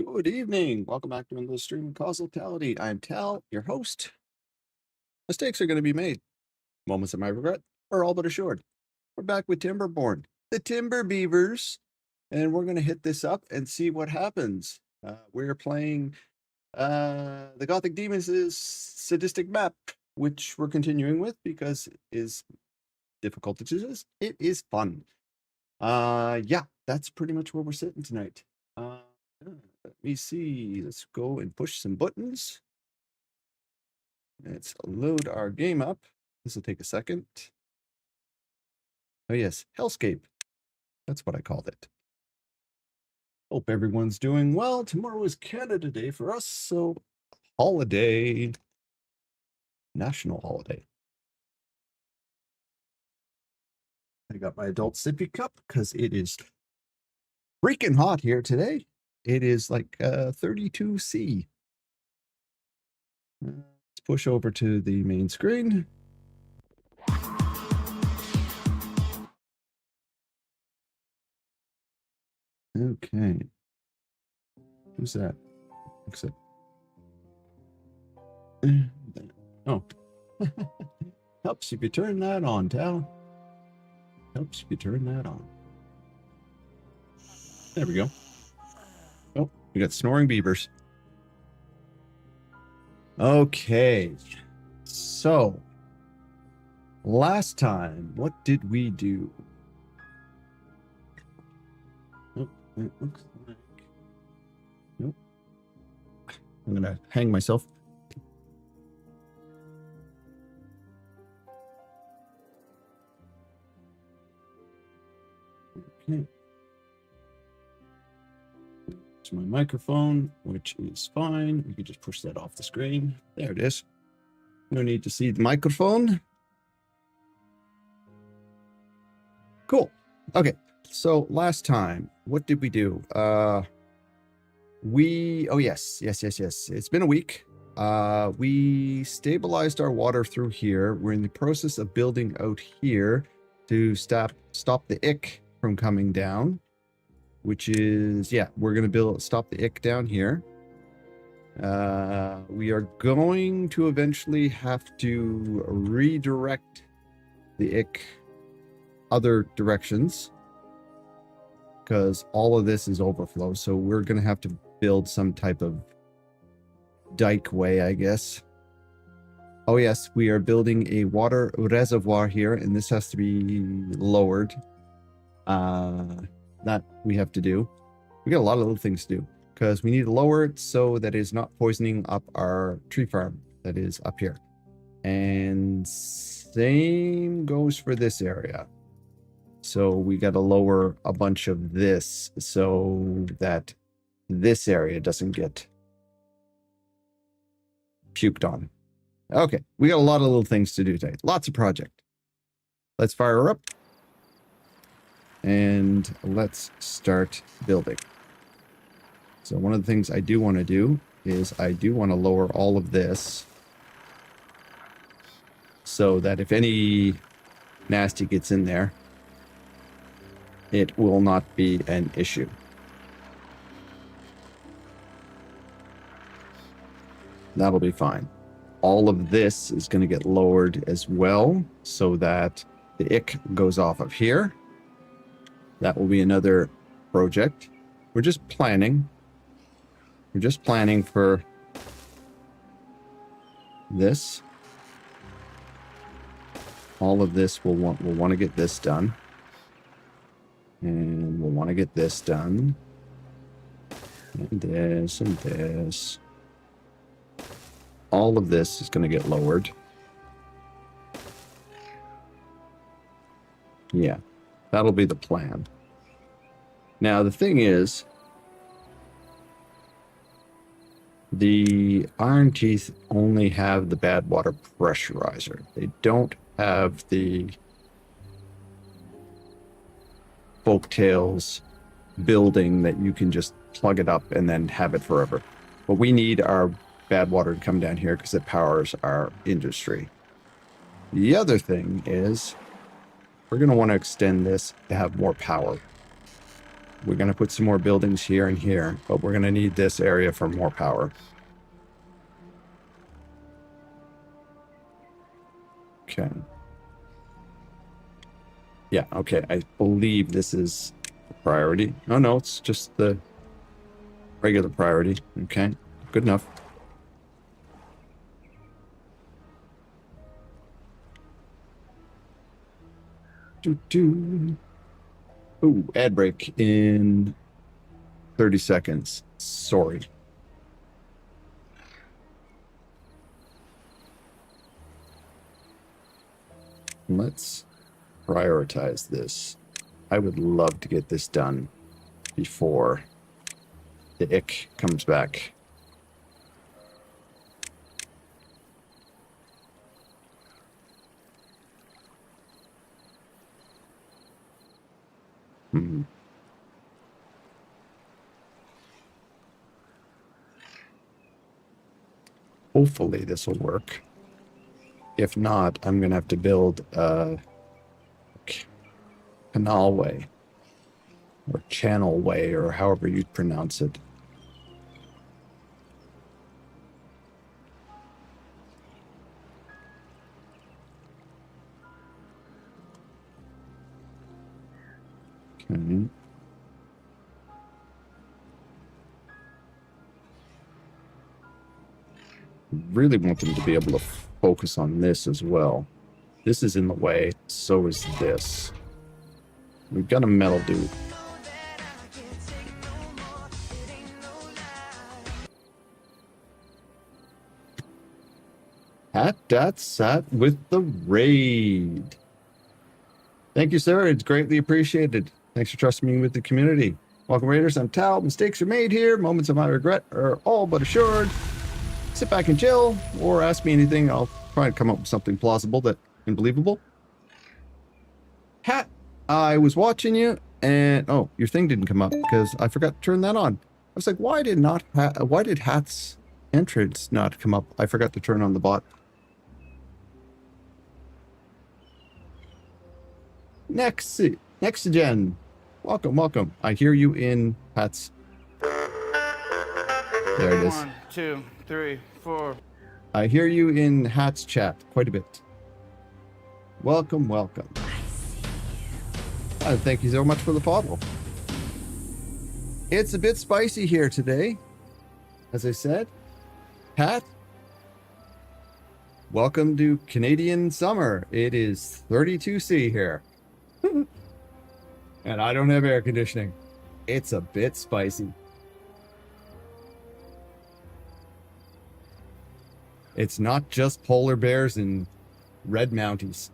Good evening. Welcome back to another stream of Causaltality. I'm Tal, your host. Mistakes are going to be made. Moments of my regret are all but assured. We're back with Timberborn, the Timber Beavers, and we're going to hit this up and see what happens. We're playing the Gothic Demons' sadistic map, which we're continuing with because it is difficult to choose. It is fun. Yeah, that's pretty much where we're sitting tonight. Let me see. Let's go and push some buttons. Let's load our game up. This will take a second. Oh yes, Hellscape. That's what I called it. Hope everyone's doing well. Tomorrow is Canada Day for us, so holiday. National holiday. I got my adult sippy cup because it is freaking hot here today. It is like 32°C. Let's push over to the main screen. Okay. Who's that? Except. Oh. Helps if you turn that on, Tal. Helps if you turn that on. There we go. Oh, we got snoring beavers. Okay. So, last time, what did we do? Oh, it looks like... Nope. I'm going to hang myself. Okay. To my microphone, which is fine. We can just push that off the screen. There it is. No need to see the microphone. Cool. Okay. So last time, what did we do? Oh yes. It's been a week. We stabilized our water through here. We're in the process of building out here to stop the ick from coming down, which is, yeah, we're going to stop the ick down here. We are going to eventually have to redirect the ick other directions because all of this is overflow. So we're going to have to build some type of dike way, I guess. Oh yes, we are building a water reservoir here, and this has to be lowered. That we have to do. We got a lot of little things to do because we need to lower it so that it's not poisoning up our tree farm that is up here. And same goes for this area. So we got to lower a bunch of this so that this area doesn't get puked on. Okay, we got a lot of little things to do today. Lots of project. Let's fire her up. And let's start building. So one of the things I do want to do is I do want to lower all of this so that if any nasty gets in there, it will not be an issue. That'll be fine. All of this is going to get lowered as well so that the ick goes off of here. That will be another project. We're just planning. We're just planning for this. All of this we'll want to get this done. And we'll want to get this done. And this and this. All of this is going to get lowered. Yeah. That'll be the plan. Now, the thing is, the Iron Teeth only have the bad water pressurizer. They don't have the Folktales building that you can just plug it up and then have it forever. But we need our bad water to come down here because it powers our industry. The other thing is, we're going to want to extend this to have more power. We're going to put some more buildings here and here, but we're going to need this area for more power. Okay. Yeah, okay. I believe this is a priority. Oh, no, it's just the regular priority. Okay, good enough. Ooh, ad break in 30 seconds. Sorry. Let's prioritize this. I would love to get this done before the ick comes back. Hmm. Hopefully this will work. If not, I'm going to have to build a canal way or channel way or however you pronounce it. Okay. Really want them to be able to focus on this as well. This is in the way, so is this. We've got a metal dude. Sat with the raid. Thank you, sir. It's greatly appreciated. Thanks for trusting me with the community. Welcome, Raiders. I'm Tal. Mistakes are made here. Moments of my regret are all but assured. Sit back and chill, or ask me anything. I'll try and come up with something plausible and believable. Hat, I was watching you, and oh, your thing didn't come up because I forgot to turn that on. I was like, why did Hat's entrance not come up? I forgot to turn on the bot. Next gen. Welcome. I hear you in Hat's. There it is. 1, 2, 3, 4. I hear you in Hat's chat quite a bit. Welcome. Thank you so much for the follow. It's a bit spicy here today. As I said, Hat, welcome to Canadian summer. It is 32°C here. And I don't have air conditioning. It's a bit spicy. It's not just polar bears and red mounties.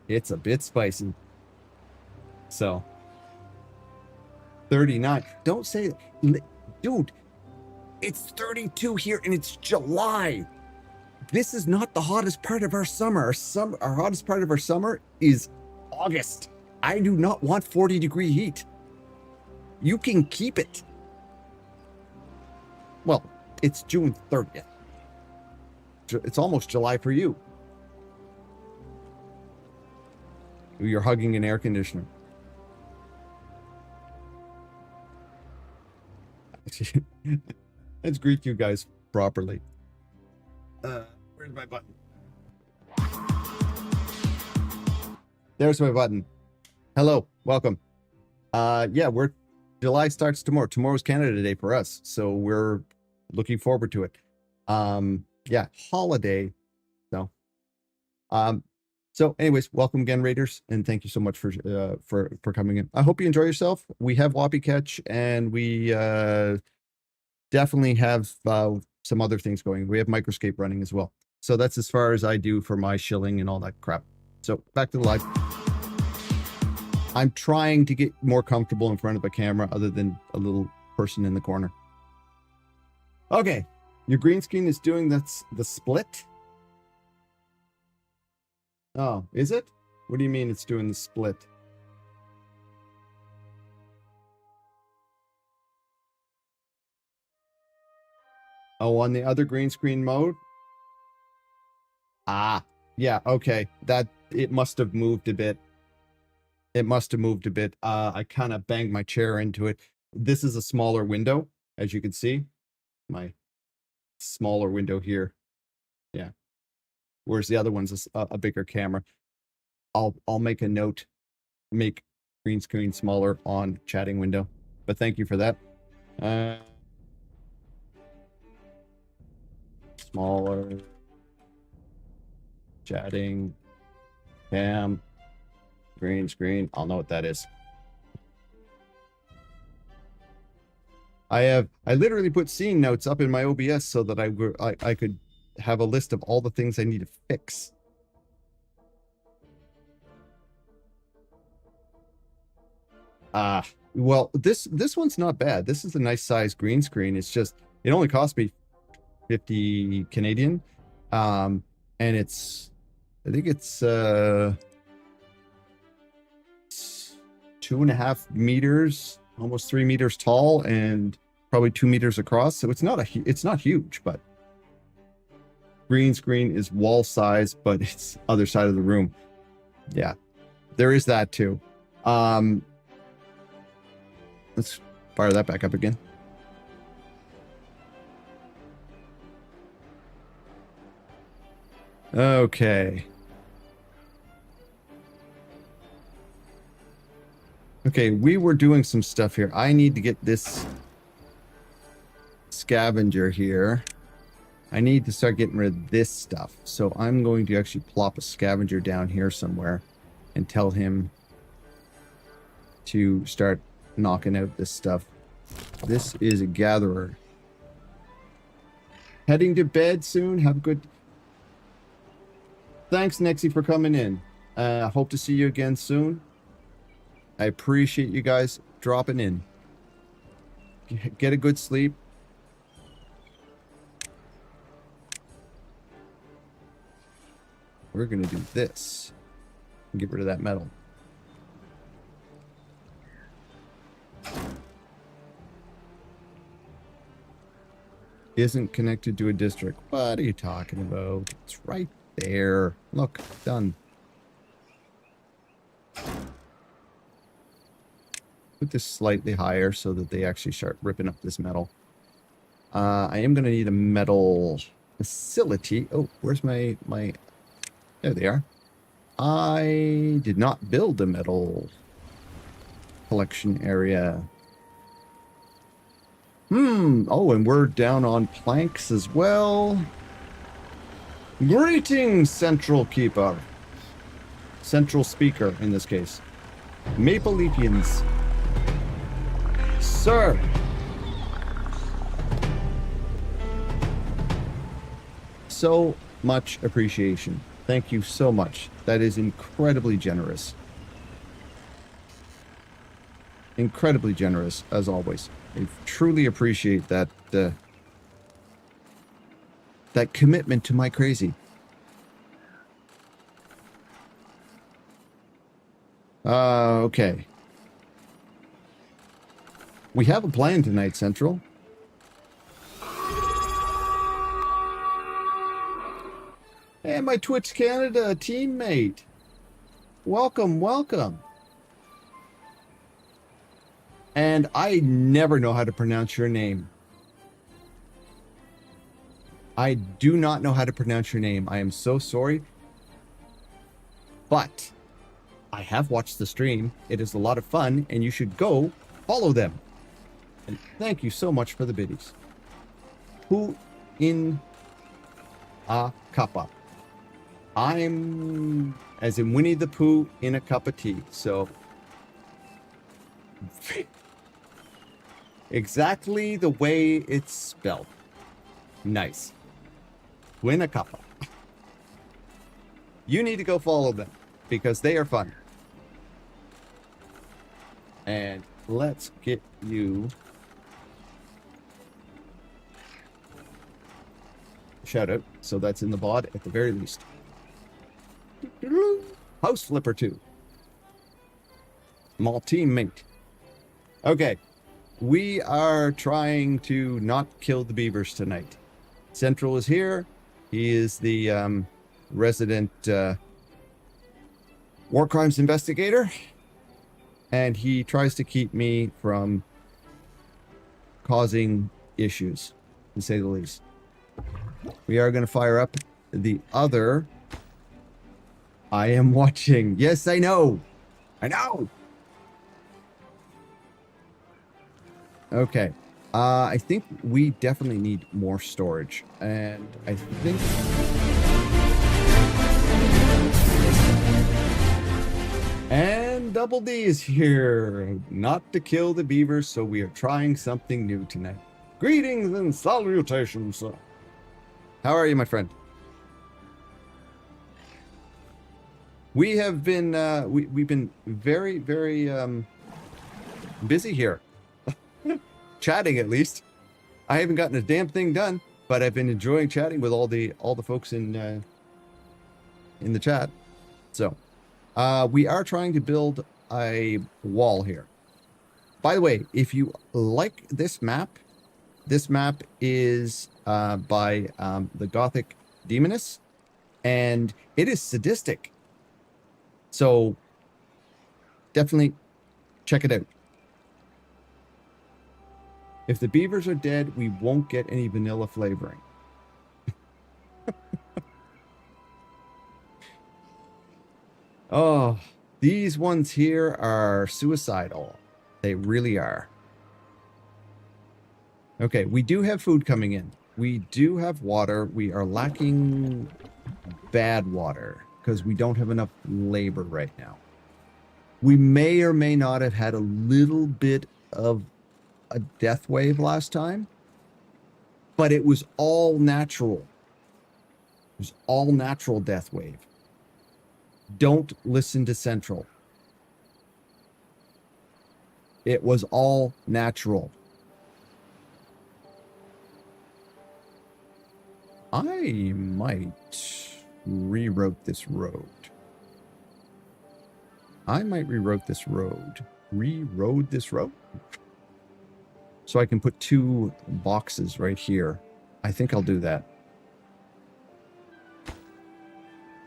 It's a bit spicy. So, 39. Don't say that. Dude, it's 32 here and it's July. This is not the hottest part of our summer. Our hottest part of our summer is August. I do not want 40-degree heat. You can keep it. Well, it's June 30th. It's almost July for you. You're hugging an air conditioner. Let's greet you guys properly. Where's my button? There's my button. Hello, welcome. Yeah, July starts tomorrow. Tomorrow's Canada Day for us, so we're looking forward to it. Yeah, holiday. So anyways, welcome again, Raiders, and thank you so much for coming in. I hope you enjoy yourself. We have Whoppy Catch, and we definitely have some other things going. We have Microscape running as well. So that's as far as I do for my shilling and all that crap. So back to the live. I'm trying to get more comfortable in front of a camera other than a little person in the corner. Okay, your green screen is doing the split. Oh, is it? What do you mean it's doing the split? Oh, on the other green screen mode? Ah, yeah, okay. It must have moved a bit. It must have moved a bit. I kind of banged my chair into it. This is a smaller window, as you can see. My smaller window here. Yeah. Whereas the other one's a bigger camera. I'll make a note, make green screen smaller on chatting window. But thank you for that. Smaller chatting cam green screen. I'll know what that is. I literally put scene notes up in my OBS so that I could have a list of all the things I need to fix. Well, this one's not bad. This is a nice size green screen. It's just, it only cost me 50 Canadian. And it's, I think it's 2.5 meters, almost 3 meters tall, and probably 2 meters across. So it's not huge, but green screen is wall size, but it's other side of the room. Yeah, there is that too. Let's fire that back up again. Okay. Okay, we were doing some stuff here. I need to get this scavenger here. I need to start getting rid of this stuff. So I'm going to actually plop a scavenger down here somewhere and tell him to start knocking out this stuff. This is a gatherer. Heading to bed soon. Have a good... Thanks, Nexie, for coming in. Hope to see you again soon. I appreciate you guys dropping in. Get a good sleep. We're going to do this. And get rid of that metal. Isn't connected to a district. What are you talking about? It's right there. Look, done. Put this slightly higher so that they actually start ripping up this metal. I am going to need a metal facility. Oh, where's my... There they are. I did not build a metal collection area. Oh, and we're down on planks as well. Greetings, Central Keeper. Central Speaker, in this case. Maple Leafians. Sir. So much appreciation. Thank you so much. That is incredibly generous. Incredibly generous, as always. I truly appreciate that that commitment to my crazy. Okay. We have a plan tonight, Central. Hey, my Twitch Canada teammate. Welcome, welcome. And I never know how to pronounce your name. I do not know how to pronounce your name. I am so sorry. But I have watched the stream. It is a lot of fun, and you should go follow them. And thank you so much for the biddies. Who in a cuppa? I'm as in Winnie the Pooh in a cup of tea. So exactly the way it's spelled. Nice. Win a cuppa. You need to go follow them because they are fun. And let's get you shout out. So that's in the VOD at the very least. House Flipper 2. My teammate. Okay. We are trying to not kill the beavers tonight. Central is here. He is the resident war crimes investigator. and he tries to keep me from causing issues, to say the least. We are going to fire up the other. I am watching. Yes, I know. I know. Okay. I think we definitely need more storage. And I think... And Double D is here. Not to kill the beavers, so we are trying something new tonight. Greetings and salutations. How are you, my friend? We have been, we've been very, very busy here. Chatting, at least. I haven't gotten a damn thing done, but I've been enjoying chatting with all the folks in the chat. So, we are trying to build a wall here. By the way, if you like this map is by the Gothic Demoness, and it is sadistic. So, definitely check it out. If the beavers are dead, we won't get any vanilla flavoring. Oh, these ones here are suicidal. They really are. Okay, we do have food coming in. We do have water. We are lacking bad water because we don't have enough labor right now. We may or may not have had a little bit of a death wave last time, but it was all natural. It was all natural death wave. Don't listen to Central. It was all natural. I might reroute this road. Reroad this road? So I can put 2 boxes right here. I think I'll do that.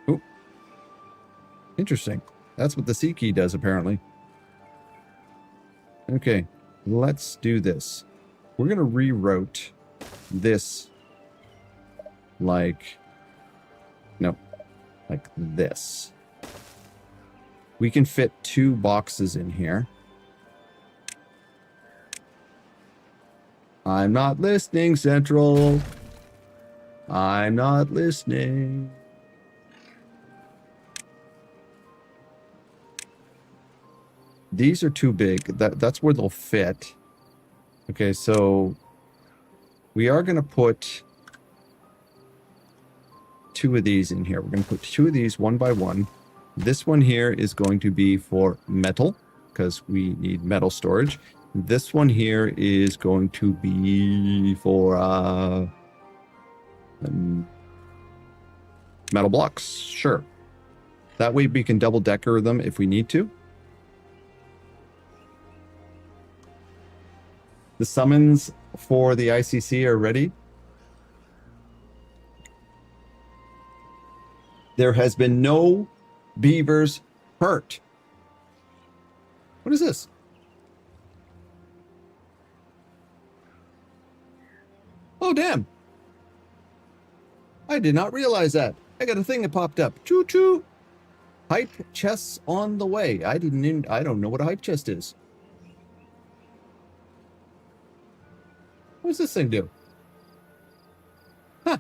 Oh. Interesting. That's what the C key does, apparently. Okay, let's do this. We're going to reroute this like... No, like this. We can fit 2 boxes in here. I'm not listening, Central. I'm not listening. These are too big. That's where they'll fit. Okay, so we are going to put 2 of these in here. We're going to put 2 of these one by one. This one here is going to be for metal because we need metal storage. This one here is going to be for metal blocks. Sure. That way we can double-decker them if we need to. The summons for the ICC are ready. There has been no beavers hurt. What is this? Oh, damn. I did not realize that. I got a thing that popped up. Choo-choo. Hype chests on the way. I don't know what a hype chest is. What does this thing do? Huh.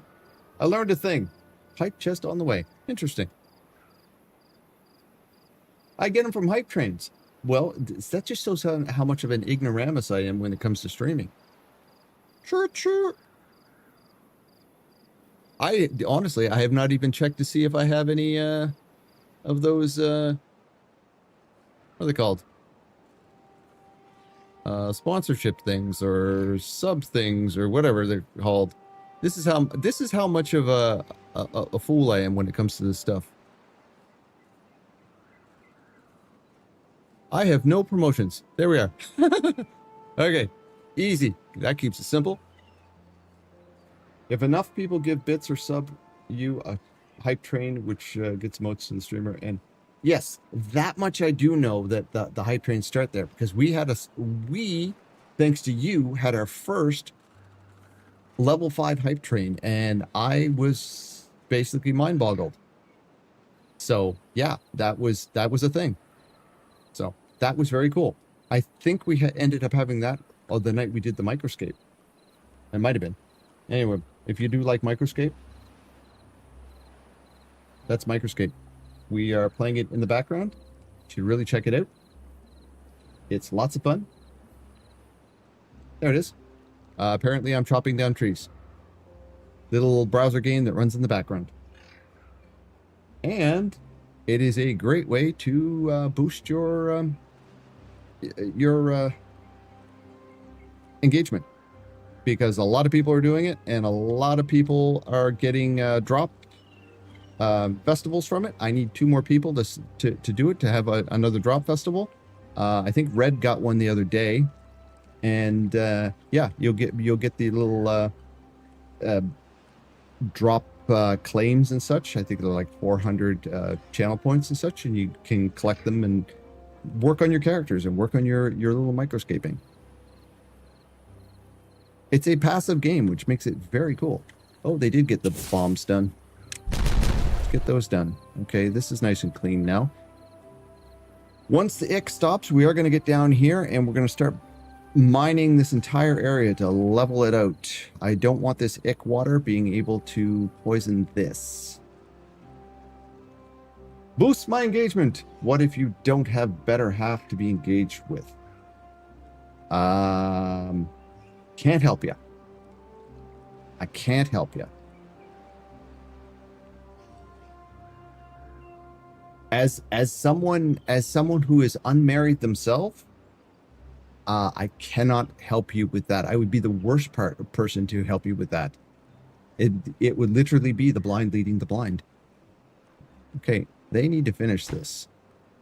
I learned a thing. Hype chest on the way. Interesting. I get them from hype trains. Well, that just shows how much of an ignoramus I am when it comes to streaming. Sure. Honestly, I have not even checked to see if I have any of those what are they called? Sponsorship things or sub things or whatever they're called. This is how much of a fool I am when it comes to this stuff. I have no promotions. There we are. Okay, easy. That keeps it simple. If enough people give bits or sub you a hype train, which gets motes to the streamer, and Yes, that much I do know, that the hype trains start there, because we, thanks to you, had our first level 5 hype train, and I was basically mind boggled. So yeah, that was a thing. So that was very cool. I think we ended up having that the night we did the microscape. It might have been. Anyway, if you do like microscape, that's microscape. We are playing it in the background. You should really check it out. It's lots of fun. There it is. Apparently I'm chopping down trees. Little browser game that runs in the background. And it is a great way to boost your engagement, because a lot of people are doing it, and a lot of people are getting drop festivals from it. I need 2 more people to do it, to have another drop festival. I think Red got one the other day, and yeah, you'll get the little drop claims and such. I think they're like 400 channel points and such, and you can collect them and work on your characters and work on your little microscaping. It's a passive game, which makes it very cool. Oh, they did get the bombs done. Let's get those done. Okay, this is nice and clean now. Once the ick stops, we are going to get down here, and we're going to start mining this entire area to level it out. I don't want this ick water being able to poison this. Boost my engagement. What if you don't have better half to be engaged with? Can't help you. I can't help you. As someone who is unmarried themselves, I cannot help you with that. I would be the worst person to help you with that. It would literally be the blind leading the blind. Okay, they need to finish this.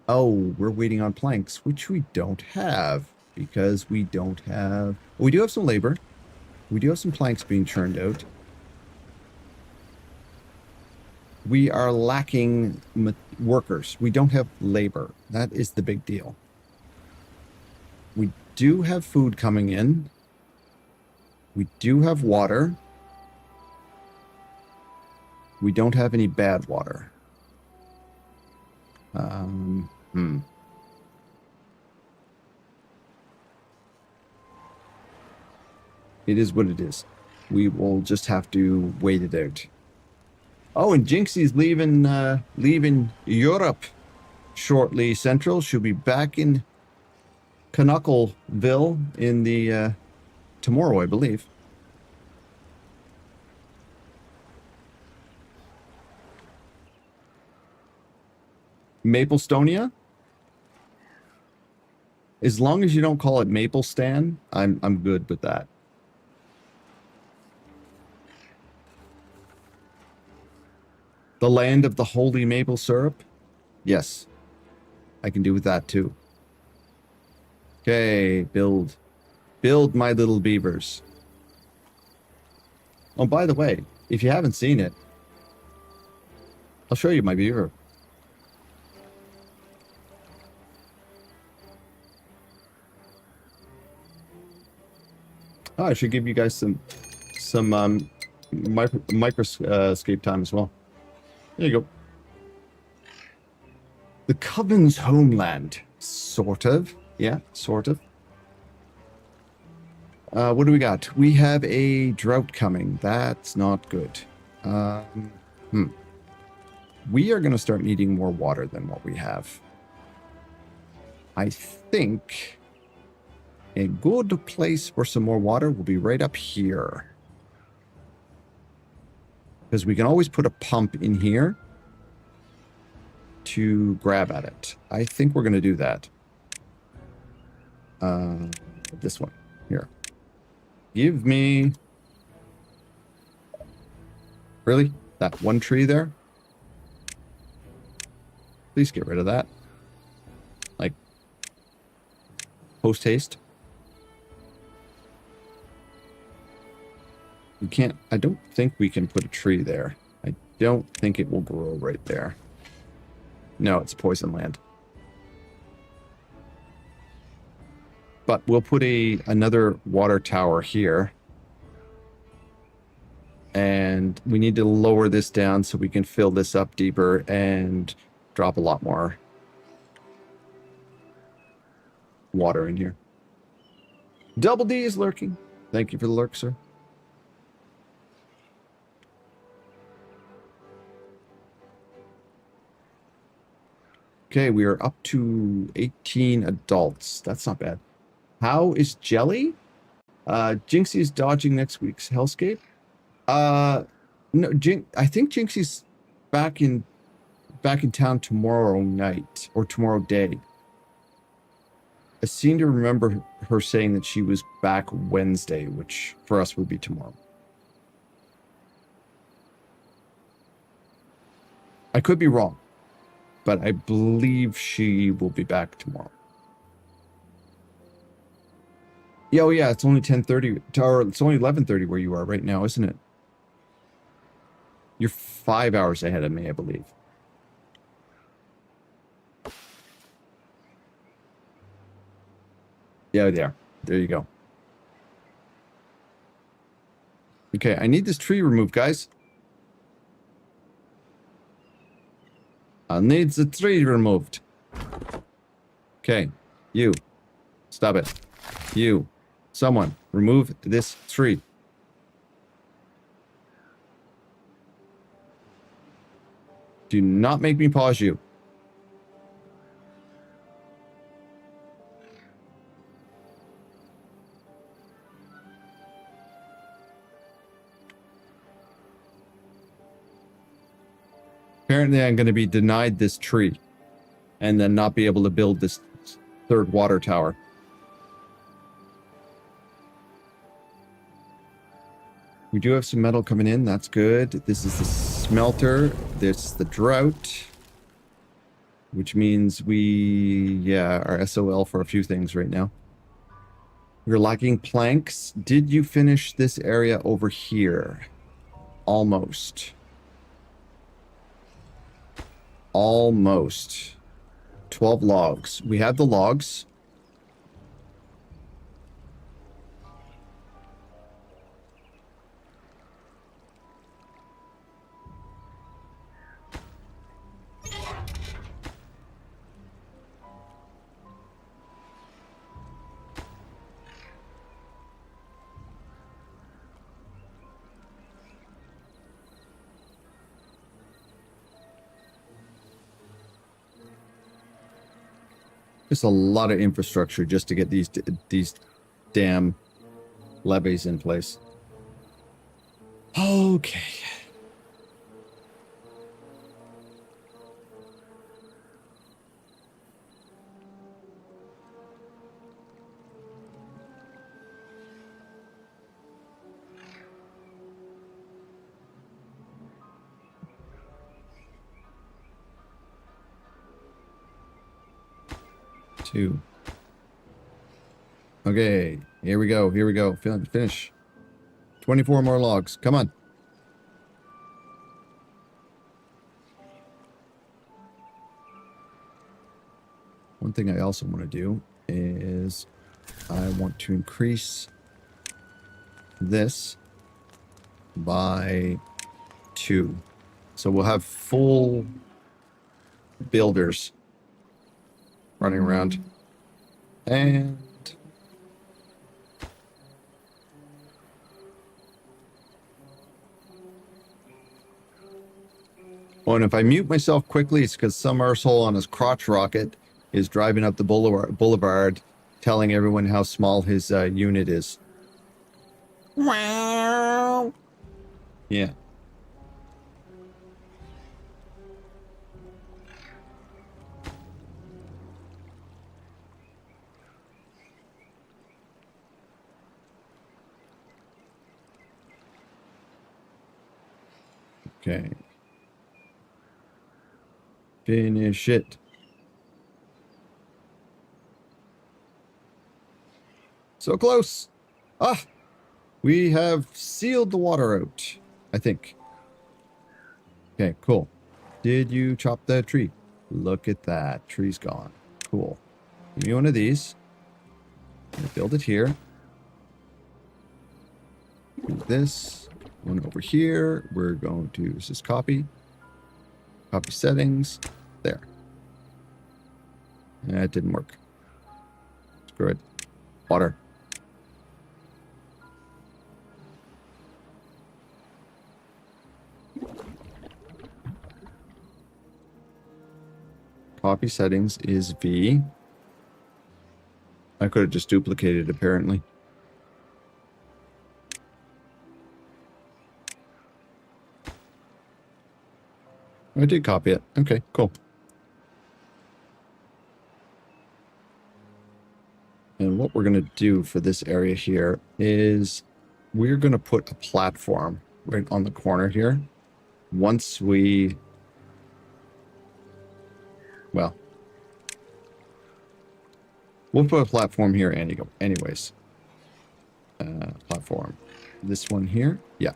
Oh, we're waiting on planks, which we don't have, because we don't have... We do have some labor. We do have some planks being churned out. We are lacking workers. We don't have labor. That is the big deal. We do have food coming in. We do have water. We don't have any bad water. It is what it is. We will just have to wait it out. Oh, and Jinxie's leaving Europe shortly. Central. She'll be back in Knuckleville in the tomorrow, I believe. Maplestonia. As long as you don't call it Maplestan, I'm good with that. The land of the holy maple syrup? Yes. I can do with that too. Okay, build my little beavers. Oh, by the way, if you haven't seen it, I'll show you my beaver. Oh, I should give you guys some microscape time as well. There you go. The Coven's homeland. Sort of. Yeah, sort of. What do we got? We have a drought coming. That's not good. We are going to start needing more water than what we have. I think a good place for some more water will be right up here. Because we can always put a pump in here to grab at it. I think we're going to do that. This one. Here. Give me... Really? That one tree there? Please get rid of that. Like, post-haste. We can't... I don't think we can put a tree there. I don't think it will grow right there. No, it's poison land. But we'll put another water tower here. And we need to lower this down so we can fill this up deeper and drop a lot more water in here. Double D is lurking. Thank you for the lurk, sir. Okay, we are up to 18 adults. That's not bad. How is Jelly? Jinxie is dodging next week's Hellscape. No, I think Jinxie's back in town tomorrow night or tomorrow day. I seem to remember her saying that she was back Wednesday, which for us would be tomorrow. I could be wrong, but I believe she will be back tomorrow. Yeah, oh yeah, it's only 10:30, or it's only 11:30 where you are right now, isn't it? You're 5 hours ahead of me, I believe. Yeah, there. There you go. Okay, I need this tree removed, guys. I need the tree removed. Okay, you. Stop it. You. Someone, remove this tree. Do not make me pause you. Apparently, I'm going to be denied this tree and then not be able to build this third water tower. We do have some metal coming in. That's good. This is the smelter. This is the drought. Which means we, are SOL for a few things right now. We're lacking planks. Did you finish this area over here? Almost. Almost. 12 logs. We have the logs. There's a lot of infrastructure just to get these damn levees in place. Okay. Two. Okay, here we go. Here we go. Finish. 24 more logs. Come on. One thing I also want to do is I want to increase this by 2. So we'll have full builders running around. And oh, and if I mute myself quickly, it's because some arsehole on his crotch rocket is driving up the boulevard telling everyone how small his unit is. Wow. Yeah. Okay. Finish it. So close. Ah, we have sealed the water out, I think. Okay, cool. Did you chop the tree? Look at that. Tree's gone. Cool. Give me one of these. I'm gonna build it here. Do this. One over here. We're going to just copy. Copy settings. There. That didn't work. Screw it. Water. Copy settings is V. I could have just duplicated, apparently. I did copy it. Okay, cool. And what we're going to do for this area here is we're going to put a platform right on the corner here. Once we... Well, we'll put a platform here anyways. Platform. This one here. Yeah.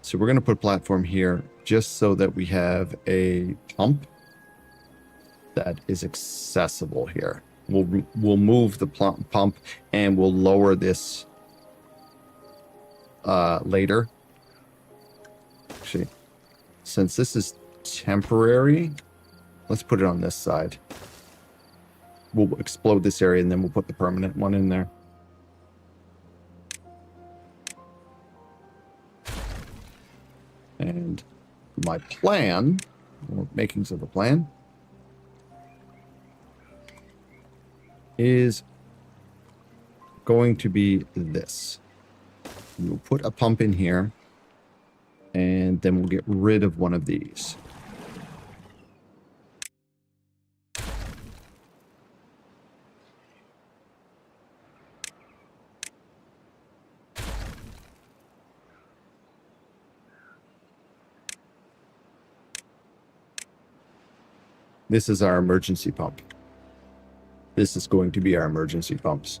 So we're going to put a platform here just so that we have a pump that is accessible here. We'll move the pump and we'll lower this later. Actually, since this is temporary, let's put it on this side. We'll explode this area and then we'll put the permanent one in there. And my plan, or makings of a plan, is going to be this. We'll put a pump in here, and then we'll get rid of one of these. This is our emergency pump. This is going to be our emergency pumps.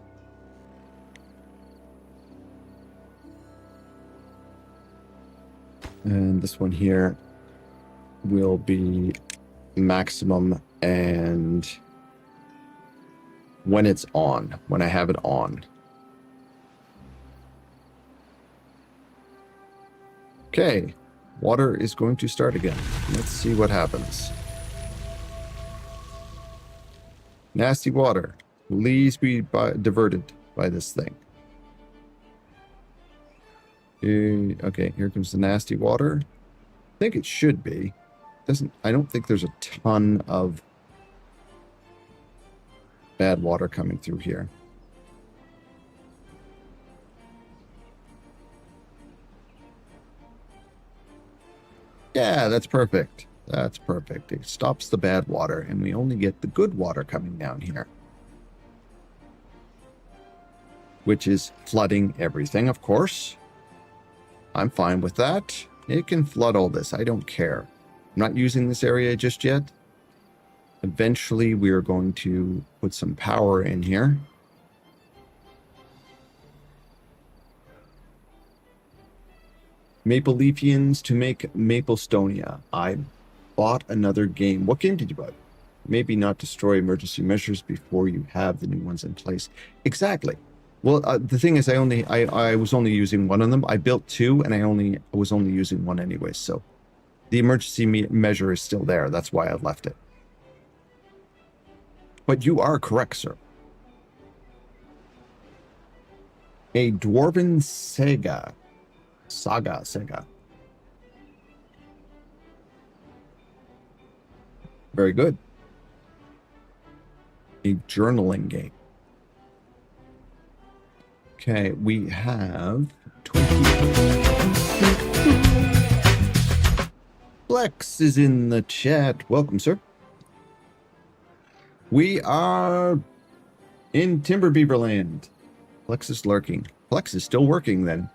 And this one here will be maximum, and when it's on, when I have it on. Okay, water is going to start again. Let's see what happens. Nasty water. Please be diverted by this thing. Okay, here comes the nasty water. I think it should be. I don't think there's a ton of bad water coming through here. Yeah, that's perfect. That's perfect. It stops the bad water, and we only get the good water coming down here. Which is flooding everything, of course. I'm fine with that. It can flood all this. I don't care. I'm not using this area just yet. Eventually, we are going to put some power in here. Maple Leafians to make Maplestonia. I bought another game. What game did you buy? Maybe not destroy emergency measures before you have the new ones in place. Exactly. Well, the thing is, I was only using one of them. I built two, and I was only using one anyway. So the emergency measure is still there. That's why I left it. But you are correct, sir. A dwarven saga. Saga. Very good. A journaling game. Okay, we have 20. Flex is in the chat. Welcome, sir. We are in Timberbeaverland. Flex is lurking. Flex is still working then.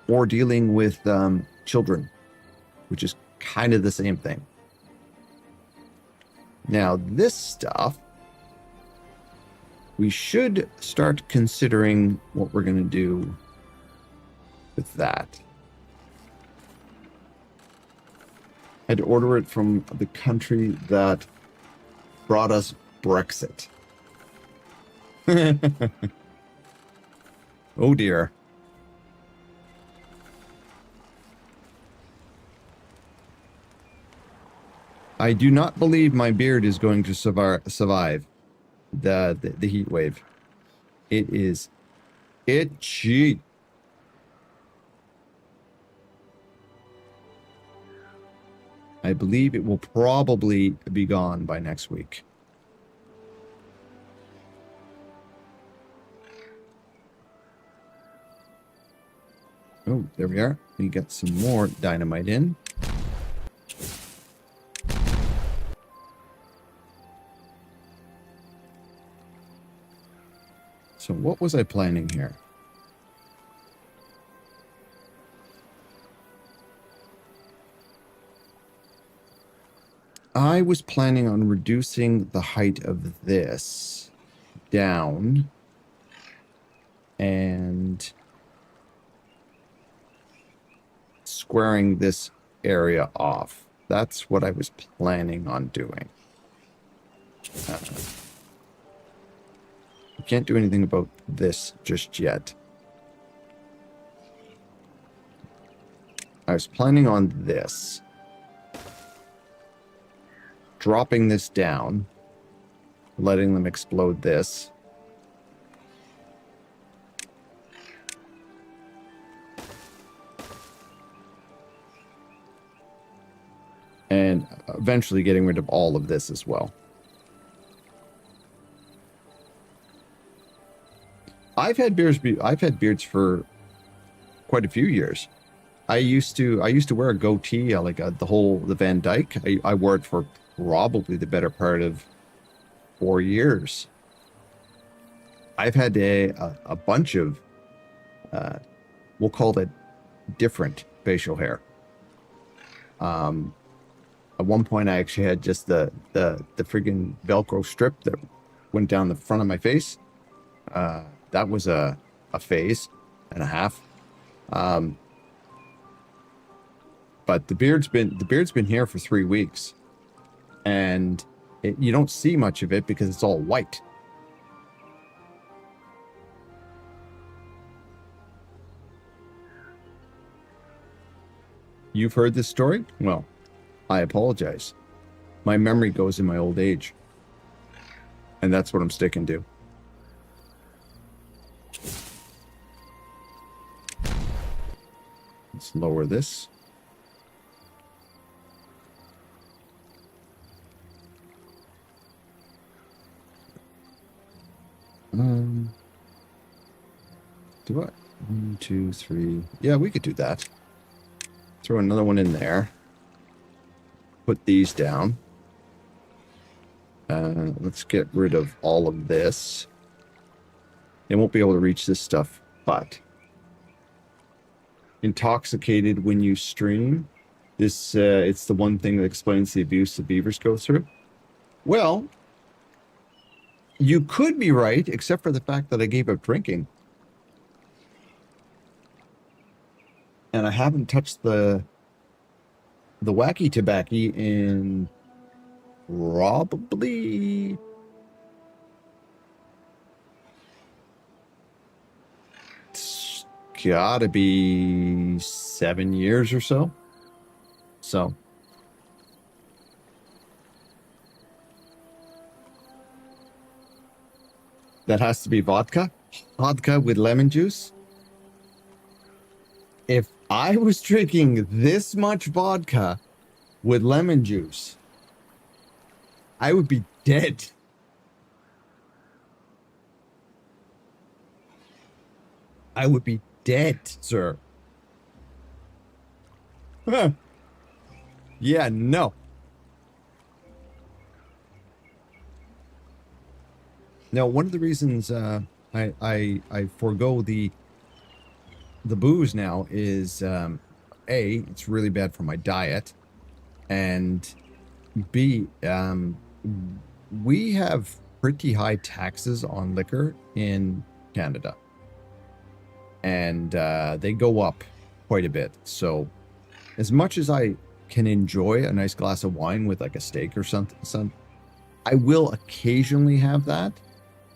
Or dealing with children, which is kind of the same thing. Now, this stuff, we should start considering what we're going to do with that. had to order it from the country that brought us Brexit. Oh dear. I do not believe my beard is going to survive the heat wave. It is itchy. I believe it will probably be gone by next week. Oh, there we are. We got some more dynamite in. So what was I planning here? I was planning on reducing the height of this down and squaring this area off. That's what I was planning on doing. I can't do anything about this just yet. I was planning on this. Dropping this down, letting them explode this. And eventually getting rid of all of this as well. I've had beards for quite a few years. I used to wear a goatee, like the Van Dyke. I wore it for probably the better part of 4 years. I've had a bunch of, we'll call it different facial hair. At one point, I actually had just the friggin' Velcro strip that went down the front of my face. That was a phase and a half. But the beard's been here for 3 weeks, and you don't see much of it because it's all white. You've heard this story? Well, I apologize. My memory goes in my old age, and that's what I'm sticking to. Let's lower this. Do what? 1, 2, 3. Yeah, we could do that. Throw another one in there. Put these down. Let's get rid of all of this. They won't be able to reach this stuff, but intoxicated when you stream. This it's the one thing that explains the abuse the beavers go through. Well, you could be right, except for the fact that I gave up drinking. And I haven't touched the wacky tobacco in probably it's gotta be 7 years or so. So that has to be vodka with lemon juice. If I was drinking this much vodka with lemon juice, I would be dead. I would be dead, sir. Huh. Yeah, no. Now, one of the reasons I forego the booze now is A, it's really bad for my diet, and B, we have pretty high taxes on liquor in Canada, and they go up quite a bit. So as much as I can enjoy a nice glass of wine with like a steak or something. I will occasionally have that.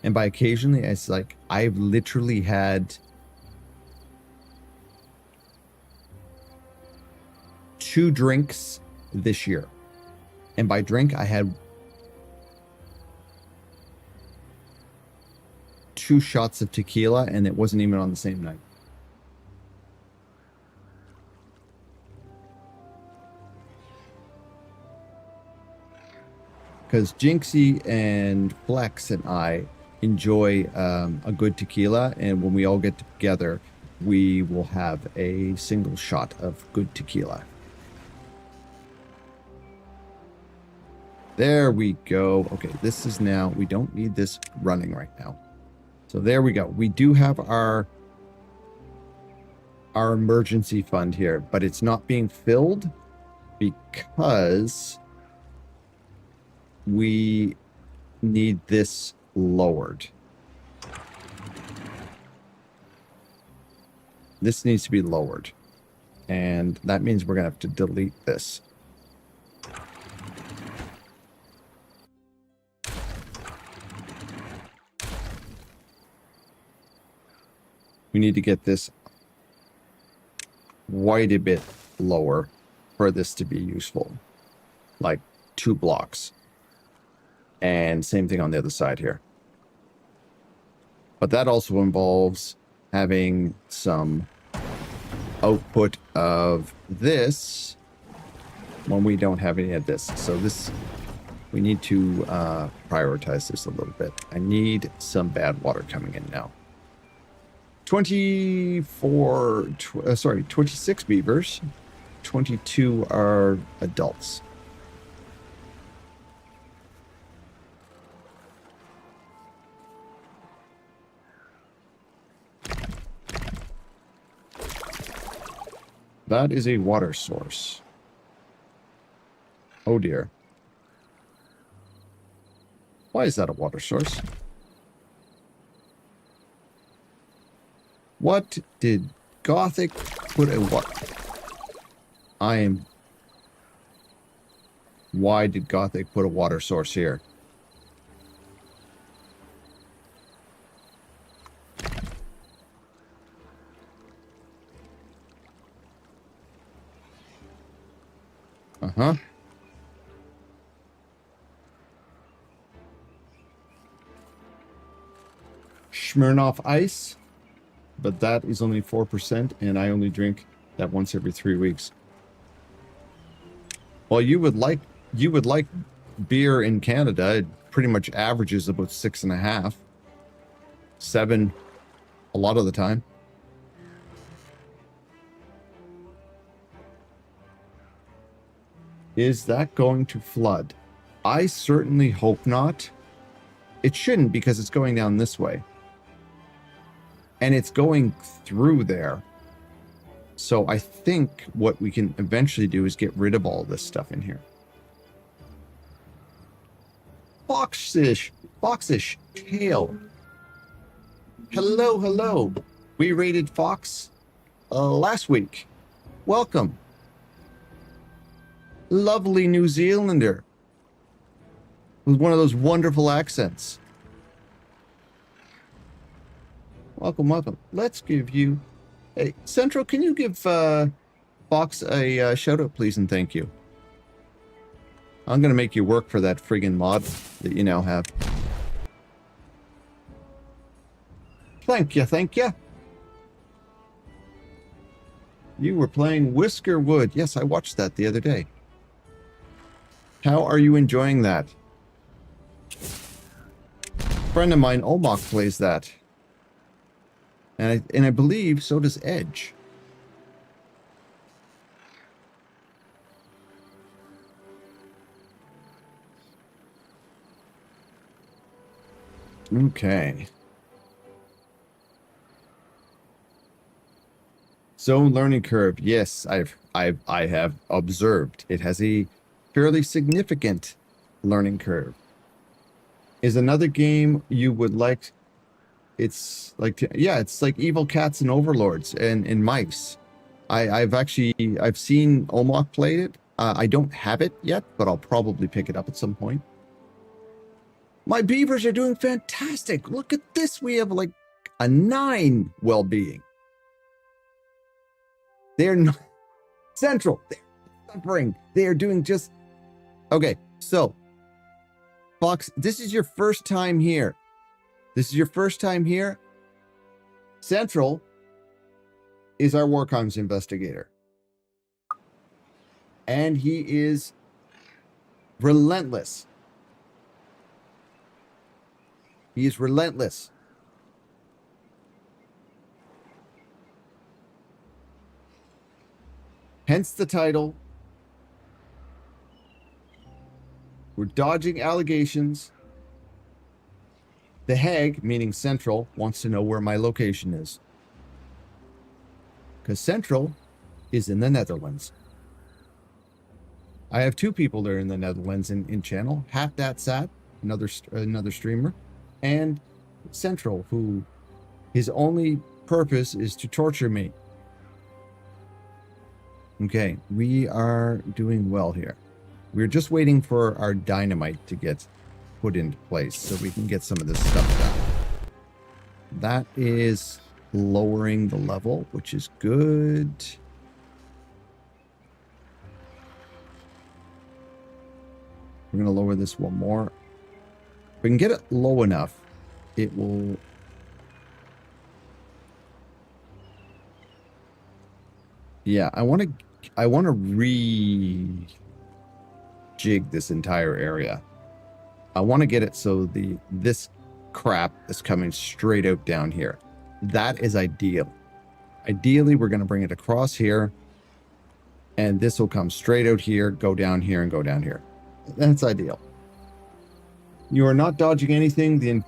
And by occasionally, it's like I've literally had 2 drinks this year. And by drink, I had 2 shots of tequila, and it wasn't even on the same night. Because Jinxie and Flex and I enjoy a good tequila, and when we all get together, we will have a single shot of good tequila. There we go. Okay, this is now, we don't need this running right now. So there we go. We do have our emergency fund here, but it's not being filled because we need this lowered. This needs to be lowered. And that means we're going to have to delete this. We need to get this quite a bit lower for this to be useful. Like 2 blocks. And same thing on the other side here. But that also involves having some output of this when we don't have any of this. So this, we need to prioritize this a little bit. I need some bad water coming in now. 26 beavers. 22 are adults. That is a water source. Oh dear. Why is that a water source? What did Gothic put a what? Why did Gothic put a water source here? Uh-huh. Smirnoff Ice. But that is only 4%, and I only drink that once every 3 weeks. Well, you would like beer in Canada. It pretty much averages about 6.5, 7, a lot of the time. Is that going to flood? I certainly hope not. It shouldn't, because it's going down this way. And it's going through there. So I think what we can eventually do is get rid of all this stuff in here. Foxish tail. Hello, hello. We rated Fox last week. Welcome. Lovely New Zealander with one of those wonderful accents. Welcome, welcome. Let's give you... Hey, Central, can you give Fox a shout-out, please, and thank you? I'm going to make you work for that friggin' mod that you now have. Thank you, thank you. You were playing Whiskerwood. Yes, I watched that the other day. How are you enjoying that? A friend of mine, Omok, plays that. And I believe so does Edge. Okay. Zone learning curve. Yes, I have observed. It has a fairly significant learning curve. Is another game you would like? It's like, yeah, it's like Evil Cats and Overlords and Mice. I've seen Omok play it, I don't have it yet, but I'll probably pick it up at some point. My beavers are doing fantastic. Look at this. We have like a 9 well-being. They're not central. They're suffering. They are doing just... Okay, so, Fox, this is your first time here. This is your first time here. Central is our war crimes investigator. And he is relentless. He is relentless. Hence the title. We're dodging allegations. The Hague, meaning Central, wants to know where my location is. Because Central is in the Netherlands. I have 2 people that are in the Netherlands in channel. Half that Sat, another streamer, and Central, who his only purpose is to torture me. Okay, we are doing well here. We're just waiting for our dynamite to get put into place so we can get some of this stuff done. That is lowering the level, which is good. We're going to lower this one more. If we can get it low enough, it will... Yeah, I want to rejig this entire area. I want to get it so this crap is coming straight out down here. That is ideal. Ideally, we're going to bring it across here, and this will come straight out here, go down here, and go down here. That's ideal. You are not dodging anything. The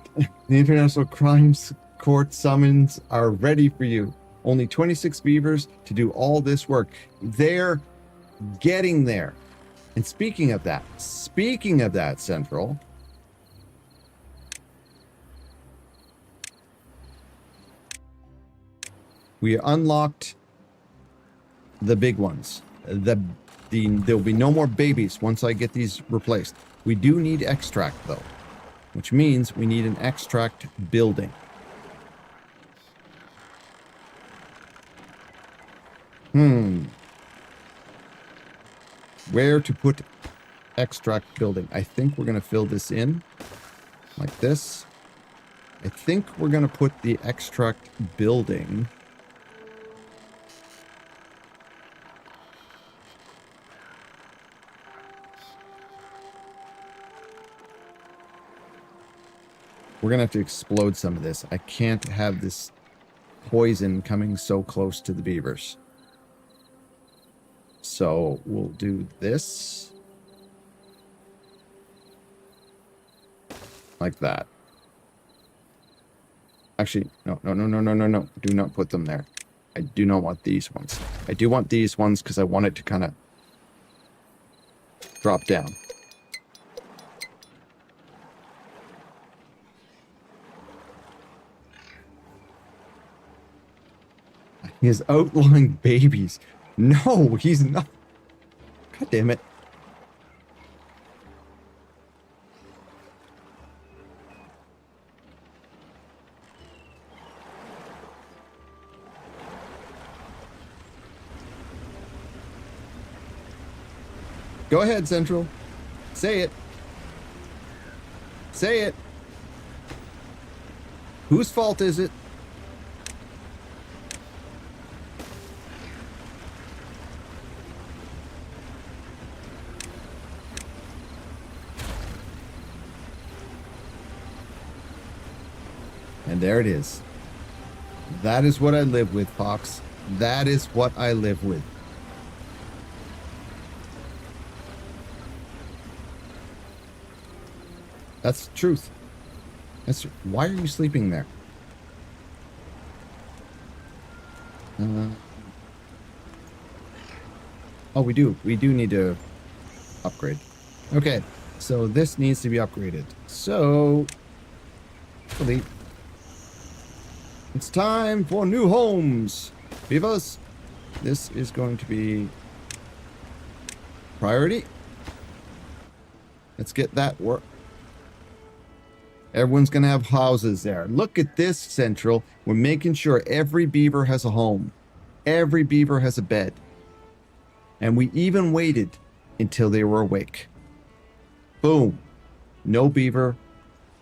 International Crimes Court summons are ready for you. Only 26 beavers to do all this work. They're getting there. And speaking of that, Central, we unlocked the big ones. There'll be no more babies once I get these replaced. We do need extract, though, which means we need an extract building. Where to put extract building? I think we're going to fill this in like this. I think we're going to put the extract building... We're going to have to explode some of this. I can't have this poison coming so close to the beavers. So we'll do this. Like that. Actually, no. Do not put them there. I do not want these ones. I do want these ones because I want it to kind of drop down. He is outlawing babies. No, he's not. God damn it. Go ahead, Central. Say it. Say it. Whose fault is it? And there it is. That is what I live with, Fox. That is what I live with. That's the truth. Why are you sleeping there? Oh, we do. We do need to upgrade. Okay, so this needs to be upgraded. So, delete. It's time for new homes. Vivas, this is going to be Priority. Let's get that work. Everyone's going to have houses there. Look at this, Central. We're making sure every beaver has a home. Every beaver has a bed. And we even waited until they were awake. Boom. No beaver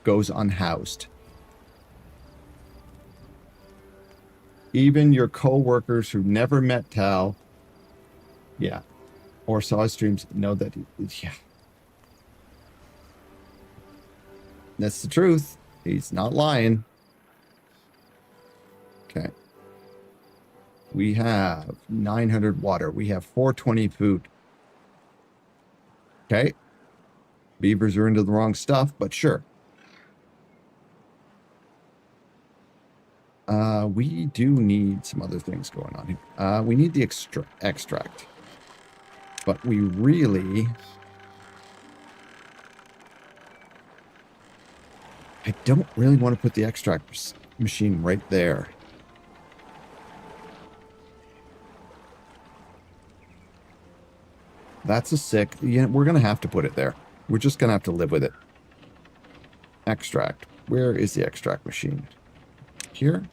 goes unhoused. Even your co-workers who never met Tal, yeah, or saw his streams, know that, yeah. That's the truth. He's not lying. Okay. We have 900 water. We have 420 food. Okay. Beavers are into the wrong stuff, but sure. We do need some other things going on here. We need the extract. But we really... I don't really want to put the extract machine right there. That's a sick... Yeah, we're going to have to put it there. We're just going to have to live with it. Extract. Where is the extract machine? Here?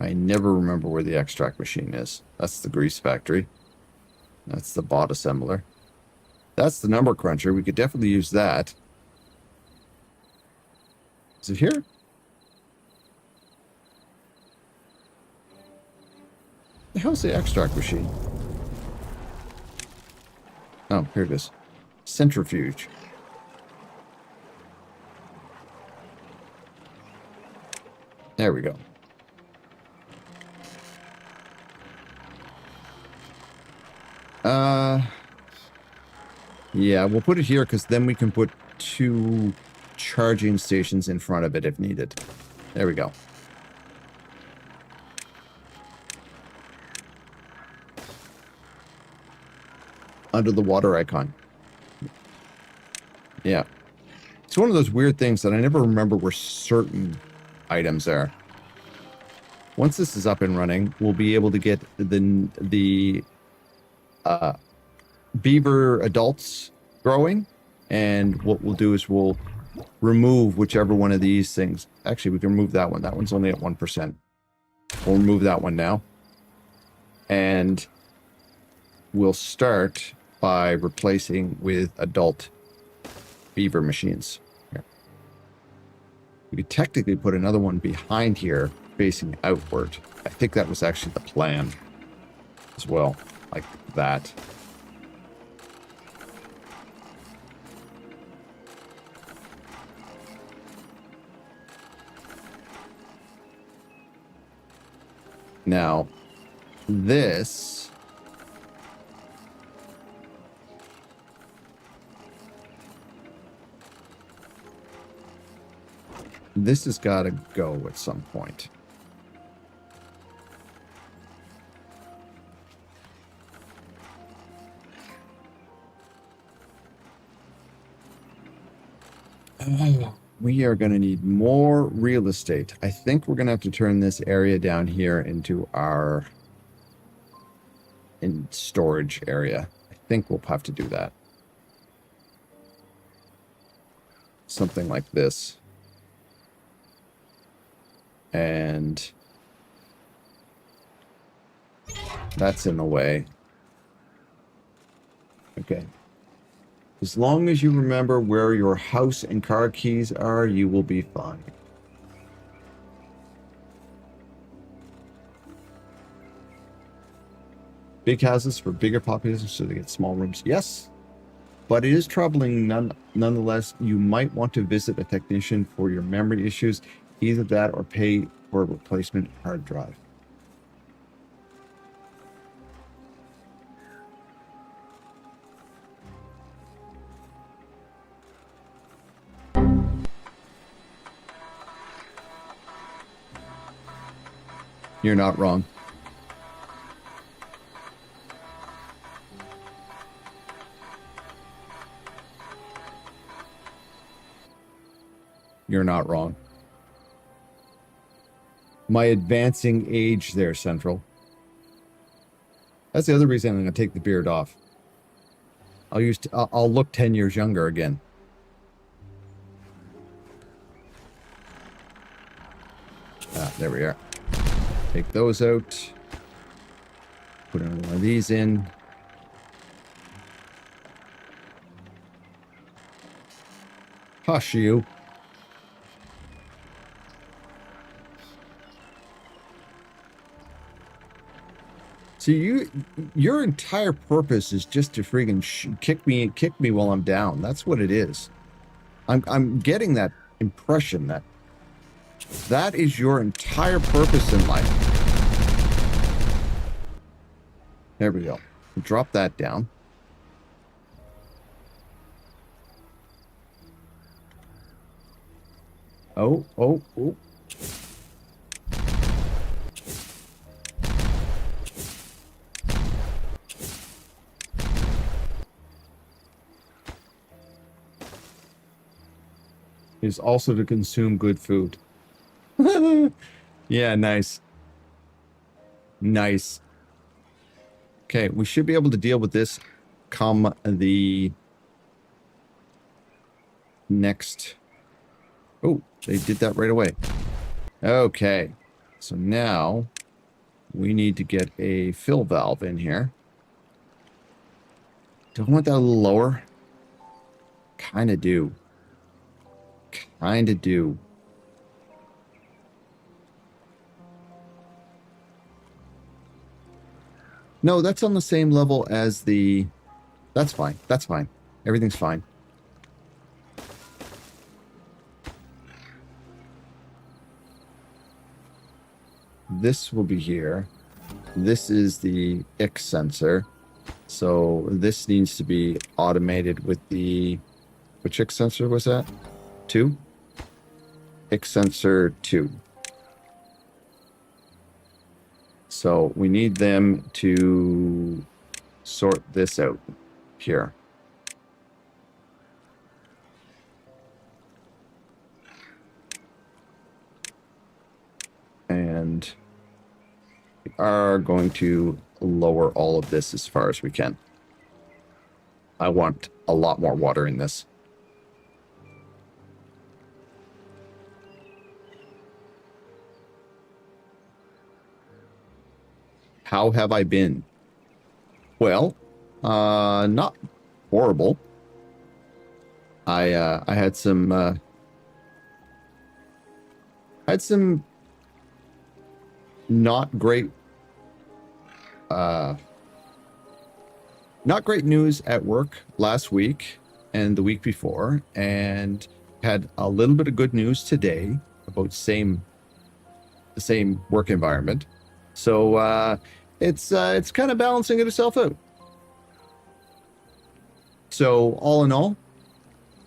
I never remember where the extract machine is. That's the grease factory. That's the bot assembler. That's the number cruncher. We could definitely use that. Is it here? The hell's the extract machine? Oh, here it is. Centrifuge. There we go. Yeah, we'll put it here because then we can put 2 charging stations in front of it if needed. There we go. Under the water icon. Yeah. It's one of those weird things that I never remember where certain items are. Once this is up and running, we'll be able to get the beaver adults growing, and what we'll do is we'll remove whichever one of these things. Actually, we can remove that one. That one's only at 1%. We'll remove that one now, and we'll start by replacing with adult beaver machines. Here. We could technically put another one behind here facing outward. I think that was actually the plan as well, like that. Now, this has got to go at some point. We are going to need more real estate. I think we're going to have to turn this area down here into our storage area. I think we'll have to do that. Something like this. And that's in the way. Okay. As long as you remember where your house and car keys are, you will be fine. Big houses for bigger populations so they get small rooms. Yes, but it is troubling nonetheless. You might want to visit a technician for your memory issues. Either that or pay for a replacement hard drive. You're not wrong. You're not wrong. My advancing age there, Central. That's the other reason I'm going to take the beard off. I'll look 10 years younger again. There we are. Take those out. Put another one of these in. Hush you. See, your entire purpose is just to friggin' kick me while I'm down. That's what it is. I'm getting that impression that is your entire purpose in life. There we go. Drop that down. Oh. Is also to consume good food. Yeah, nice. Nice. Okay, we should be able to deal with this come the next... Oh, they did that right away. Okay, so now we need to get a fill valve in here. Do I want that a little lower? Kind of do. Kind of do. No, that's on the same level as the... That's fine. That's fine. Everything's fine. This will be here. This is the X sensor. So this needs to be automated with the... Which X sensor was that? 2? X sensor 2. So we need them to sort this out here. And we are going to lower all of this as far as we can. I want a lot more water in this. How have I been? Well, not horrible. I had some not great news at work last week and the week before, and had a little bit of good news today about the same work environment. So it's kind of balancing itself out. So all in all,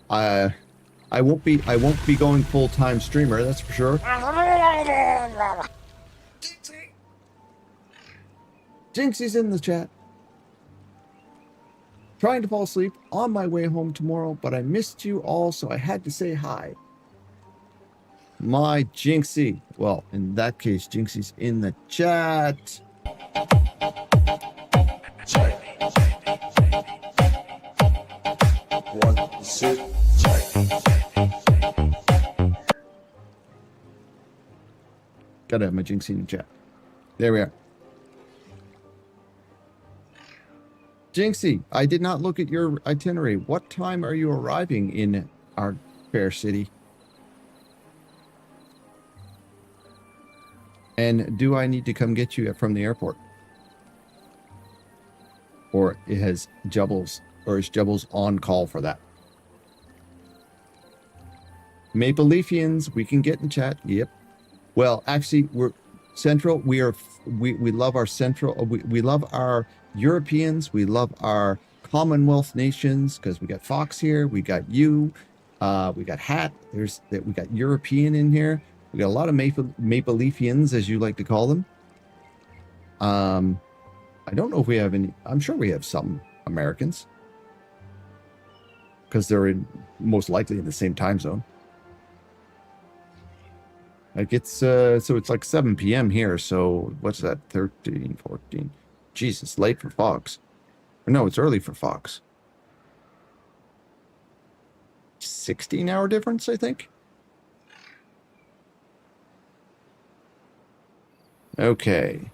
I won't be going full-time streamer, that's for sure. Jinxie's in the chat. Trying to fall asleep on my way home tomorrow, but I missed you all, so I had to say hi. My Jinxie. Well, in that case, Jinxie's in the chat. Gotta have my Jinxie in the chat. There we are. Jinxie, I did not look at your itinerary. What time are you arriving in our fair city? And do I need to come get you from the airport? Or is Jubbles on call for that? Maple Leafians, we can get in chat. Yep. Well, actually, we're Central. We love our Central. We love our Europeans. We love our Commonwealth nations because we got Fox here. We got you. We got Hat. We got European in here. We got a lot of Maple Leafians, as you like to call them. I don't know if we have any. I'm sure we have some Americans because they're most likely in the same time zone. Like so it's like 7 p.m. here. So what's that? 13, 14. Jesus, late for Fox. No, it's early for Fox. 16-hour difference, I think. Okay.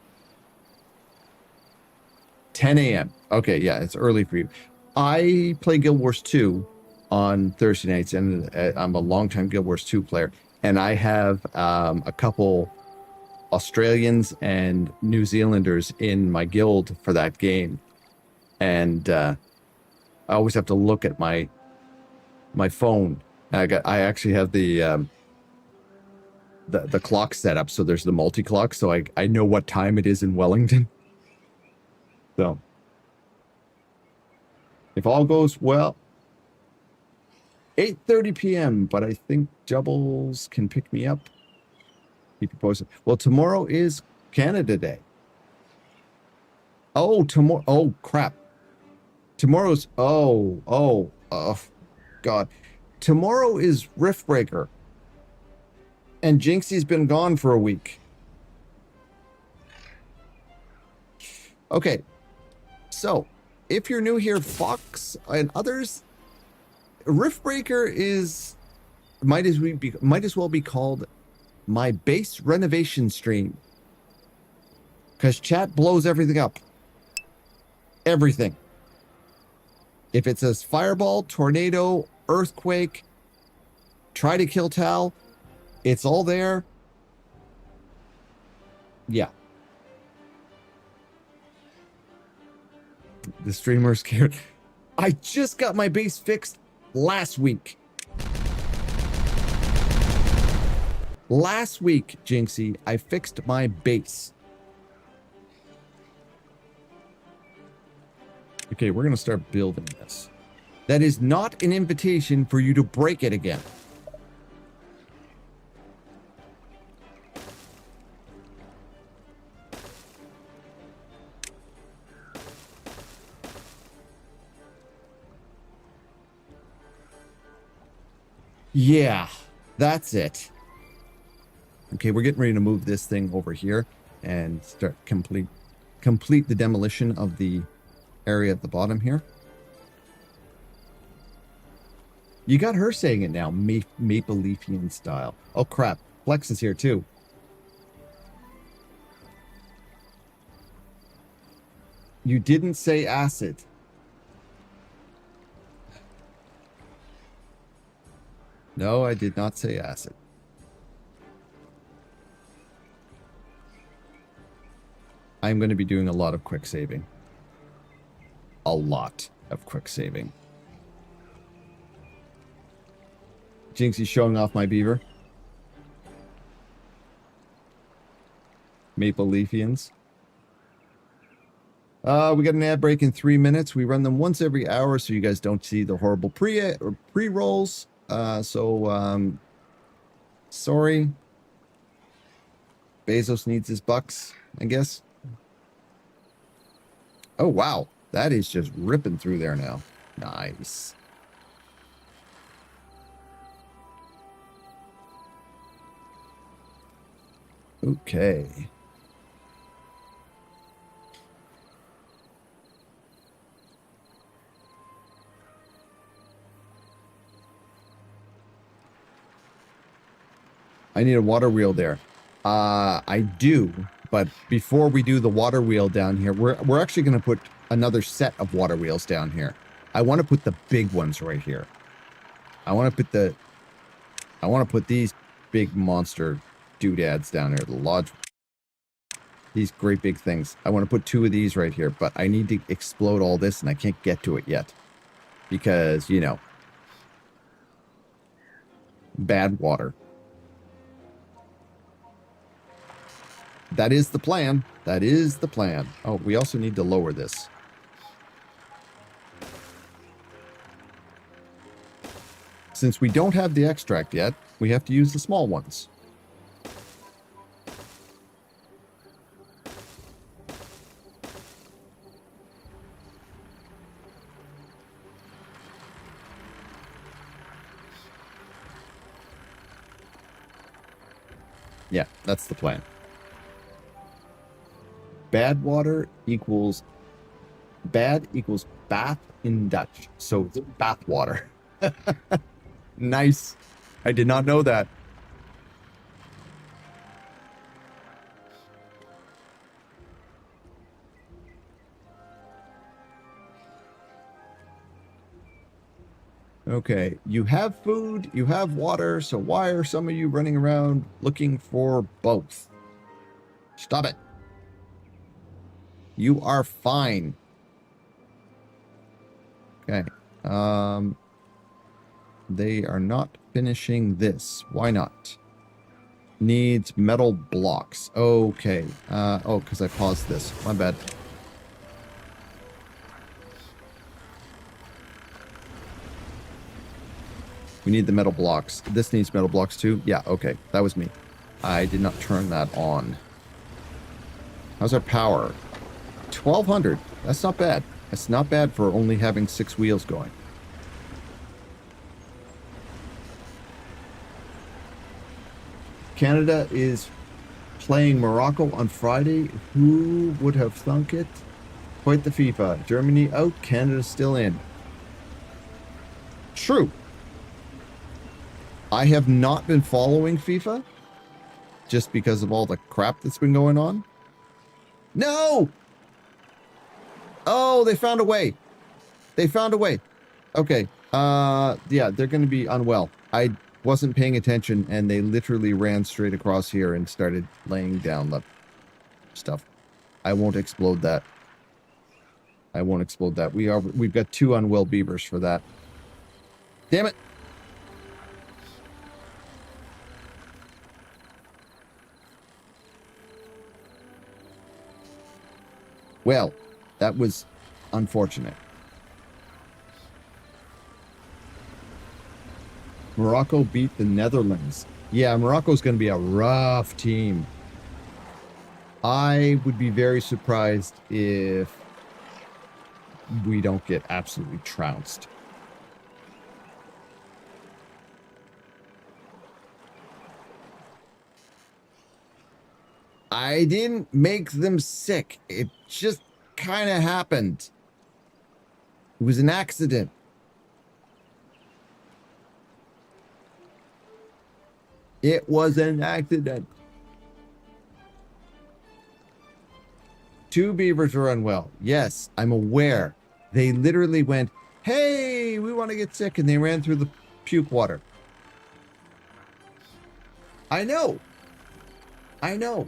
10 a.m. Okay, yeah, it's early for you. I play Guild Wars 2 on Thursday nights, and I'm a longtime Guild Wars 2 player, and I have a couple Australians and New Zealanders in my guild for that game, and I always have to look at my phone. I actually have the clock set up, so there's the multi-clock, so I know what time it is in Wellington. So if all goes well, 8:30 p.m., but I think Jubbles can pick me up. He proposed. Well, tomorrow is Canada Day. Oh, tomorrow. Oh, crap. Tomorrow's. Oh, God. Tomorrow is Riftbreaker. And Jinxie's been gone for a week. Okay. So, if you're new here, Fox and others, Riftbreaker is might as well be called my base renovation stream, because chat blows everything up. Everything. If it says fireball, tornado, earthquake, try to kill Tal, it's all there. Yeah. The streamer's scared. I just got my base fixed last week. Last week, Jinxie, I fixed my base. Okay, we're going to start building this. That is not an invitation for you to break it again. Yeah, that's it. Okay, we're getting ready to move this thing over here and start complete the demolition of the area at the bottom here. You got her saying it now, Maple Leafian style. Oh crap, Flex is here too. You didn't say acid. No, I did not say acid. I'm going to be doing a lot of quick saving. A lot of quick saving. Jinxie's showing off my beaver. Maple Leafians. We got an ad break in 3 minutes. We run them once every hour so you guys don't see the horrible pre-rolls. Sorry. Bezos needs his bucks, I guess. Oh, wow. That is just ripping through there now. Nice. Okay. I need a water wheel there. I do, but before we do the water wheel down here, we're actually going to put another set of water wheels down here. I want to put the big ones right here. I want to put these big monster doodads down here, the lodge. These great big things. I want to put 2 of these right here, but I need to explode all this and I can't get to it yet. Because, you know, bad water. That is the plan. That is the plan. Oh, we also need to lower this. Since we don't have the extract yet, we have to use the small ones. Yeah, that's the plan. Bad water equals bad equals bath in Dutch. So it's bath water. Nice. I did not know that. Okay, you have food, you have water, so why are some of you running around looking for both? Stop it. You are fine. Okay. They are not finishing this. Why not? Needs metal blocks. Okay. Oh, because I paused this. My bad. We need the metal blocks. This needs metal blocks too? Yeah, okay. That was me. I did not turn that on. How's our power? 1200. That's not bad. That's not bad for only having 6 wheels going. Canada is playing Morocco on Friday. Who would have thunk it? Quite the FIFA. Germany out, Canada still in. True. I have not been following FIFA just because of all the crap that's been going on. No! Oh, they found a way. They found a way. Okay. Yeah, they're going to be unwell. I wasn't paying attention, and they literally ran straight across here and started laying down the stuff. I won't explode that. I won't explode that. We've got 2 unwell beavers for that. Damn it. Well, that was unfortunate. Morocco beat the Netherlands. Yeah, Morocco's going to be a rough team. I would be very surprised if we don't get absolutely trounced. I didn't make them sick. It just kind of happened. It was an accident. It was an accident. 2 beavers are unwell. Yes, I'm aware. They literally went, hey, we want to get sick, and they ran through the puke water. I know. I know.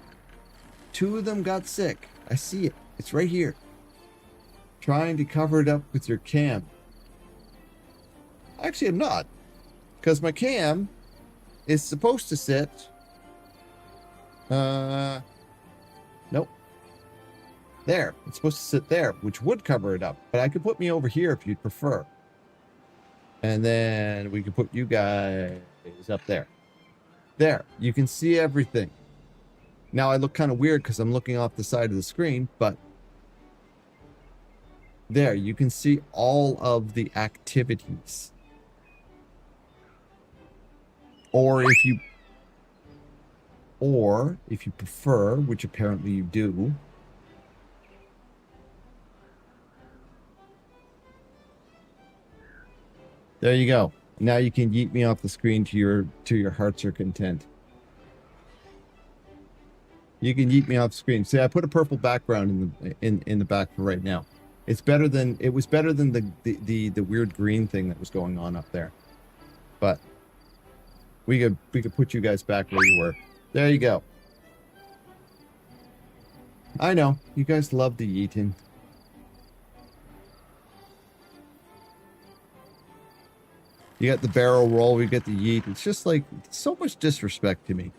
2 of them got sick. I see it. It's right here. Trying to cover it up with your cam. Actually, I'm not. Because my cam is supposed to sit... Nope. There. It's supposed to sit there, which would cover it up. But I could put me over here if you'd prefer. And then we could put you guys up there. There. You can see everything. Now I look kind of weird because I'm looking off the side of the screen, but there, you can see all of the activities. Or if you prefer, which apparently you do, there you go. Now you can yeet me off the screen to your heart's content. You can yeet me off the screen. See, I put a purple background in the back for right now. It was better than the weird green thing that was going on up there. But we could put you guys back where you were. There you go. I know you guys love the yeeting. You got the barrel roll. We get the yeet. It's just like so much disrespect to me.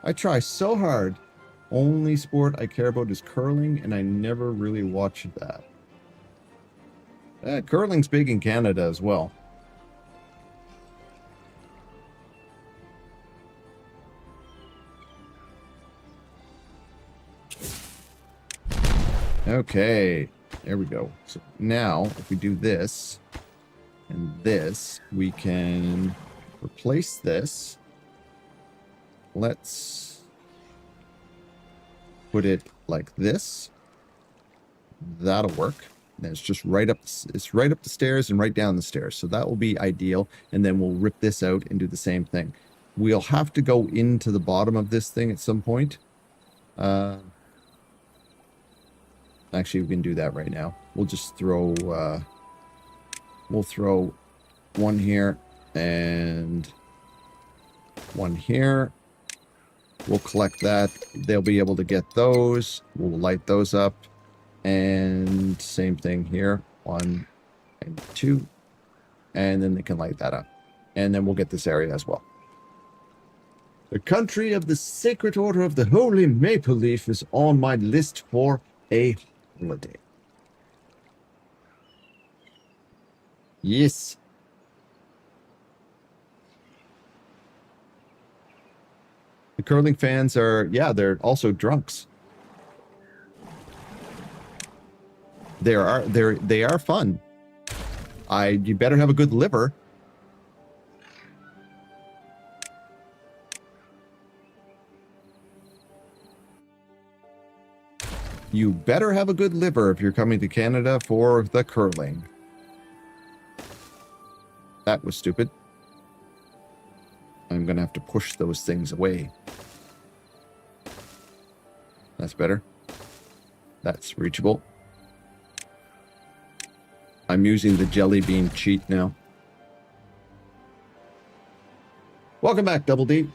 I try so hard. Only sport I care about is curling, and I never really watched that. Curling's big in Canada as well. Okay, there we go. So now, if we do this and this, we can replace this. let's put it like this. That'll work. And it's just right up. It's right up the stairs and right down the stairs. So that will be ideal. And then we'll rip this out and do the same thing. We'll have to go into the bottom of this thing at some point. Actually, we can do that right now. We'll just throw. We'll throw one here and one here. We'll collect that. They'll be able to get those. We'll light those up. And same thing here. 1 and 2. And then they can light that up. And then we'll get this area as well. The country of the Sacred Order of the Holy Maple Leaf is on my list for a holiday. Yes. The curling fans are, yeah, they're also drunks. They are fun. You better have a good liver. You better have a good liver if you're coming to Canada for the curling. That was stupid. I'm going to have to push those things away. That's better. That's reachable. I'm using the jelly bean cheat now. Welcome back, Double D.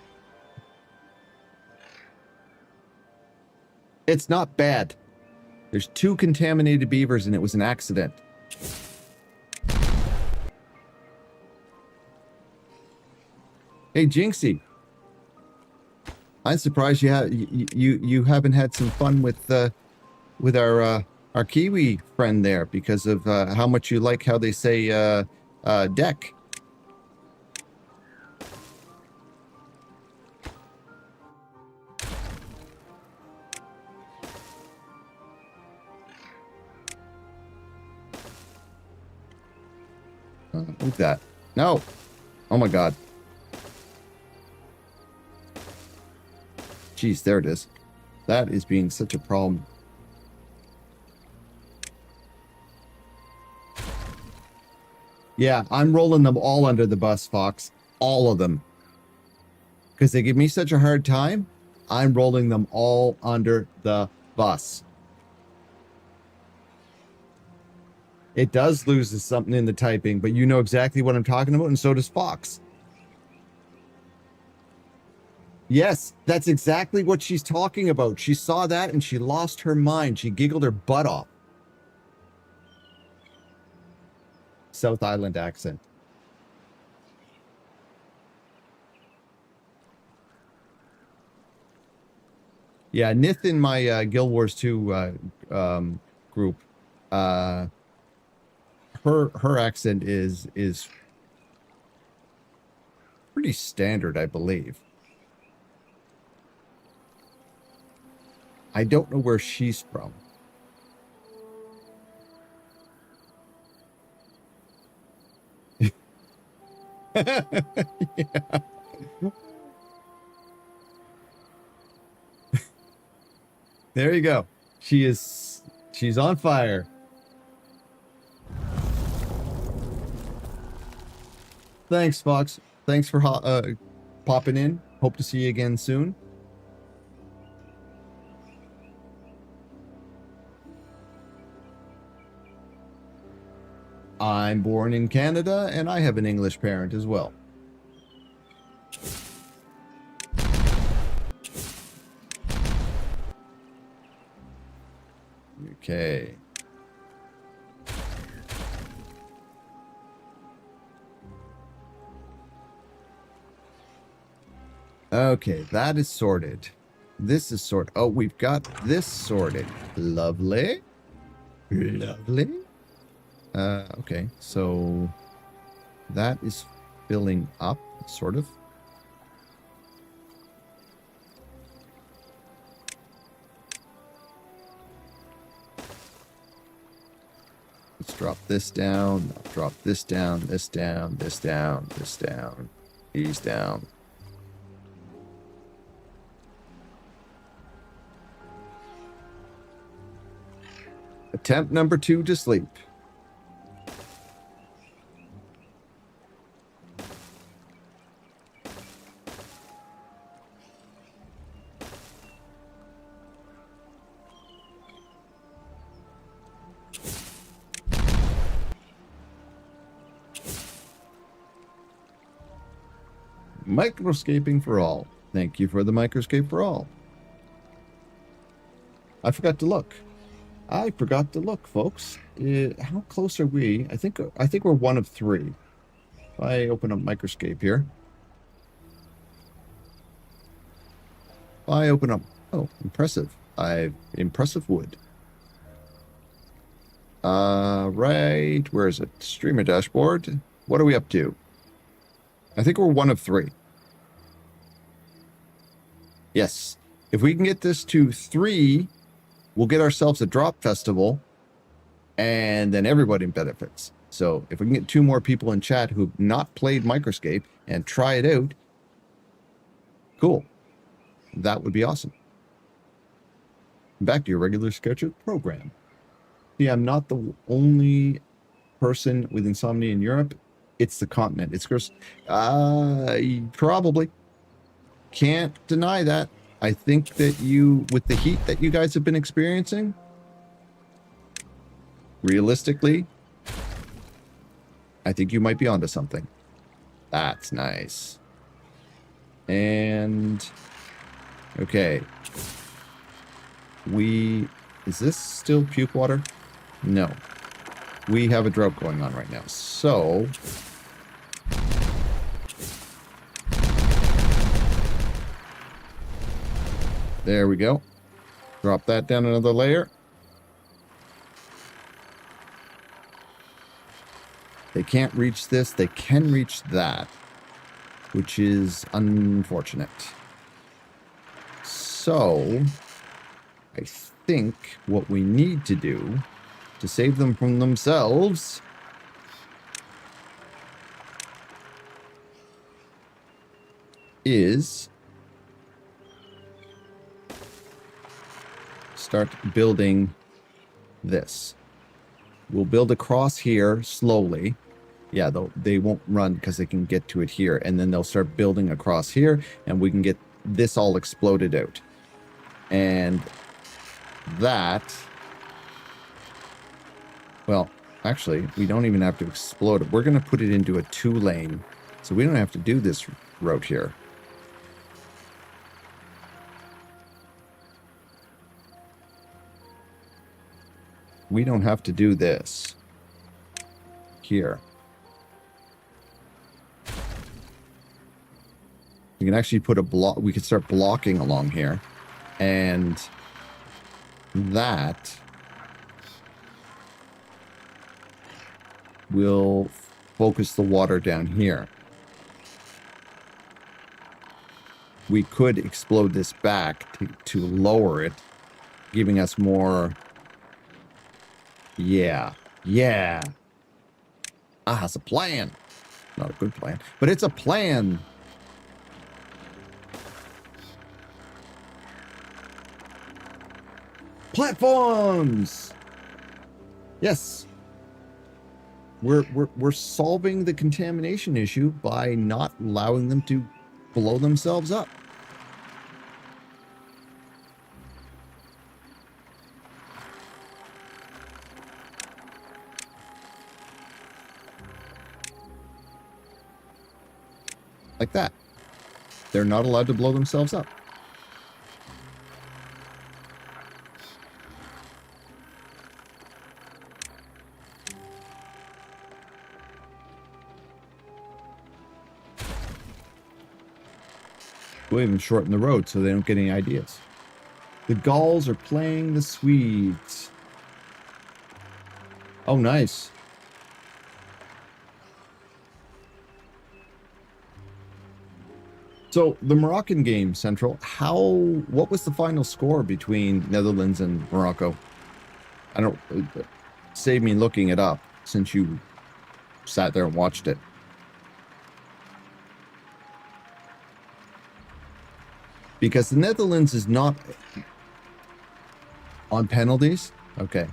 It's not bad. There's 2 contaminated beavers and it was an accident. Hey, Jinxie. I'm surprised you haven't had some fun with our Kiwi friend there because of how much you like how they say deck. Look at that. No. Oh my god. Jeez, there it is. That is being such a problem. Yeah, I'm rolling them all under the bus, Fox. All of them. Because they give me such a hard time, I'm rolling them all under the bus. It does lose something in the typing, but you know exactly what I'm talking about, and so does Fox. Yes, that's exactly what she's talking about. She saw that and she lost her mind. She giggled her butt off. South Island accent. Yeah, Nith in my Guild Wars 2 group, her accent is pretty standard, I believe. I don't know where she's from. Yeah. There you go. She's on fire. Thanks, Fox. Thanks for popping in. Hope to see you again soon. I'm born in Canada, and I have an English parent as well. Okay. Okay, that is sorted. This is sorted. Oh, we've got this sorted. Lovely. Lovely. Okay, so that is filling up, sort of. Let's drop this down, drop this down, this down, this down, this down, these down. Attempt number 2 to sleep. Microscaping for all. Thank you for the microscape for all. I forgot to look. Folks. How close are we? I think we're 1 of 3. If I open up microscape here. I open up. Oh, impressive. Impressive wood. Right. Where is it? Streamer dashboard. What are we up to? I think we're 1 of 3. Yes. If we can get this to 3, we'll get ourselves a drop festival, and then everybody benefits. So if we can get 2 more people in chat who've not played Microscape and try it out, cool. That would be awesome. Back to your regular scheduled program. See, I'm not the only person with insomnia in Europe. It's the continent. It's gross. Probably. Can't deny that. I think that with the heat that you guys have been experiencing, realistically, I think you might be onto something. That's nice. And, okay. Is this still puke water? No. We have a drought going on right now. So, there we go. Drop that down another layer. They can't reach this. They can reach that, which is unfortunate. So, I think what we need to do to save them from themselves is start building this. We'll build across here slowly. Yeah, they won't run because they can get to it here. And then they'll start building across here, and we can get this all exploded out. And that... Well, actually, we don't even have to explode it. We're going to put it into a 2-lane, so we don't have to do this route here. We don't have to do this here. You can actually put a block. We could start blocking along here, and that will focus the water down here. We could explode this back to lower it, giving us more. Yeah. It's a plan. Not a good plan, but it's a plan. Platforms. Yes. We're solving the contamination issue by not allowing them to blow themselves up. Like that. They're not allowed to blow themselves up. We'll even shorten the road so they don't get any ideas. The Gauls are playing the Swedes. Oh, nice. So the Moroccan game, Central, what was the final score between Netherlands and Morocco? I don't, save me looking it up since you sat there and watched it. Because the Netherlands is not on penalties. Okay.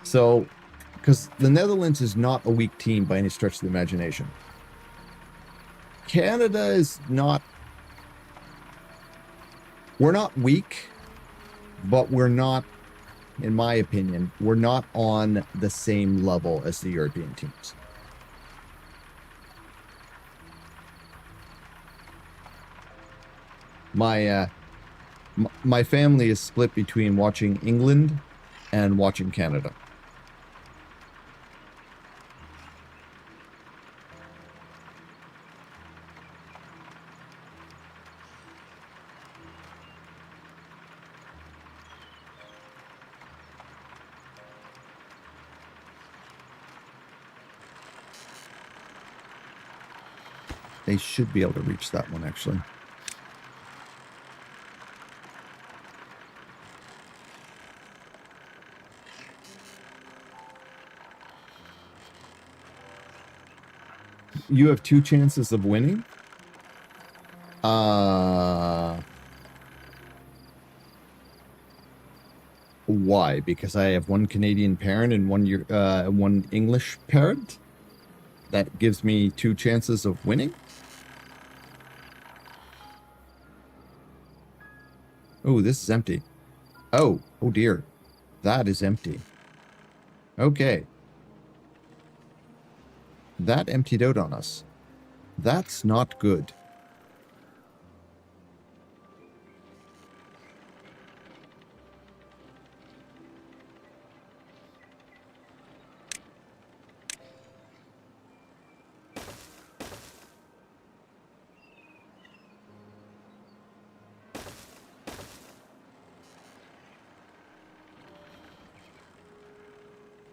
So, because the Netherlands is not a weak team by any stretch of the imagination. Canada is not... We're not weak, but we're not, in my opinion, we're not on the same level as the European teams. My family is split between watching England and watching Canada. They should be able to reach that one, actually. You have 2 chances of winning? Why? Because I have 1 Canadian parent and 1 English parent? That gives me 2 chances of winning? Oh, this is empty. Oh dear. That is empty. Okay. That emptied out on us. That's not good.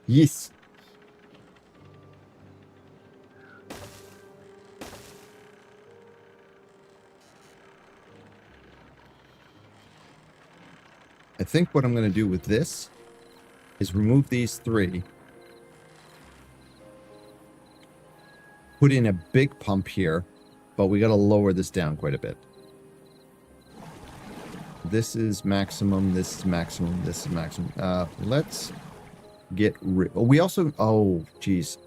Yes. I think what I'm going to do with this is remove these 3. Put in a big pump here, but we got to lower this down quite a bit. This is maximum, this is maximum, this is maximum. Let's get rid... we also... Oh, geez.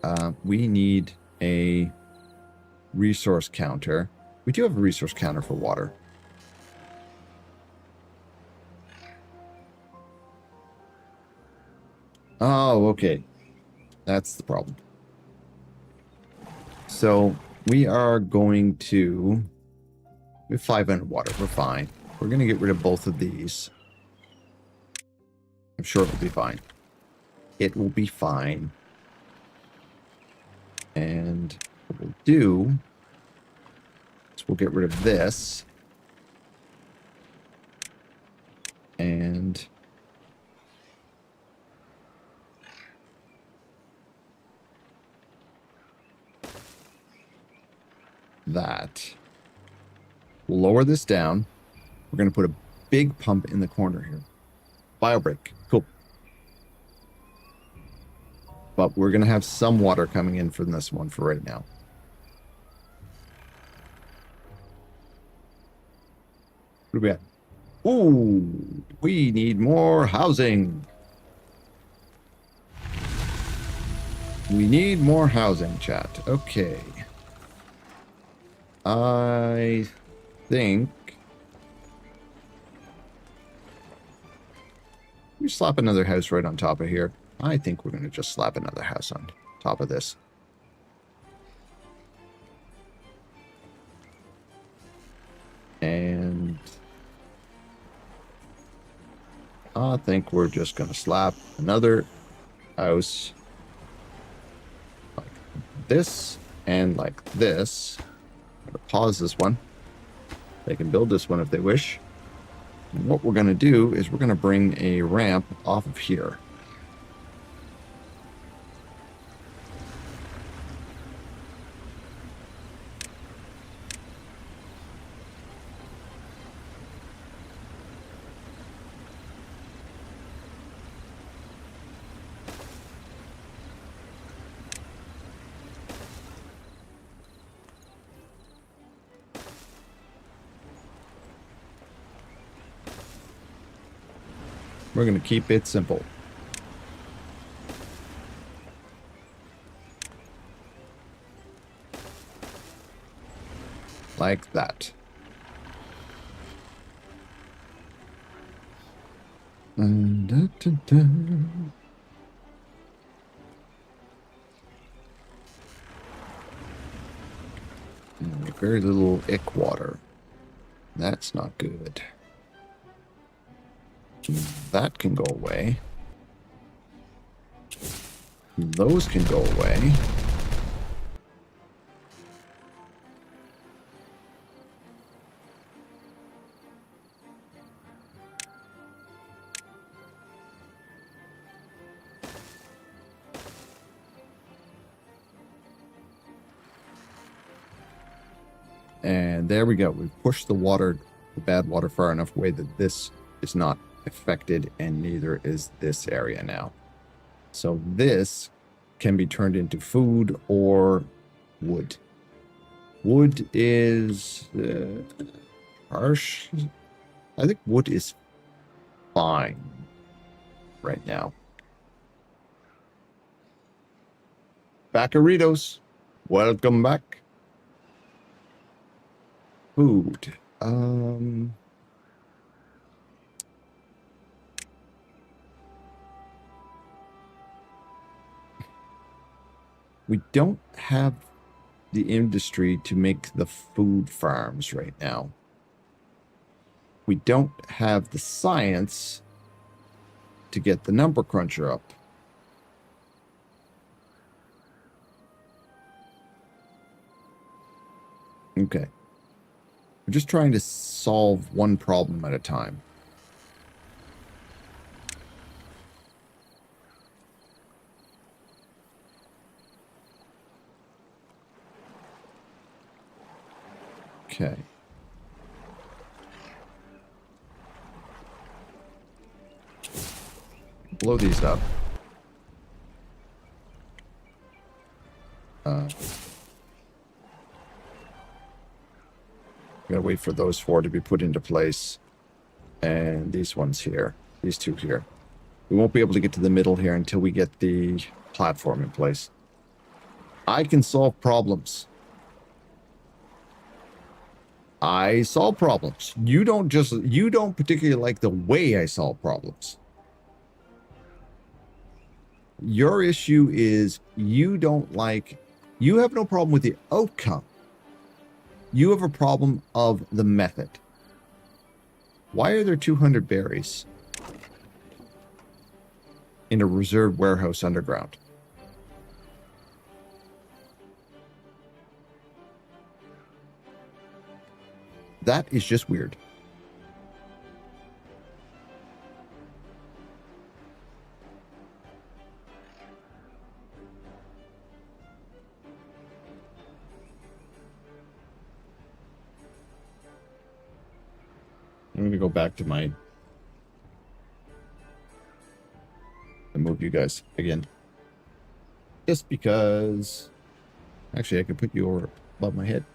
We need a resource counter. We do have a resource counter for water. Oh, okay. That's the problem. So we are going to... We have 500 water. We're fine. We're going to get rid of both of these. I'm sure it'll be fine. It will be fine. And what we'll do is we'll get rid of this. And... that. We'll lower this down. We're going to put a big pump in the corner here. Biobreak. Cool. But we're going to have some water coming in from this one for right now. What do we got? Ooh, we need more housing. We need more housing, chat. Okay. I think we slap another house right on top of here. I think we're going to just slap another house on top of this. And I think we're just going to slap another house like this and like this. I'm going to pause this one. They can build this one if they wish. And what we're going to do is we're going to bring a ramp off of here. We're going to keep it simple. Like that. And very little ick water. That's not good. That can go away. Those can go away. And there we go. We've pushed the water, the bad water, far enough away that this is not affected, and neither is this area now. So this can be turned into food or wood. Wood is harsh. I think wood is fine right now. Backeritos, welcome back. Food. We don't have the industry to make the food farms right now. We don't have the science to get the number cruncher up. Okay. We're just trying to solve one problem at a time. Okay. Blow these up. Gotta wait for those four to be put into place. And these ones here. These two here. We won't be able to get to the middle here until we get the platform in place. I can solve problems. I solve problems. You don't particularly like the way I solve problems. Your issue is you have no problem with the outcome. You have a problem of the method. Why are there 200 berries in a reserved warehouse underground? That is just weird. I'm going to go back to and move you guys again. Just because... Actually, I could put you over above my head.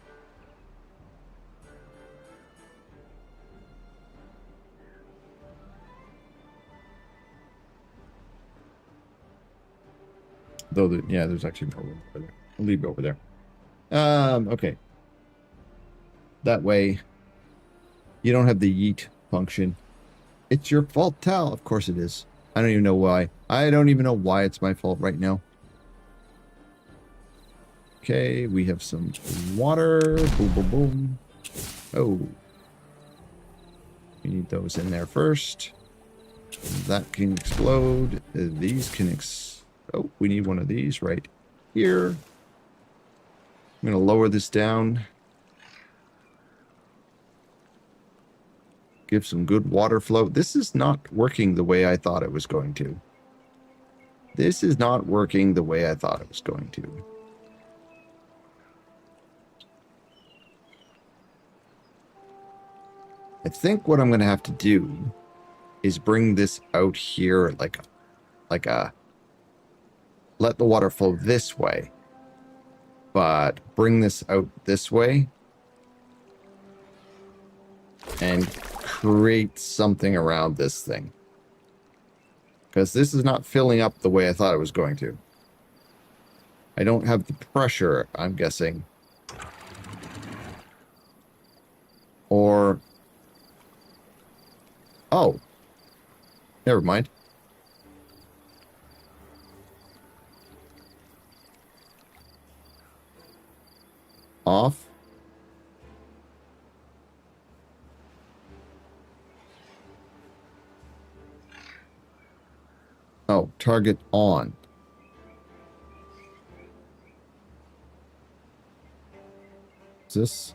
Though, there's actually no room over there. I'll leave you over there. Okay. That way, you don't have the yeet function. It's your fault, Tal. Of course it is. I don't even know why. I don't even know why it's my fault right now. Okay, we have some water. Boom, boom, boom. Oh. We need those in there first. That can explode. These can Oh, we need one of these right here. I'm going to lower this down. Give some good water flow. This is not working the way I thought it was going to. This is not working the way I thought it was going to. I think what I'm going to have to do is bring this out here like a let the water flow this way, but bring this out this way and create something around this thing, because this is not filling up the way I thought it was going to. I don't have the pressure, I'm guessing, Or... Oh. Never mind. Off. Oh, target on. Is this?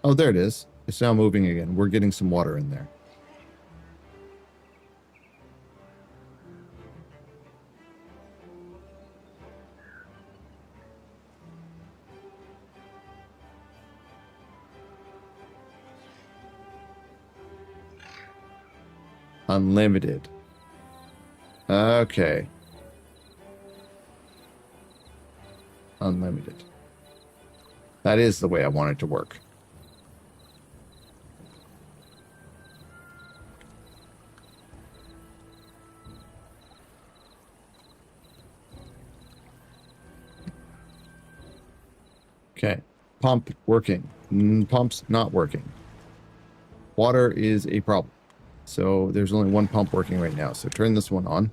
Oh, there it is. It's now moving again. We're getting some water in there. Unlimited. Okay. Unlimited. That is the way I want it to work. Okay. Pump working. Pump's not working. Water is a problem. So there's only one pump working right now. So turn this one on.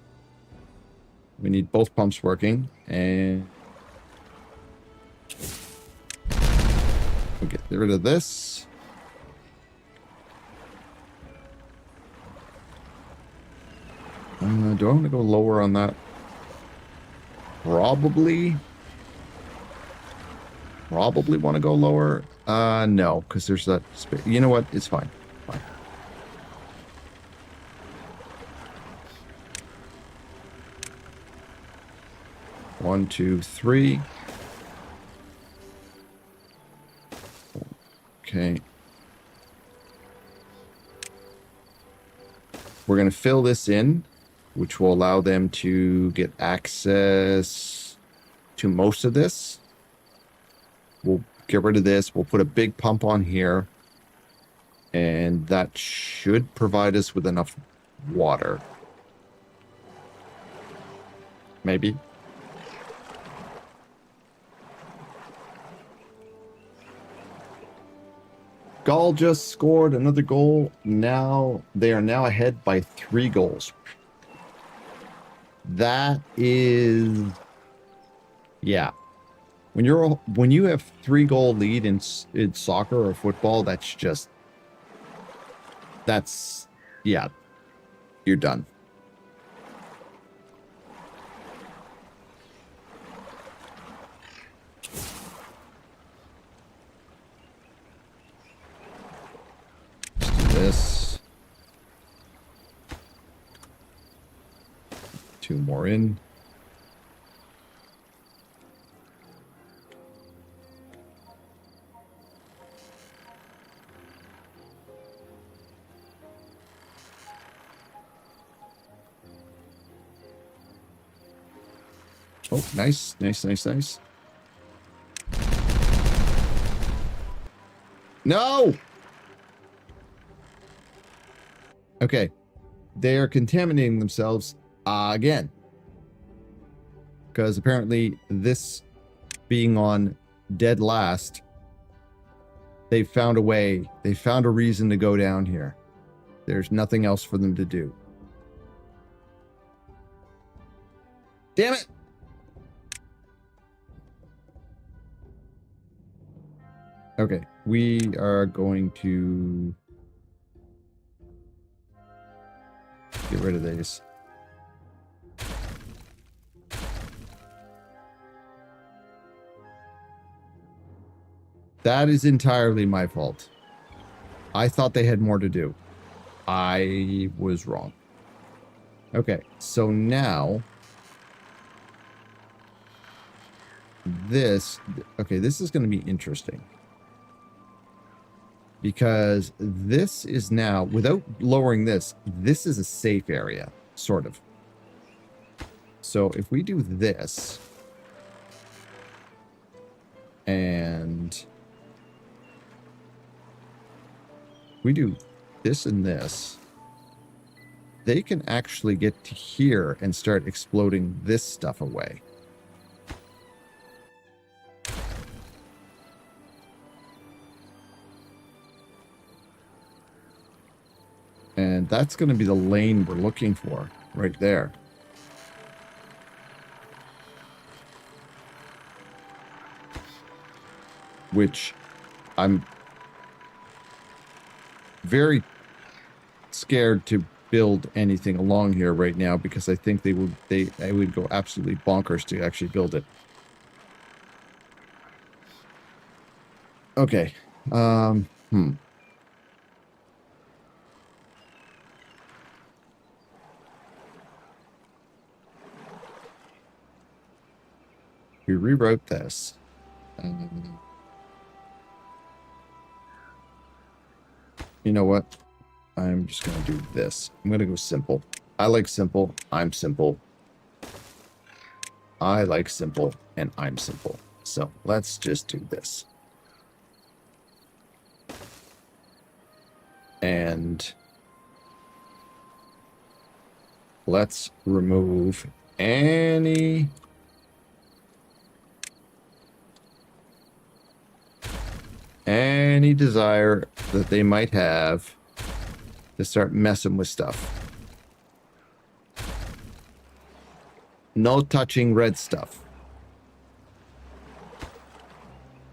We need both pumps working. And we'll get rid of this. Do I want to go lower on that? Probably want to go lower. No, because there's that space. You know what? It's fine. Fine. One, two, three. Okay. We're going to fill this in, which will allow them to get access to most of this. We'll get rid of this. We'll put a big pump on here. And that should provide us with enough water. Maybe. Gaul just scored another goal. Now they are now ahead by 3 goals. That is, yeah. When you have 3-goal lead in soccer or football, yeah, you're done. This. 2 more in. Oh, nice. No! Okay. They are contaminating themselves again. Because apparently this being on dead last, they found a way. They found a reason to go down here. There's nothing else for them to do. Damn it! Okay, we are going to get rid of these. That is entirely my fault. I thought they had more to do. I was wrong. Okay, so now this is going to be interesting. Because this is now, without lowering this is a safe area, sort of. So if we do this, and we do this and this, they can actually get to here and start exploding this stuff away. that's going to be the lane we're looking for right there. Which I'm very scared to build anything along here right now because I think they would go absolutely bonkers to actually build it. Okay. We rewrote this. You know what? I'm just going to do this. I'm going to go simple. I like simple. I'm simple. I like simple, and I'm simple. So let's just do this. And let's remove any desire that they might have to start messing with stuff. No touching red stuff.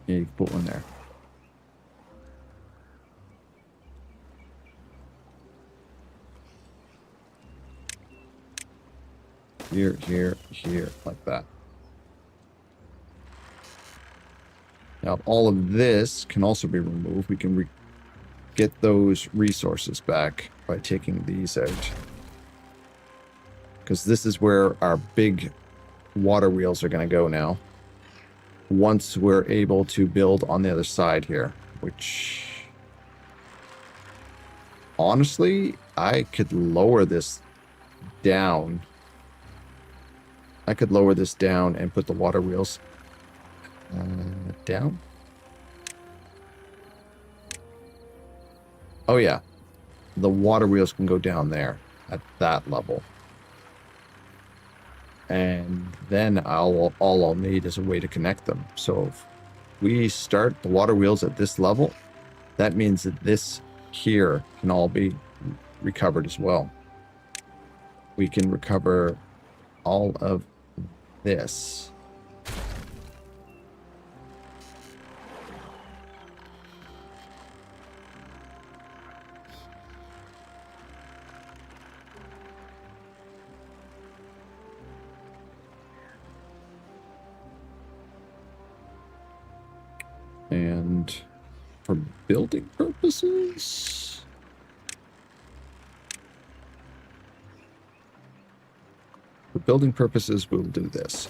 Yeah, you can put one there. Here, here, here, like that. Now, all of this can also be removed. We can get those resources back by taking these out. Because this is where our big water wheels are going to go now. Once we're able to build on the other side here, which... honestly, I could lower this down. I could lower this down and put the water wheels down. Oh, yeah. The water wheels can go down there at that level. And then all I'll need is a way to connect them. So if we start the water wheels at this level, that means that this here can all be recovered as well. We can recover all of this. And for building purposes, we'll do this.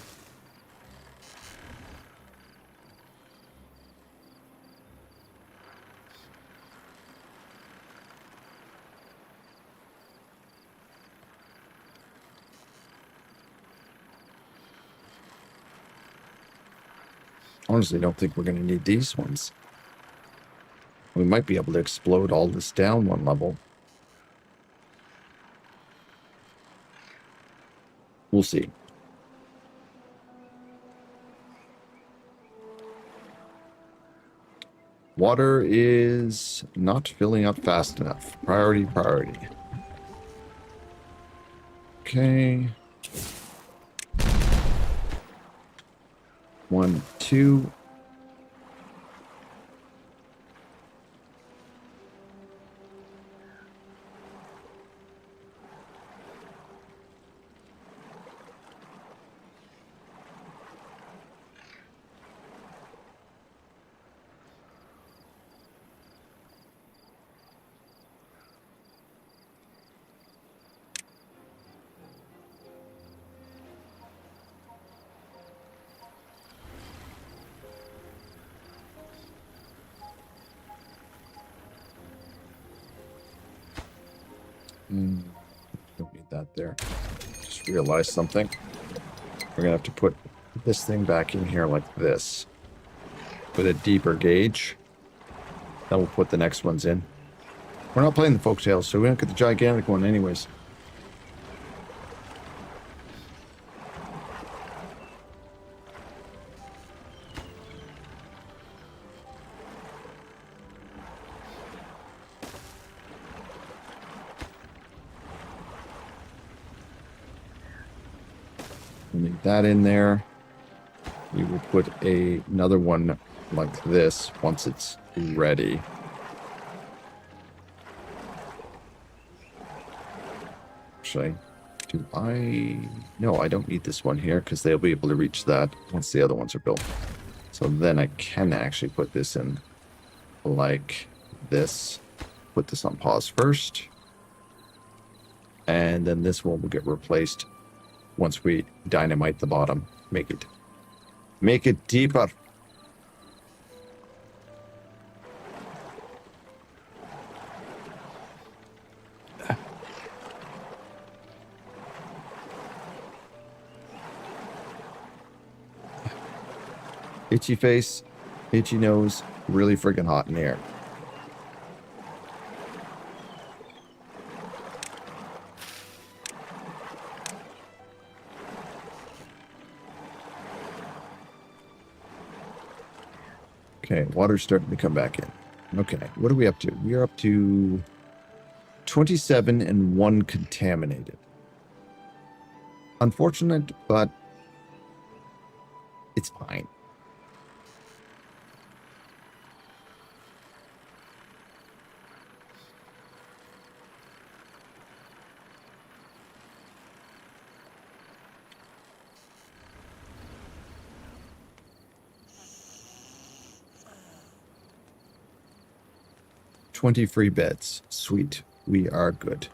Honestly, don't think we're going to need these ones. We might be able to explode all this down one level. We'll see. Water is not filling up fast enough. Priority. Okay. 1, 2. Don't need that there. Just realized something. We're gonna have to put this thing back in here like this with a deeper gauge. Then we'll put the next ones in. We're not playing the folktales, so we don't get the gigantic one anyways. We'll need that in there. We will put another one like this once it's ready. Actually, do I... No, I don't need this one here because they'll be able to reach that once the other ones are built. So then I can actually put this in like this. Put this on pause first. And then this one will get replaced once we dynamite the bottom. Make it deeper. Itchy face, itchy nose, really friggin' hot in here. Okay, water's starting to come back in. Okay, what are we up to? We are up to 27 and 1 contaminated. Unfortunate, but it's fine. $20 free beds. Sweet. We are good.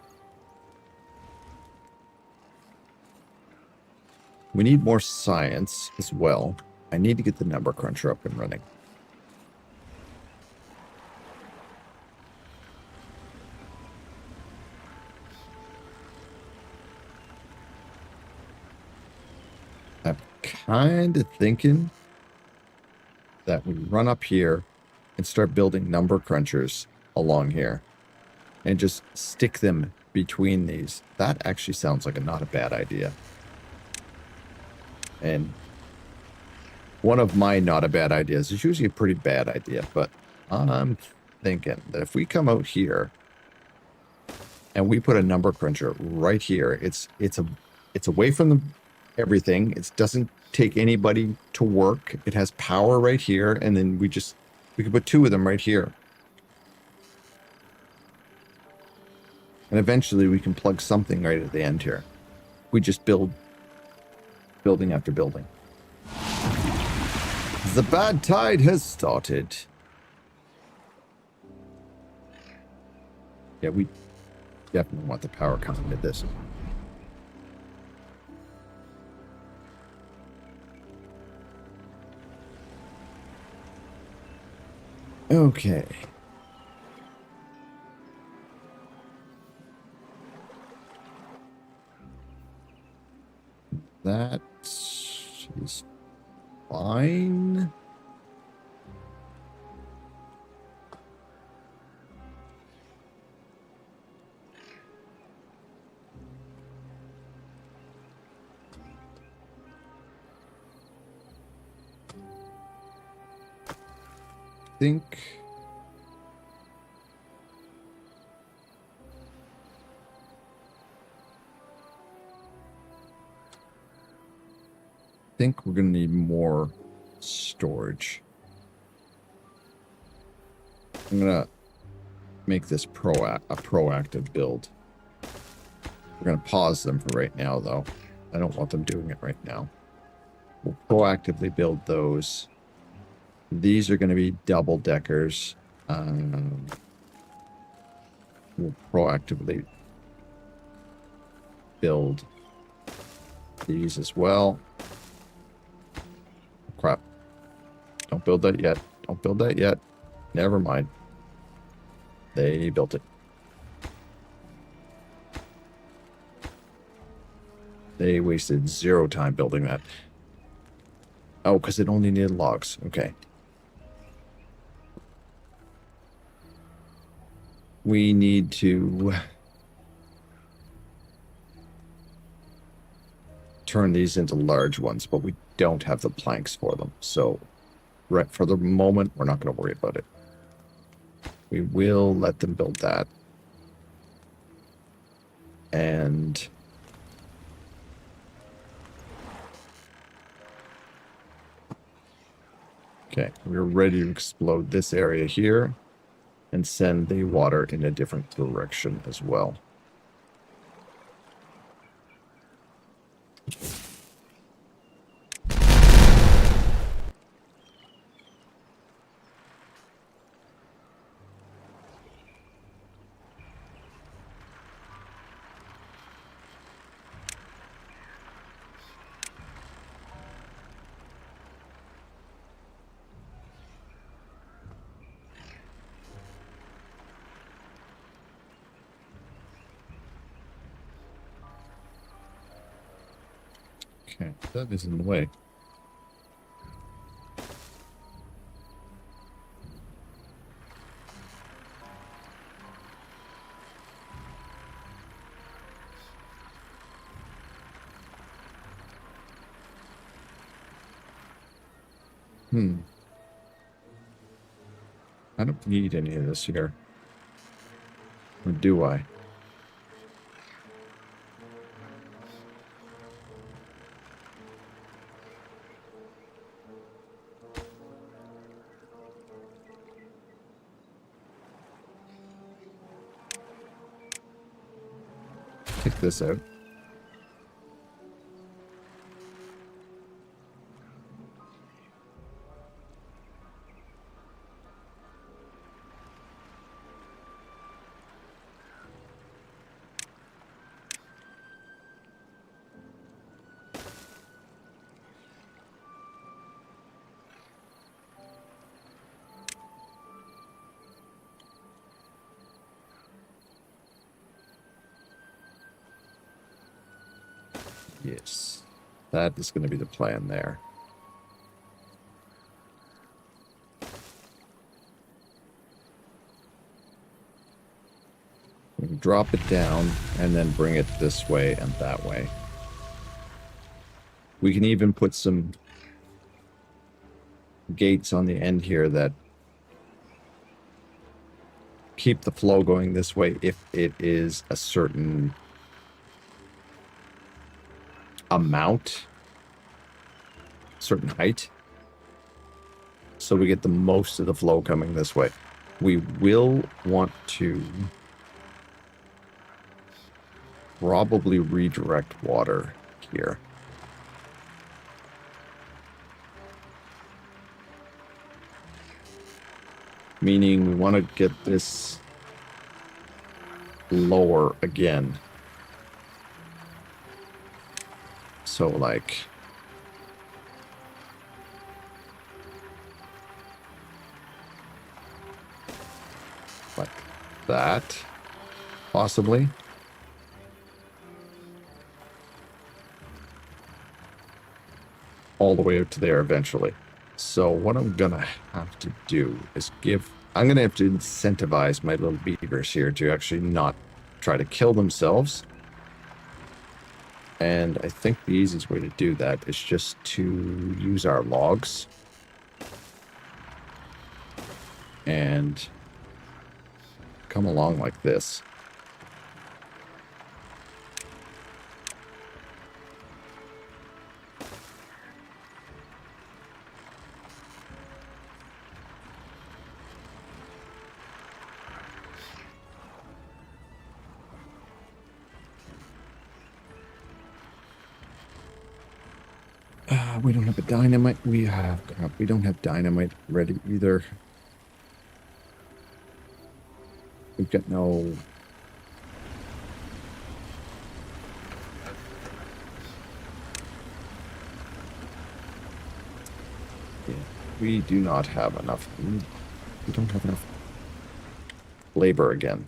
We need more science as well. I need to get the number cruncher up and running. I'm kind of thinking that we run up here and start building number crunchers along here and just stick them between these. That actually sounds like not a bad idea. And one of my not a bad ideas is usually a pretty bad idea, but I'm thinking that if we come out here and we put a number cruncher right here, it's away from everything. It doesn't take anybody to work. It has power right here, and then we can put 2 of them right here. And eventually we can plug something right at the end here. We just build building after building. The bad tide has started. Yeah, we definitely want the power coming to this. Okay. That is fine. I think we're going to need more storage. I'm going to make this a proactive build. We're going to pause them for right now, though. I don't want them doing it right now. We'll proactively build those. These are going to be double deckers. We'll proactively build these as well. Crap. Don't build that yet. Don't build that yet. Never mind. They built it. They wasted 0 time building that. Oh, because it only needed logs. Okay. We need to turn these into large ones, but we don't have the planks for them. So right for the moment, we're not going to worry about it. We will let them build that. And Okay, we're ready to explode this area here and send the water in a different direction as well. Okay, that is in the way. I don't need any of this here. Or do I? Take this out. Yes, that is going to be the plan there. We can drop it down and then bring it this way and that way. We can even put some gates on the end here that keep the flow going this way if it is a certain amount, certain height, so we get the most of the flow coming this way. We will want to probably redirect water here. Meaning we want to get this lower again. So like that, possibly. All the way up to there eventually. So what I'm gonna have to do is I'm gonna have to incentivize my little beavers here to actually not try to kill themselves. And I think the easiest way to do that is just to use our logs. And come along like this. We don't have a dynamite. We don't have dynamite ready either. We've got no... Yeah, we do not have enough. We don't have enough labor again.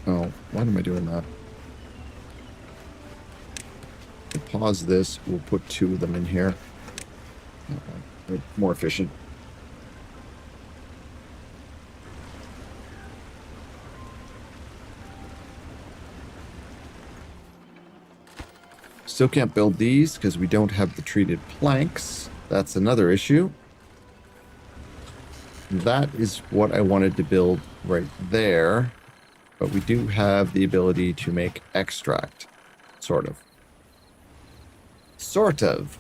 Oh, why am I doing that? We'll pause this. We'll put 2 of them in here. They're more efficient. Still can't build these because we don't have the treated planks. That's another issue. That is what I wanted to build right there. But we do have the ability to make extract. Sort of. Sort of.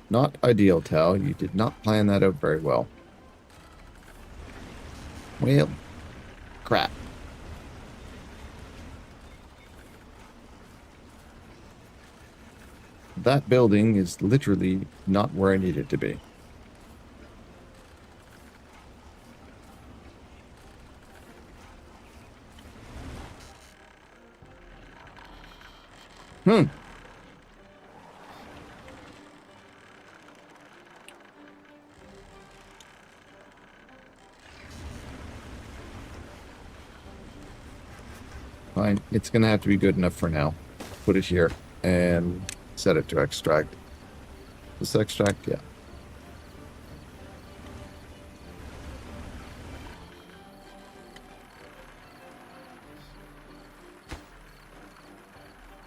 Not ideal, Tal. You did not plan that out very well. Well, crap. That building is literally not where I need it to be. Fine. It's going to have to be good enough for now. Put it here and set it to extract. This extract, yeah.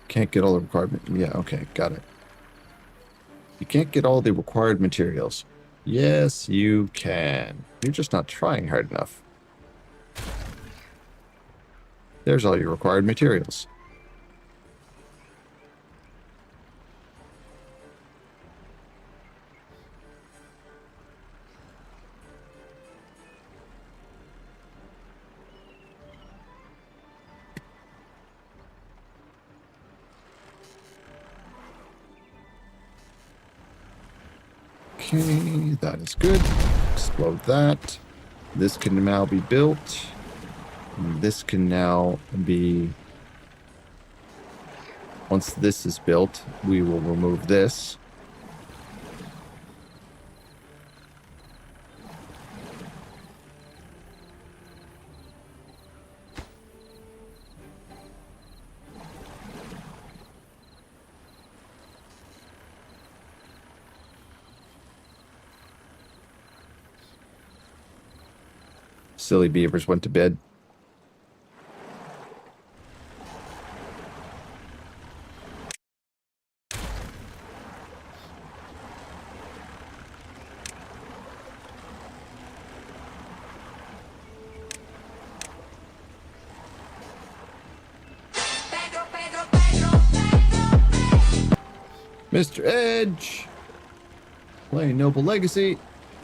Can't get all the required... Yeah, okay, got it. You can't get all the required materials. Yes, you can. You're just not trying hard enough. There's all your required materials. Okay, that is good. Explode that. This can now be built. This can now be... Once this is built, we will remove this. Silly beavers went to bed. Mr. Edge, playing Noble Legacy.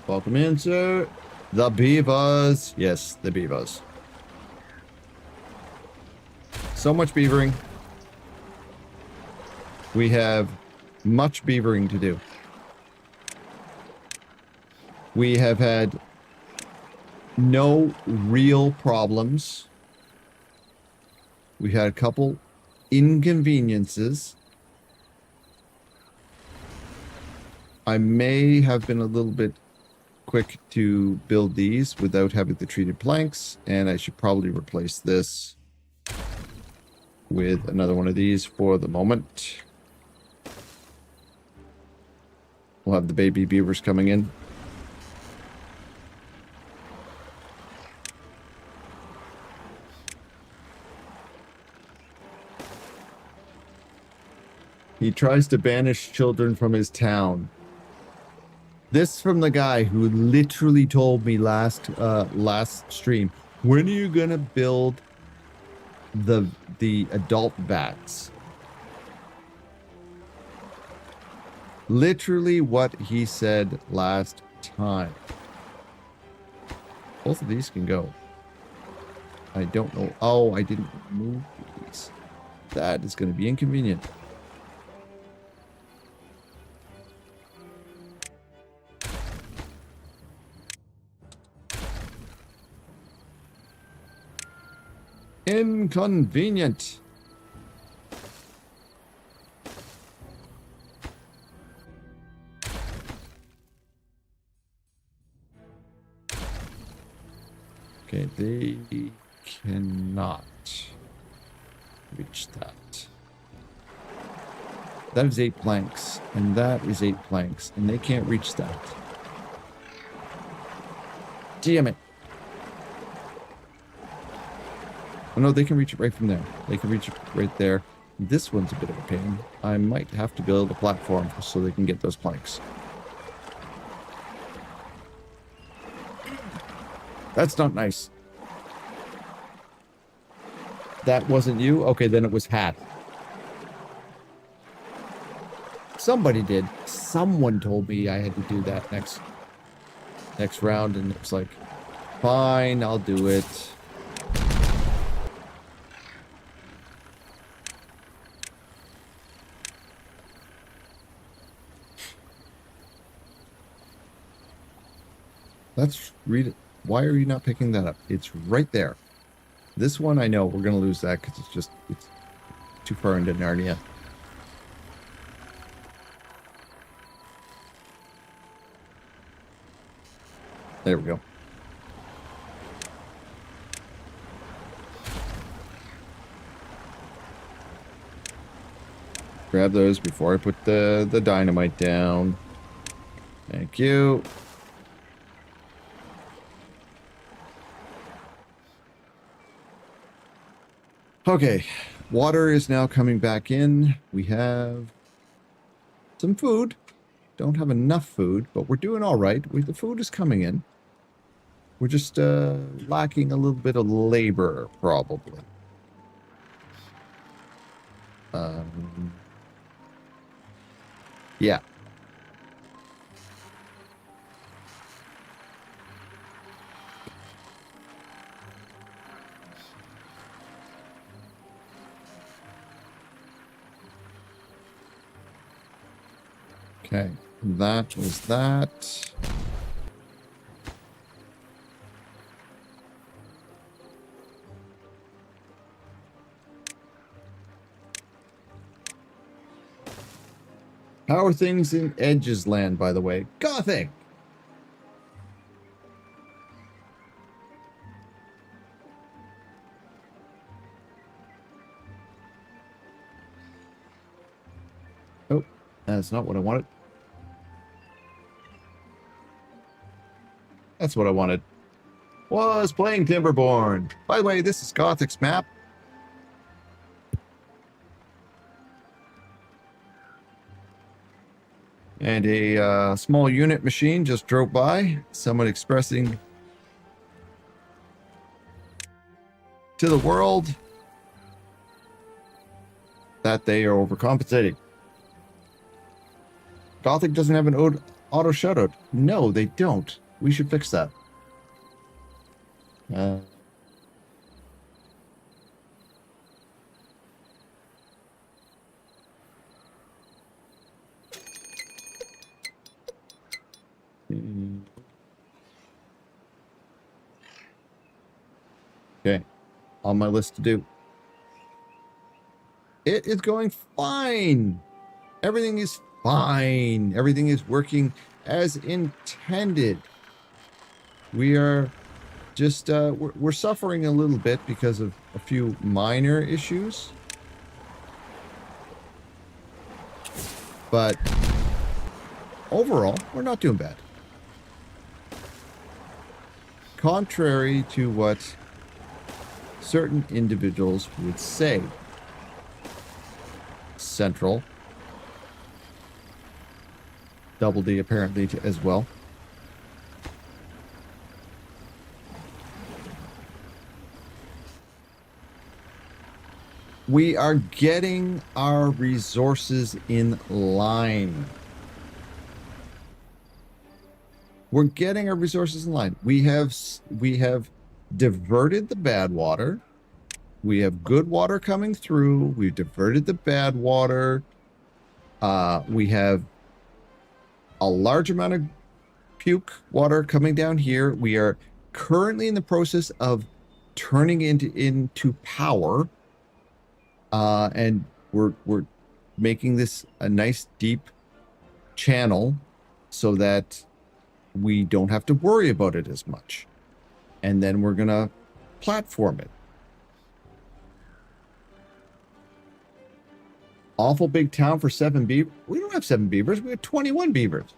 Welcome in, sir. The beavers. Yes, the beavers. So much beavering. We have much beavering to do. We have had no real problems. We had a couple inconveniences. I may have been a little bit quick to build these without having the treated planks, and I should probably replace this with another one of these for the moment. We'll have the baby beavers coming in. He tries to banish children from his town. This from the guy who literally told me last stream, when are you gonna build the adult bats? Literally what he said last time. Both of these can go. I don't know. Oh, I didn't move these. That is going to be inconvenient. Inconvenient. Okay, they cannot reach that. That is 8 planks, and that is 8 planks, and they can't reach that. Damn it. Oh, no, they can reach it right from there. They can reach it right there. This one's a bit of a pain. I might have to build a platform so they can get those planks. That's not nice. That wasn't you? Okay, then it was Hat. Somebody did. Someone told me I had to do that next round, and it was like, fine, I'll do it. Let's read it. Why are you not picking that up? It's right there. This one, I know we're going to lose that because it's too far into Narnia. There we go. Grab those before I put the dynamite down. Thank you. Okay, water is now coming back in. We have some food. Don't have enough food, but we're doing all right. The food is coming in. We're just lacking a little bit of labor, probably. Yeah. Okay, that was that. How are things in Edge's land, by the way? Gothic! Oh, that's not what I wanted. That's what I wanted. Was playing Timberborn. By the way, this is Gothic's map. And a small unit machine just drove by. Someone expressing to the world that they are overcompensating. Gothic doesn't have an auto shutout. No, they don't. We should fix that. Okay, on my list to do. It is going fine. Everything is fine. Everything is working as intended. We are just, we're suffering a little bit because of a few minor issues. But overall, we're not doing bad. Contrary to what certain individuals would say. Central. Double D apparently as well. We are getting our resources in line. We're getting our resources in line. We have diverted the bad water. We have good water coming through. We've diverted the bad water. We have a large amount of puke water coming down here. We are currently in the process of turning into power. And we're making this a nice deep channel so that we don't have to worry about it as much. And then we're going to platform it. Awful big town for 7 beavers. We don't have 7 beavers. We have 21 beavers.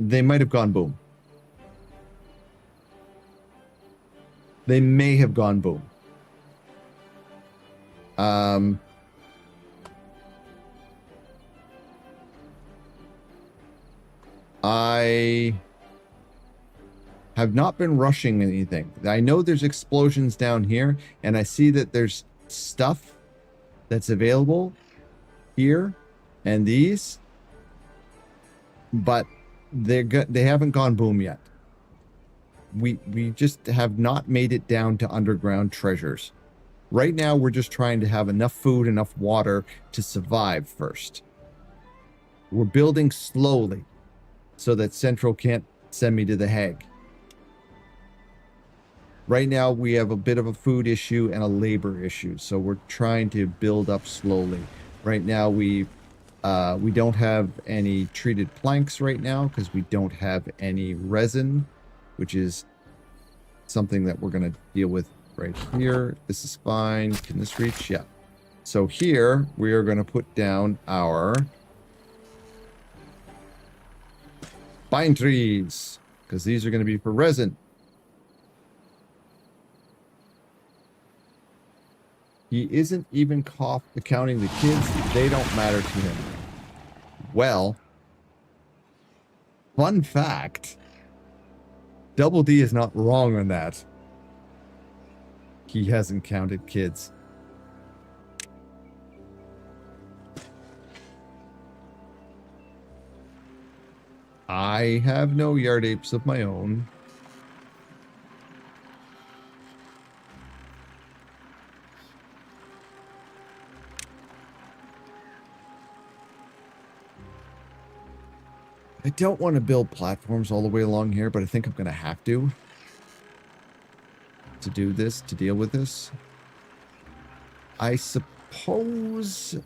They might have gone boom. They may have gone boom. I have not been rushing anything. I know there's explosions down here, and I see that there's stuff that's available here and these, but they haven't gone boom yet. We just have not made it down to underground treasures. Right now, we're just trying to have enough food, enough water to survive first. We're building slowly so that Central can't send me to The Hague. Right now, we have a bit of a food issue and a labor issue, so we're trying to build up slowly. Right now, we don't have any treated planks right now because we don't have any resin, which is something that we're going to deal with right here. This is fine. Can this reach? Yeah. So here, we are going to put down our pine trees because these are going to be for resin. He isn't even counting the kids. They don't matter to him. Well, fun fact. Double D is not wrong on that. He hasn't counted kids. I have no yard apes of my own. I don't want to build platforms all the way along here, but I think I'm going to have to do this, to deal with this. I suppose...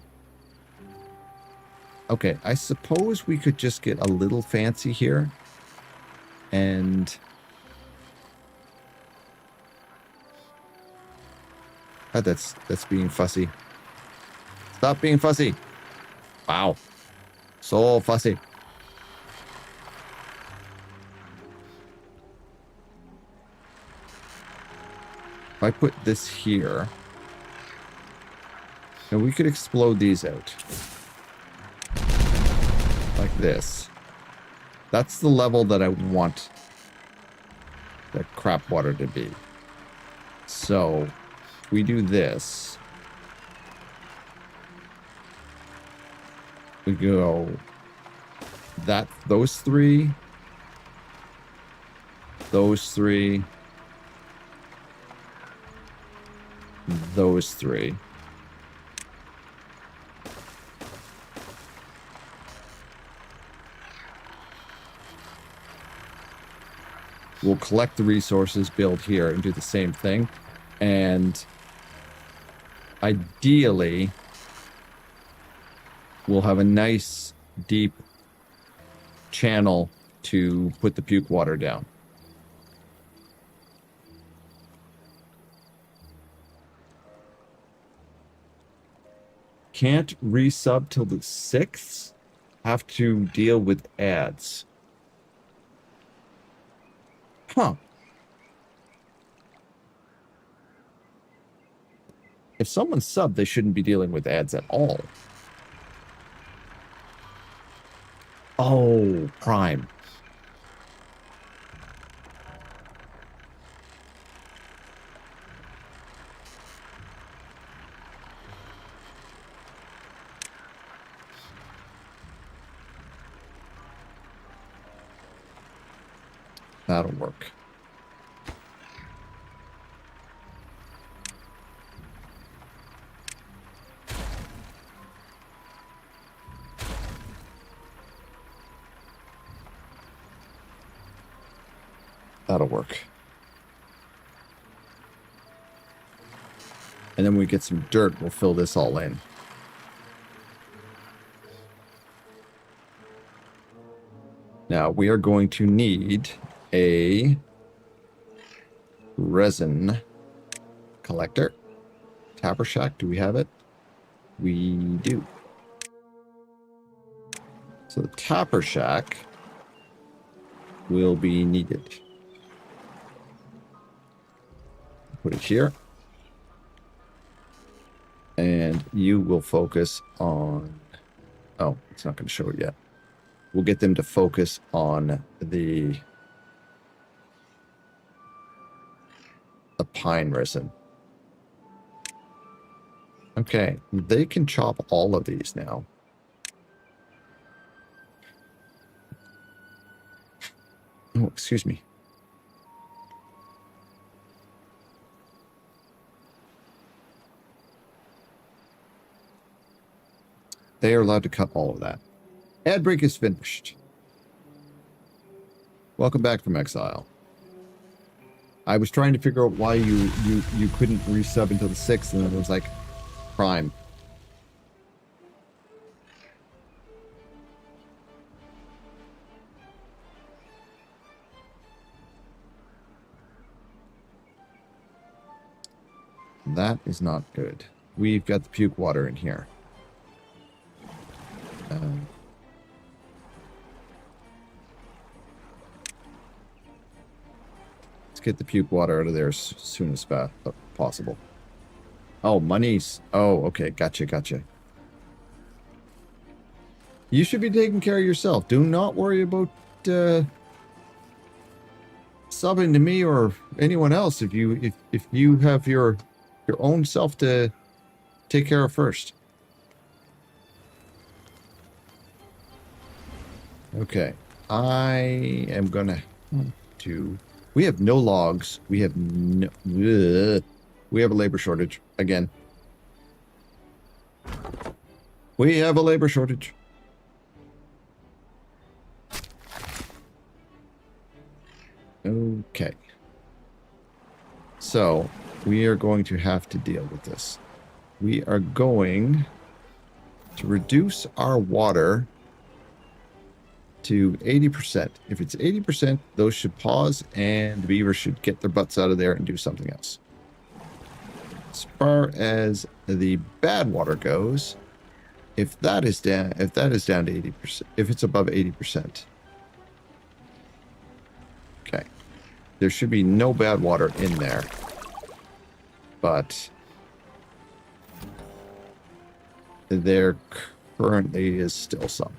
Okay, I suppose we could just get a little fancy here. And... Oh, that's being fussy. Stop being fussy. Wow. So fussy. If I put this here, and we could explode these out. Like this. That's the level that I want the crap water to be. So, if we do this, we go those three, those three, those three. We'll collect the resources, build here, and do the same thing. And ideally, we'll have a nice, deep channel to put the puke water down. Can't resub till the 6th. Have to deal with ads. Huh. If someone subbed, they shouldn't be dealing with ads at all. Oh, Prime. That'll work. That'll work. And then when we get some dirt, we'll fill this all in. Now, we are going to need a resin collector. Tapper shack, do we have it? We do. So the tapper shack will be needed. Put it here. And you will focus on... Oh, it's not going to show it yet. We'll get them to focus on the pine resin. Okay, they can chop all of these now. Oh, excuse me. They are allowed to cut all of that. Ad break is finished. Welcome back from exile. I was trying to figure out why you couldn't resub until the 6th, and it was like Prime. That is not good. We've got the puke water in here. Let's get the puke water out of there as soon as possible. Oh, monies. Oh, okay. Gotcha. You should be taking care of yourself. Do not worry about subbing to me or anyone else if you have your own self to take care of first. Okay, I am gonna do. We have no logs. We have no. We have a labor shortage again. We have a labor shortage. Okay. So we are going to have to deal with this. We are going to reduce our water to 80%. If it's 80%, those should pause and the beavers should get their butts out of there and do something else. As far as the bad water goes, if that is down to 80%, if it's above 80%, okay, there should be no bad water in there, but there currently is still some.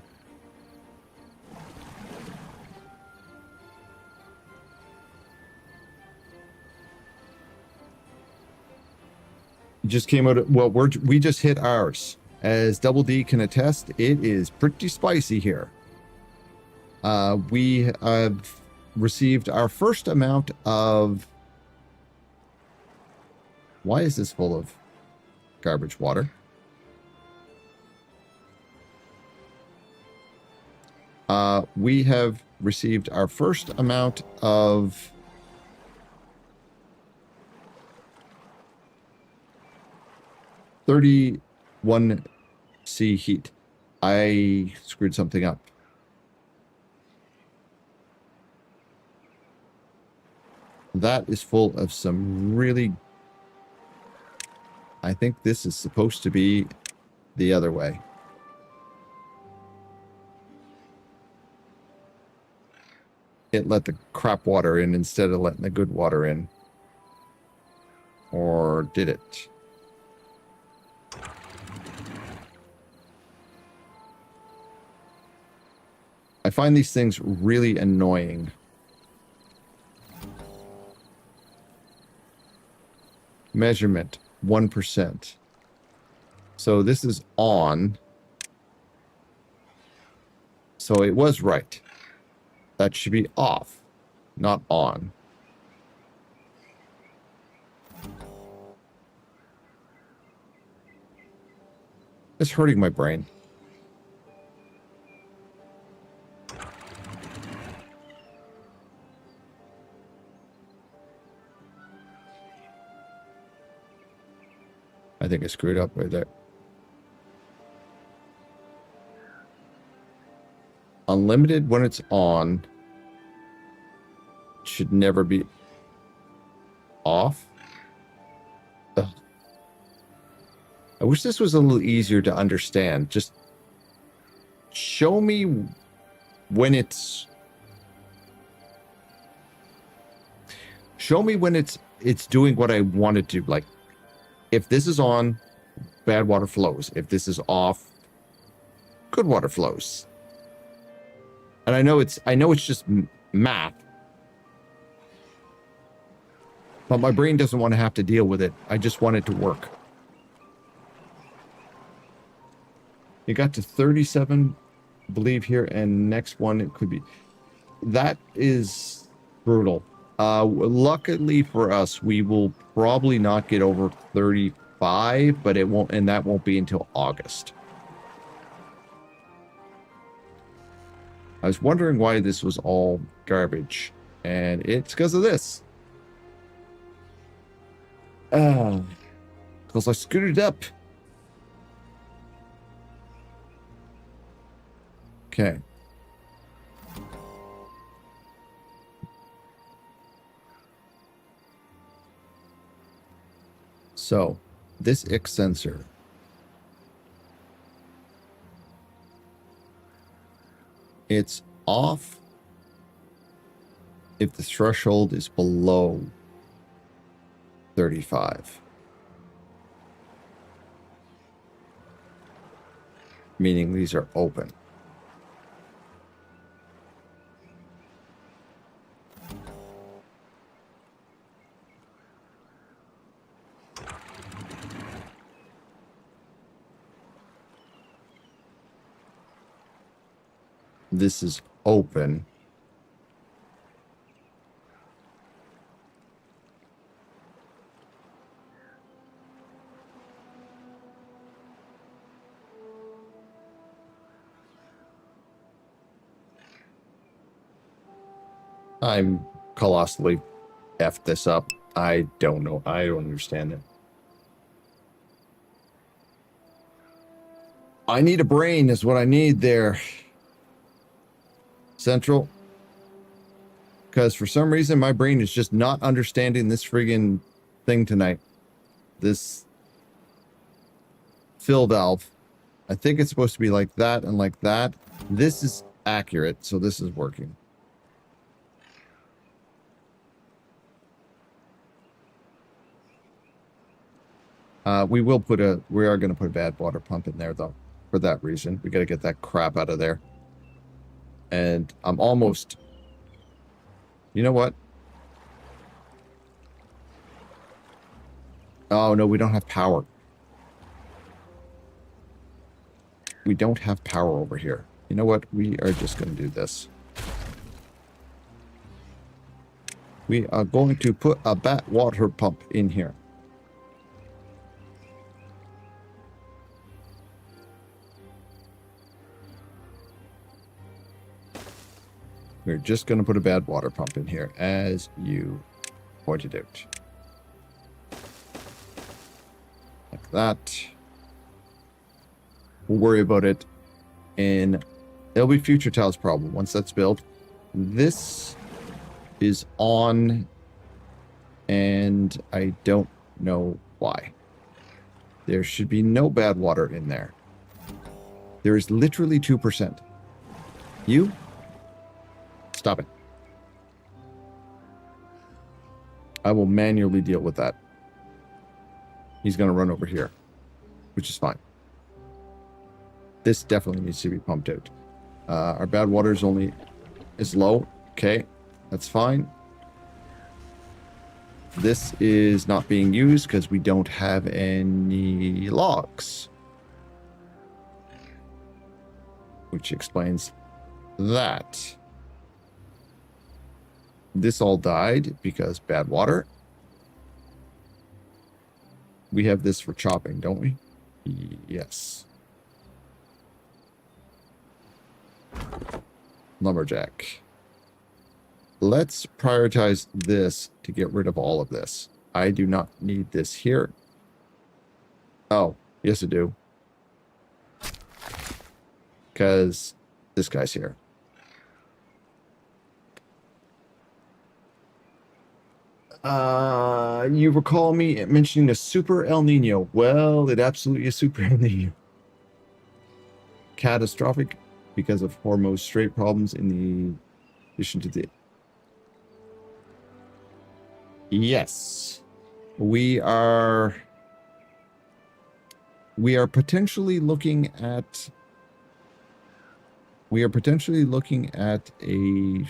Just came out. Well, we just hit ours. As Double D can attest, it is pretty spicy here. We have received our first amount of. Why is this full of garbage water? We have received our first amount of. $31C heat. I screwed something up. That is full of some really... I think this is supposed to be the other way. It let the crap water in instead of letting the good water in. Or did it? I find these things really annoying. Measurement, 1%. So this is on. So it was right. That should be off, not on. It's hurting my brain. I think I screwed up right there. Unlimited when it's on should never be. off. Ugh. I wish this was a little easier to understand. Just show me when it's... Show me when it's doing what I want it to. Like, if this is on, bad water flows. If this is off, good water flows. And I know it's just math. But my brain doesn't want to have to deal with it. I just want it to work. You got to 37, I believe, here, and next one it could be. That is brutal. Luckily for us, we will probably not get over 35, but it won't, and that won't be until August. I was wondering why this was all garbage, and it's because of this. Because I screwed it up. Okay. So, this X sensor. It's off if the threshold is below 35. Meaning these are open. This is open. I'm colossally effed this up. I don't know. I don't understand it. I need a brain is what I need there. Central. Because for some reason, my brain is just not understanding this friggin' thing tonight. This fill valve. I think it's supposed to be like that and like that. This is accurate, so this is working. We are going to put a bad water pump in there, though, for that reason. We got to get that crap out of there. And I'm almost... You know what? Oh, no, we don't have power. We don't have power over here. You know what? We are just going to do this. We are going to put a bat water pump in here. We're just going to put a bad water pump in here, as you pointed out. Like that. We'll worry about it in... It'll be CasualTal's problem once that's built. This is on, and I don't know why. There should be no bad water in there. There is literally 2%. You... Stop it. I will manually deal with that. He's going to run over here, which is fine. This definitely needs to be pumped out. Our bad water is low. Okay, that's fine. This is not being used because we don't have any logs. Which explains that. This all died because bad water. We have this for chopping, don't we? Yes. Lumberjack. Let's prioritize this to get rid of all of this. I do not need this here. Oh, yes I do. Because this guy's here. You recall me mentioning a super El Nino. Well, it absolutely is super El Nino. Catastrophic because of Hormuz Strait problems in the addition to the... Yes. We are potentially looking at a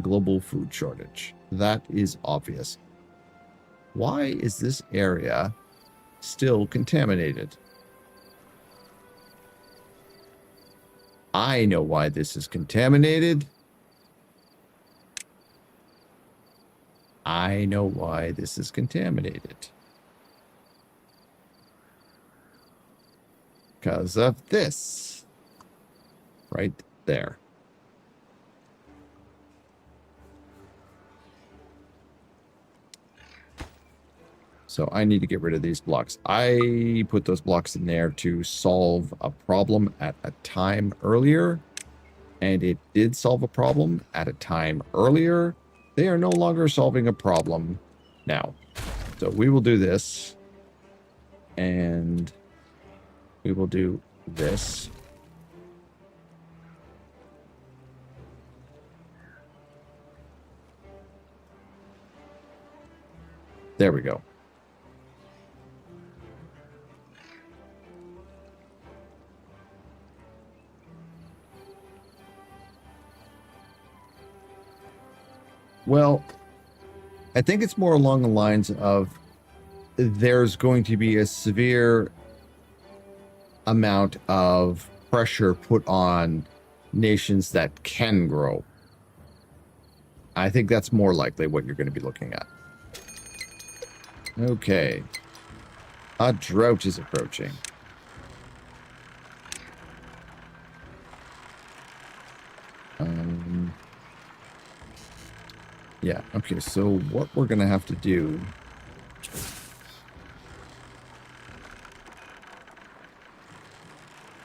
global food shortage. That is obvious. Why is this area still contaminated? I know why this is contaminated. I know why this is contaminated. Because of this. Right there. So I need to get rid of these blocks. I put those blocks in there to solve a problem at a time earlier. And it did solve a problem at a time earlier. They are no longer solving a problem now. So we will do this. And we will do this. There we go. Well, I think it's more along the lines of there's going to be a severe amount of pressure put on nations that can grow. I think that's more likely what you're going to be looking at. Okay. A drought is approaching. Yeah, okay, so what we're going to have to do...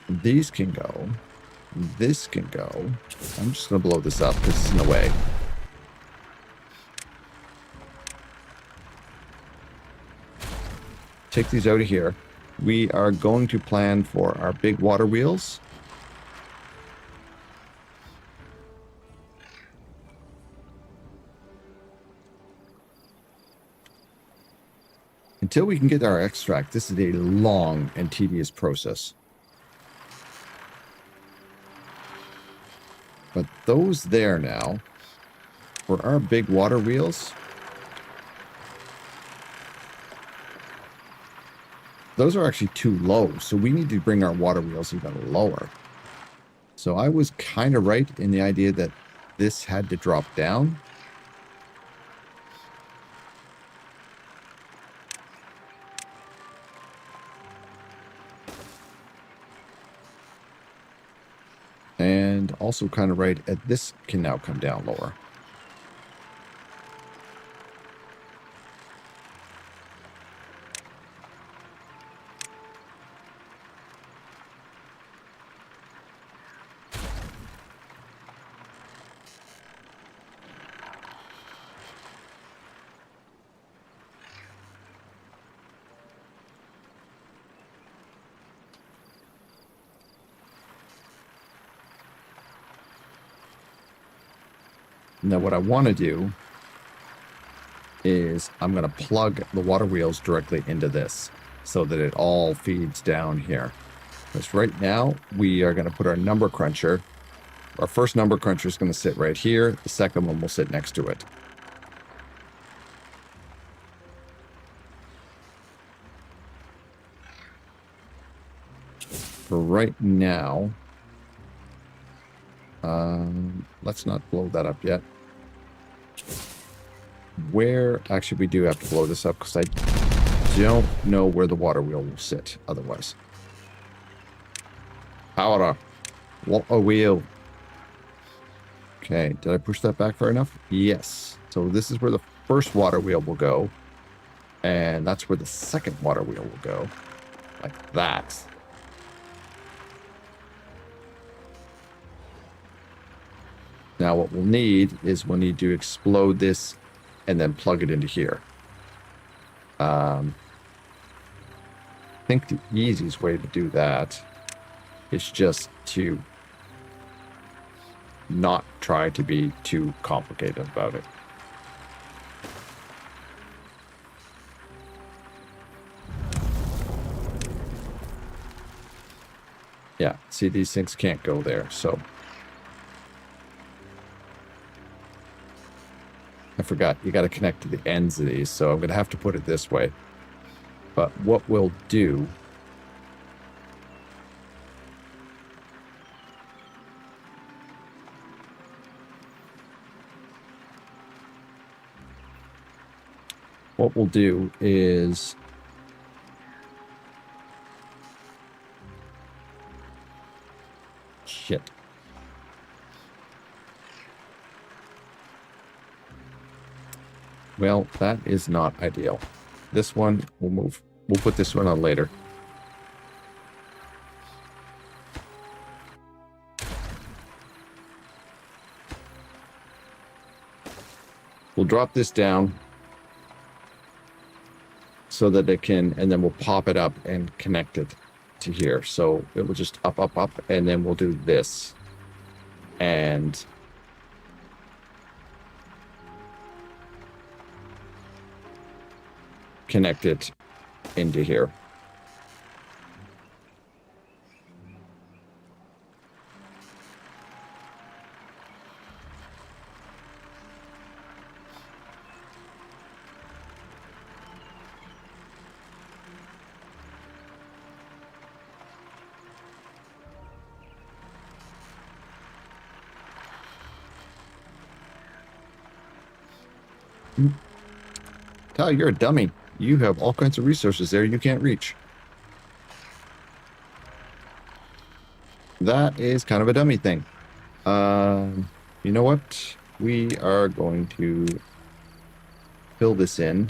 These can go. This can go. I'm just going to blow this up because it's in the way. Take these out of here. We are going to plan for our big water wheels. Until we can get our extract, this is a long and tedious process. But those there now, for our big water wheels, those are actually too low, so we need to bring our water wheels even lower. So I was kind of right in the idea that this had to drop down. And also kind of right at this can now come down lower. Now what I want to do is I'm going to plug the water wheels directly into this so that it all feeds down here. Because right now we are going to put our number cruncher. Our first number cruncher is going to sit right here. The second one will sit next to it. For right now, let's not blow that up yet. Where, actually we do have to blow this up because I don't know where the water wheel will sit otherwise. Power. Water wheel. Okay, did I push that back far enough? Yes. So this is where the first water wheel will go. And that's where the second water wheel will go. Like that. Now what we'll need is we'll need to explode this and then plug it into here. I think the easiest way to do that is just to not try to be too complicated about it. Yeah, see, these things can't go there, so I forgot, you got to connect to the ends of these, so I'm going to have to put it this way. But what we'll do is shit. Well, that is not ideal. This one we'll move. We'll put this one on later. We'll drop this down so that it can, and then we'll pop it up and connect it to here. So it will just up, up, up, and then we'll do this. And connect it into here. Tal, you're a dummy. You have all kinds of resources there you can't reach. That is kind of a dummy thing. You know what? We are going to fill this in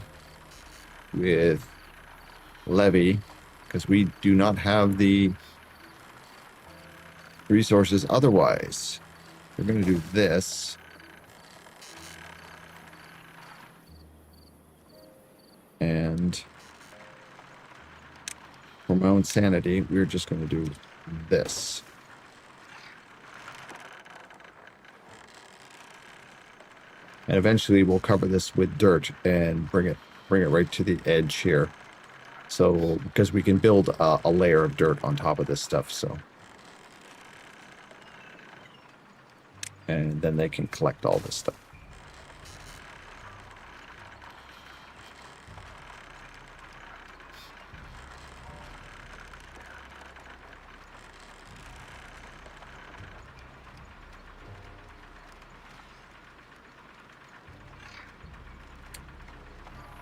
with levy because we do not have the resources otherwise. We're going to do this. And for my own sanity, we're just going to do this. And eventually we'll cover this with dirt and bring it right to the edge here. So, because we can build a layer of dirt on top of this stuff, so. And then they can collect all this stuff.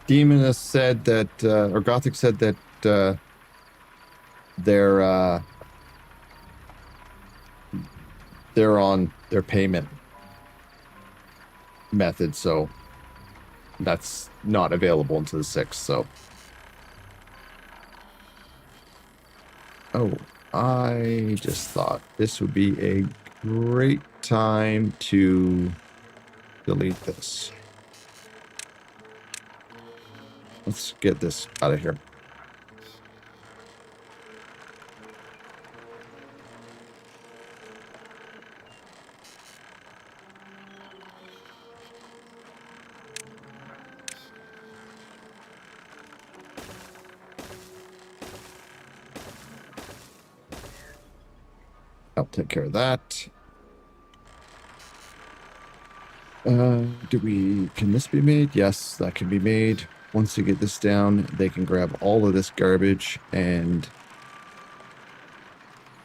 Demonist said that, or Gothic said that they're on their payment method, so that's not available until the 6th, so. Oh, I just thought this would be a great time to delete this. Let's get this out of here. I'll take care of that. Can this be made? Yes, that can be made. Once you get this down, they can grab all of this garbage, and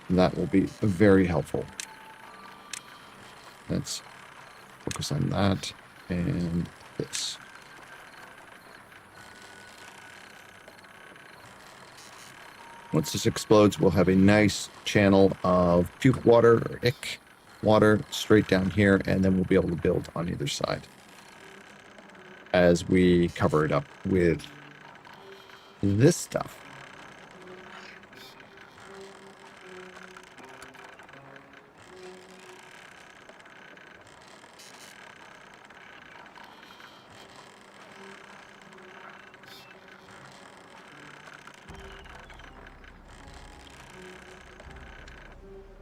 that will be very helpful. Let's focus on that and this. Once this explodes, we'll have a nice channel of puke water or ick water straight down here, and then we'll be able to build on either side as we cover it up with this stuff.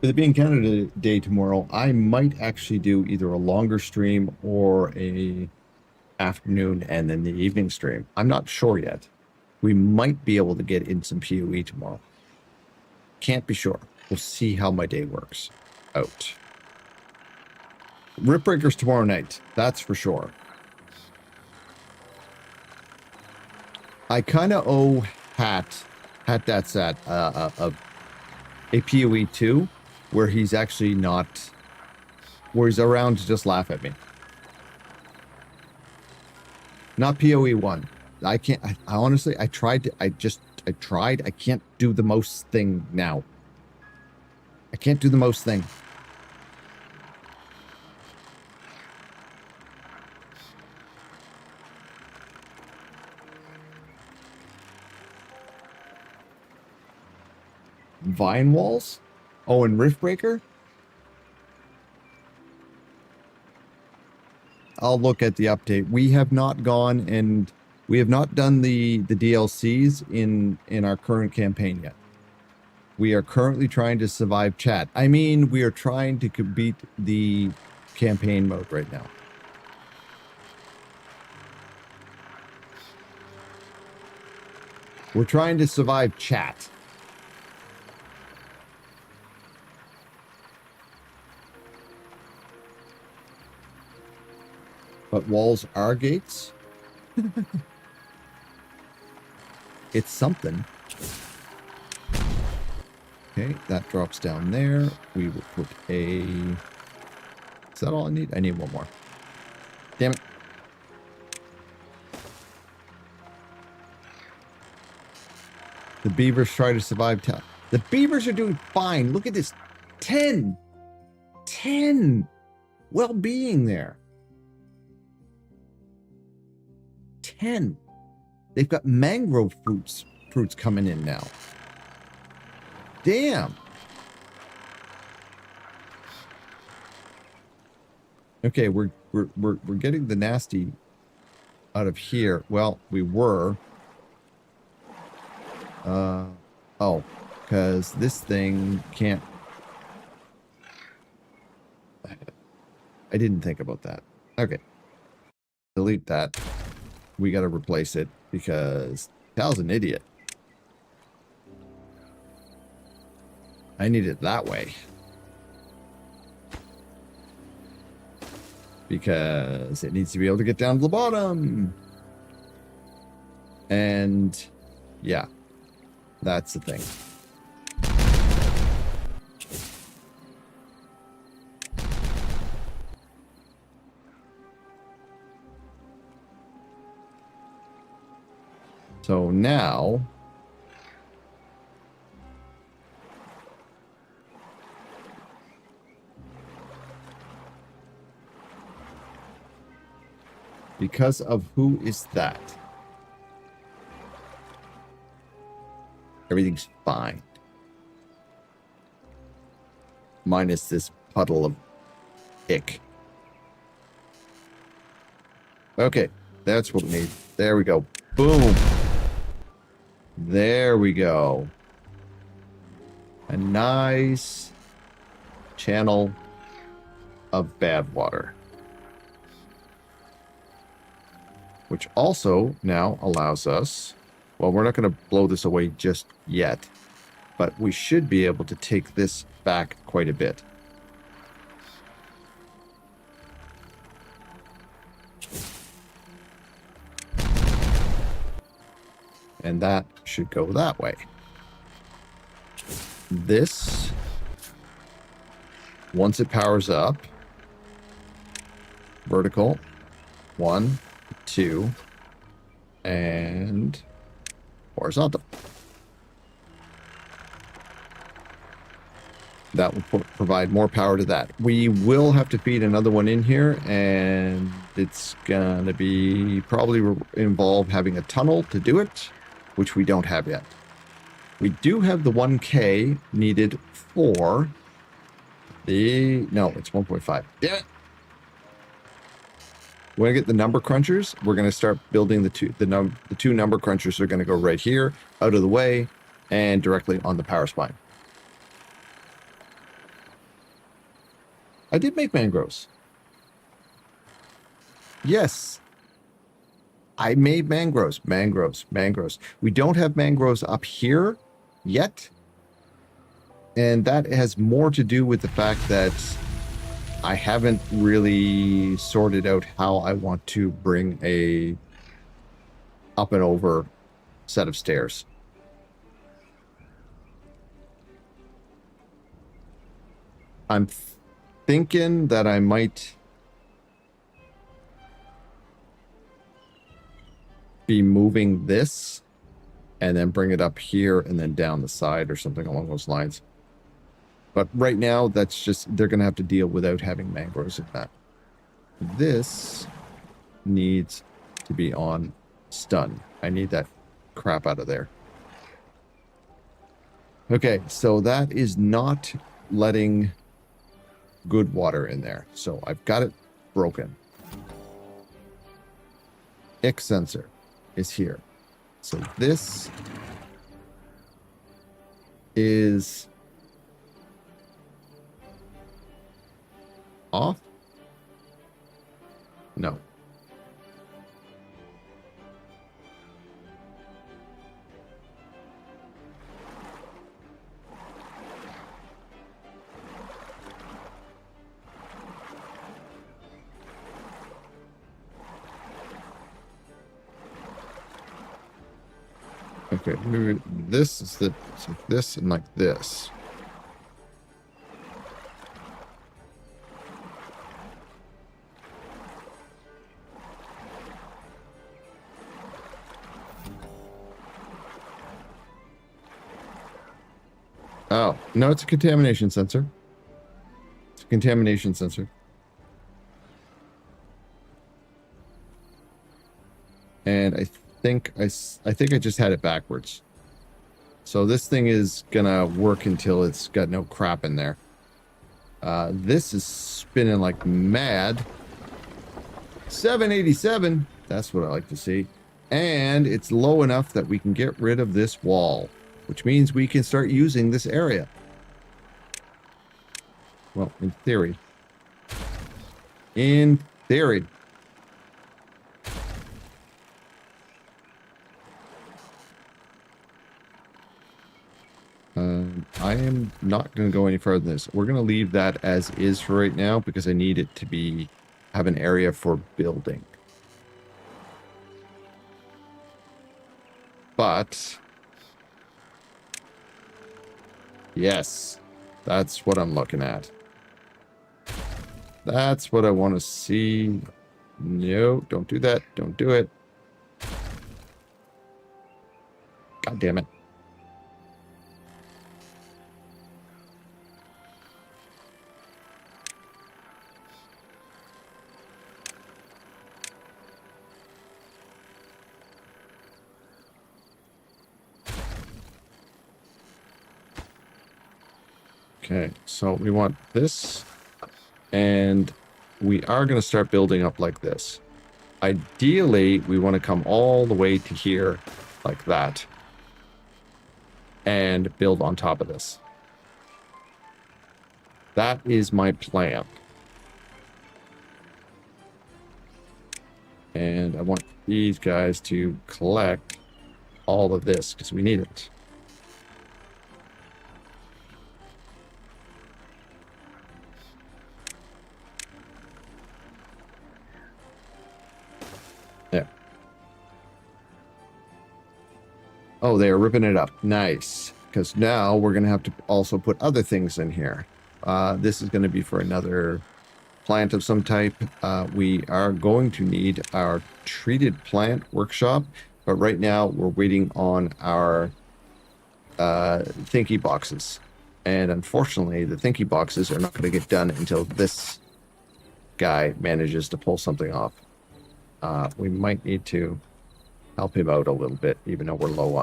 With it being Canada Day tomorrow, I might actually do either a longer stream or a afternoon and then the evening stream. I'm not sure yet. We might be able to get in some PoE tomorrow. Can't be sure. We'll see how my day works out. Rip Breakers tomorrow night. That's for sure. I kind of owe Hat that's at a PoE 2 where he's actually not, where he's around to just laugh at me. Not PoE 1. I can't, I honestly, I tried. I can't do the most thing now. I can't do the most thing. Vine walls? Oh, and Riftbreaker? I'll look at the update. We have not gone and we have not done the DLCs in our current campaign yet. We are currently trying to survive chat. I mean, we are trying to beat the campaign mode right now. We're trying to survive chat. But walls are gates. It's something. Okay, that drops down there. We will put a... Is that all I need? I need one more. Damn it. The beavers try to survive. The beavers are doing fine. Look at this. 10 well-being there. 10. They've got mangrove fruits coming in now. Damn. Okay, we're getting the nasty out of here. Well, we were. Oh, because this thing can't. I didn't think about that. Okay. Delete that. We got to replace it because Tal's an idiot. I need it that way. Because it needs to be able to get down to the bottom. And yeah, that's the thing. So now, because of who is that? Everything's fine. Minus this puddle of ick. Okay, that's what we need. There we go. Boom. There we go. A nice channel of bad water. Which also now allows us, well, we're not going to blow this away just yet, but we should be able to take this back quite a bit. And that should go that way. This, once it powers up, vertical, 1, 2, and horizontal. That will provide more power to that. We will have to feed another one in here, and it's gonna be probably involve having a tunnel to do it, which we don't have yet. We do have the 1K needed for the... No, it's 1.5. Damn it! When I get the number crunchers, we're going to start building the two number crunchers are going to go right here, out of the way, and directly on the power spine. I did make mangroves. Yes. I made mangroves. Mangroves. We don't have mangroves up here yet. And that has more to do with the fact that I haven't really sorted out how I want to bring a up and over set of stairs. I'm thinking that I might be moving this and then bring it up here and then down the side or something along those lines. But right now, that's just, they're going to have to deal without having mangroves in that. This needs to be on stun. I need that crap out of there. Okay, so that is not letting good water in there. So I've got it broken. X sensor is here. So this is off? No. Okay, maybe this is the, it's like this and like this. Oh, no, it's a contamination sensor. It's a contamination sensor. And I think I just had it backwards. So this thing is gonna work until it's got no crap in there. This is spinning like mad. 787, that's what I like to see. And it's low enough that we can get rid of this wall, which means we can start using this area. Well, in theory. In theory. I am not going to go any further than this. We're going to leave that as is for right now because I need it to have an area for building. But yes, that's what I'm looking at. That's what I want to see. No, don't do that. Don't do it. God damn it. Okay, so we want this, and we are going to start building up like this. Ideally, we want to come all the way to here, like that, and build on top of this. That is my plan. And I want these guys to collect all of this, because we need it. There. Oh, they're ripping it up. Nice. Because now we're going to have to also put other things in here. This is going to be for another plant of some type. We are going to need our treated plant workshop. But right now, we're waiting on our thinky boxes. And unfortunately, the thinky boxes are not going to get done until this guy manages to pull something off. We might need to help him out a little bit, even though we're low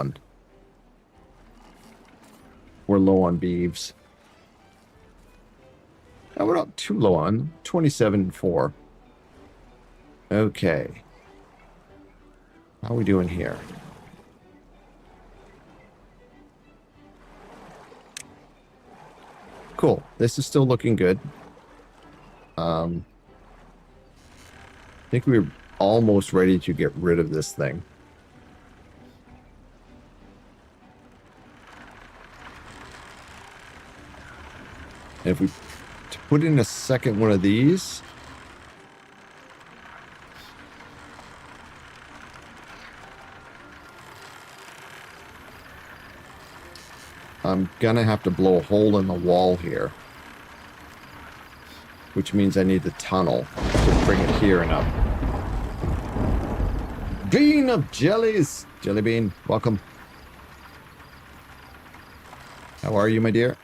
on beeves. No, we're not too low on. 27.4. Okay. How are we doing here? Cool. This is still looking good. I think we're almost ready to get rid of this thing. And if we put in a second one of these, I'm gonna have to blow a hole in the wall here, which means I need the tunnel to bring it here and up. Bean of jellies! Jelly bean, welcome. How are you, my dear?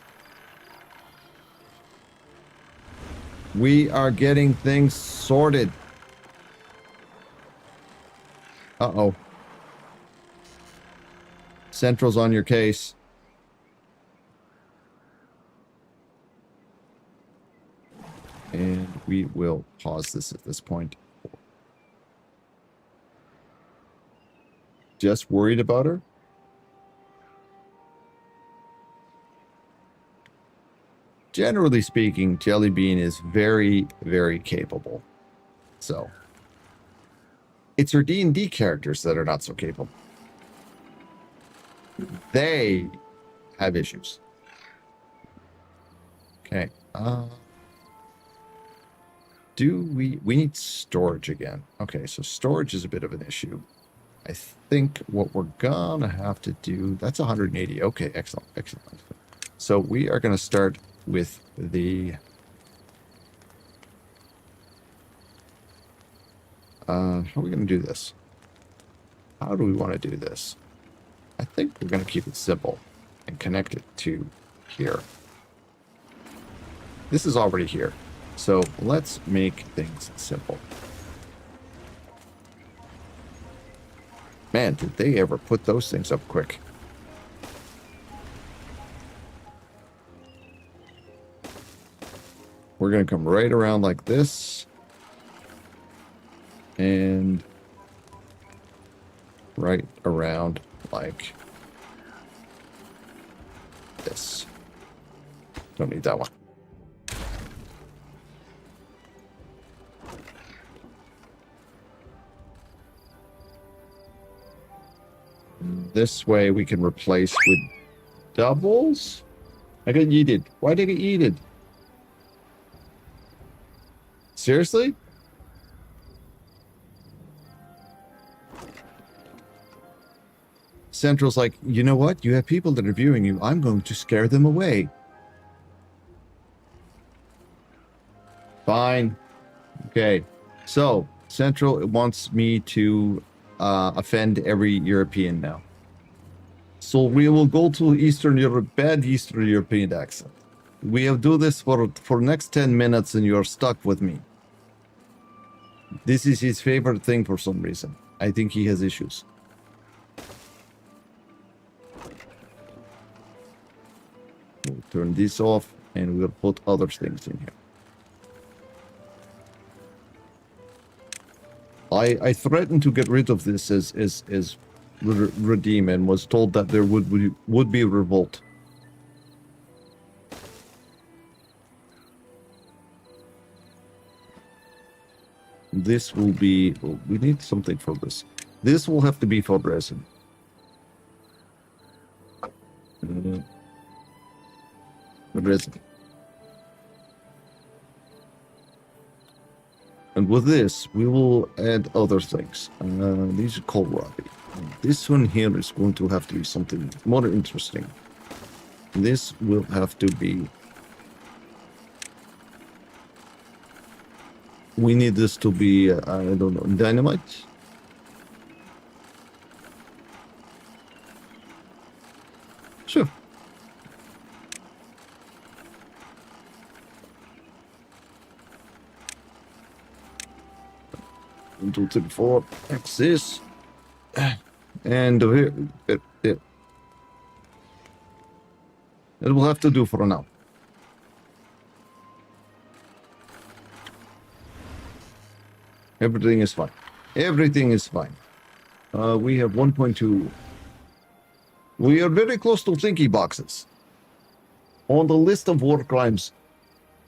We are getting things sorted. Uh-oh. Central's on your case. And we will pause this at this point. Just worried about her? Generally speaking, Jelly Bean is very, very capable. So, it's her D&D characters that are not so capable. They have issues. Okay. We need storage again. Okay, so storage is a bit of an issue. I think what we're gonna have to do, that's 180. Okay, excellent, excellent. So we are gonna start with the how are we gonna do this? How do we want to do this? I think we're gonna keep it simple and connect it to here. This is already here. So let's make things simple. Man, did they ever put those things up quick? We're going to come right around like this. And right around like this. Don't need that one. This way we can replace with doubles. I got yeeted. Why did I get yeeted? Seriously? Central's like, you know what? You have people that are viewing you. I'm going to scare them away. Fine. Okay. So, Central wants me to offend every European now. So we will go to Eastern Europe, bad Eastern European accent. We have do this for next 10 minutes and you're stuck with me. This is his favorite thing for some reason. I think he has issues. We'll turn this off and we'll put other things in here. I threatened to get rid of this as redeem and was told that there would be revolt. This will be, well, we need something for this. This will have to be for resin. Resin. And with this, we will add other things. These are kohlrabi. This one here is going to have to be something more interesting. This will have to be... We need this to be, I don't know, dynamite? Sure. 1, 2, 3, 4. That's this. And here, it will have to do for now. Everything is fine. Everything is fine. We have 1.2. We are very close to thinky boxes. On the list of war crimes,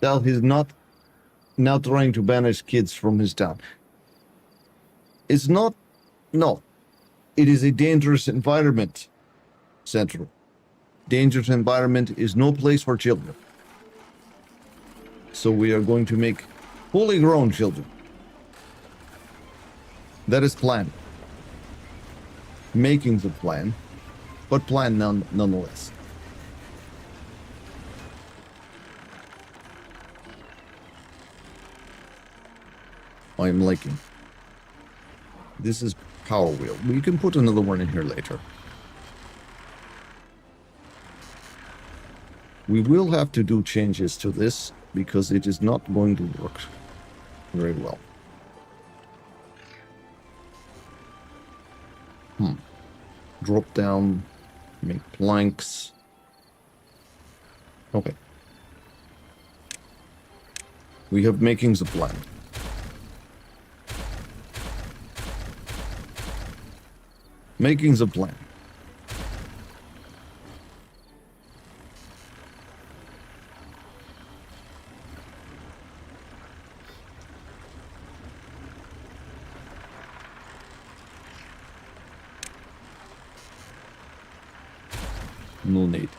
that is not now trying to banish kids from his town. It's not. No. It is a dangerous environment, Central. Dangerous environment is no place for children. So we are going to make fully grown children. That is plan. Making the plan, but plan nonetheless. I'm liking. This is Power Wheel. We can put another one in here later. We will have to do changes to this because it is not going to work very well. Drop down, make planks. Okay. We have makings of plan. Makings of plan. No need.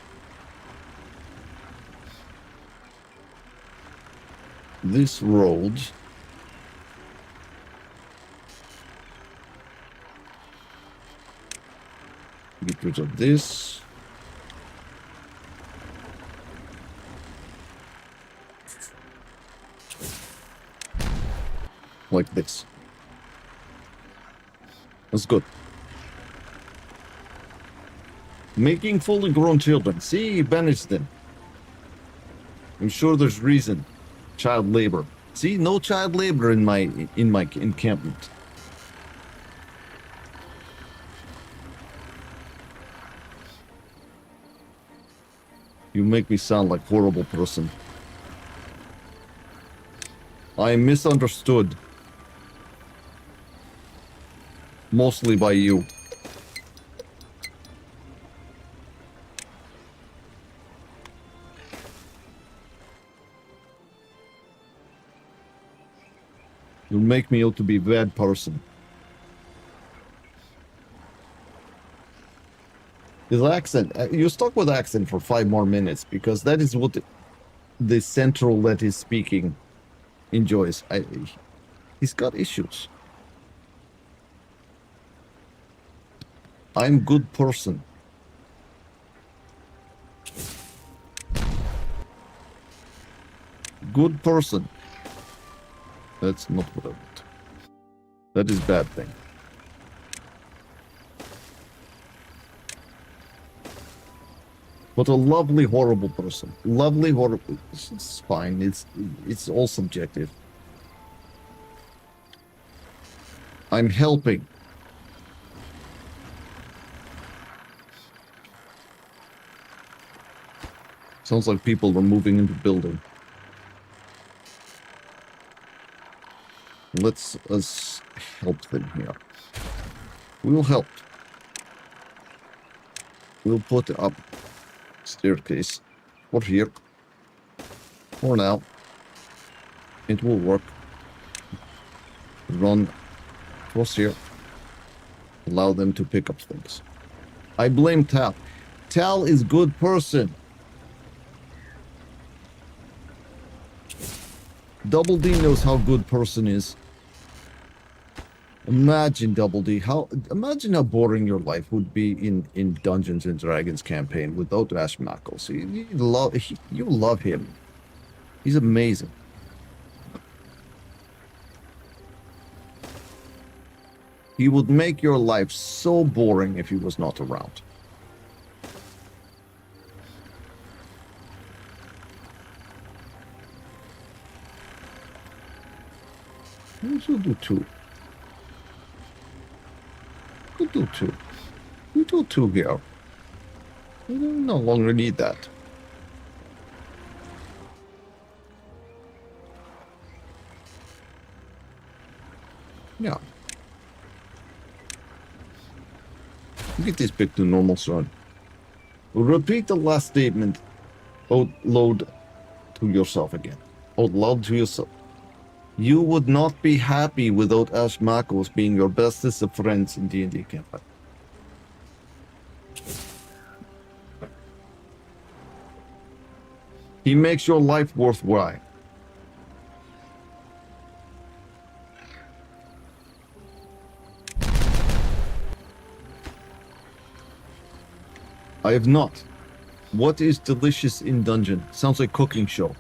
This road get rid of this. Like this. That's good. Making fully grown children. See, banish them. I'm sure there's reason. Child labor. See, no child labor in my encampment. You make me sound like a horrible person. I am misunderstood. Mostly by you. You make me out to be a bad person. His accent, you stuck with accent for 5 more minutes because that is what the Central that is speaking enjoys. He's got issues. I'm good person. Good person. That's not what I want. That is bad thing. But a lovely, horrible person. Lovely, horrible. It's fine. It's all subjective. I'm helping. Sounds like people are moving into building. Let's us help them here. We'll help. We'll put up staircase for here. For now. It will work. Run across here. Allow them to pick up things. I blame Tal. Tal is good person. Double D knows how good person is. Imagine Double D, imagine how boring your life would be in Dungeons and Dragons campaign without Ash Mackles. You love him. He's amazing. He would make your life so boring if he was not around. We should do 2. We do 2. We do 2 here. We no longer need that. Yeah. Get this back to normal, son. Repeat the last statement. Out loud to yourself again. Out loud to yourself. You would not be happy without Ash Makos being your bestest of friends in D&D campaign. He makes your life worthwhile. I have not. What is delicious in dungeon? Sounds like cooking show.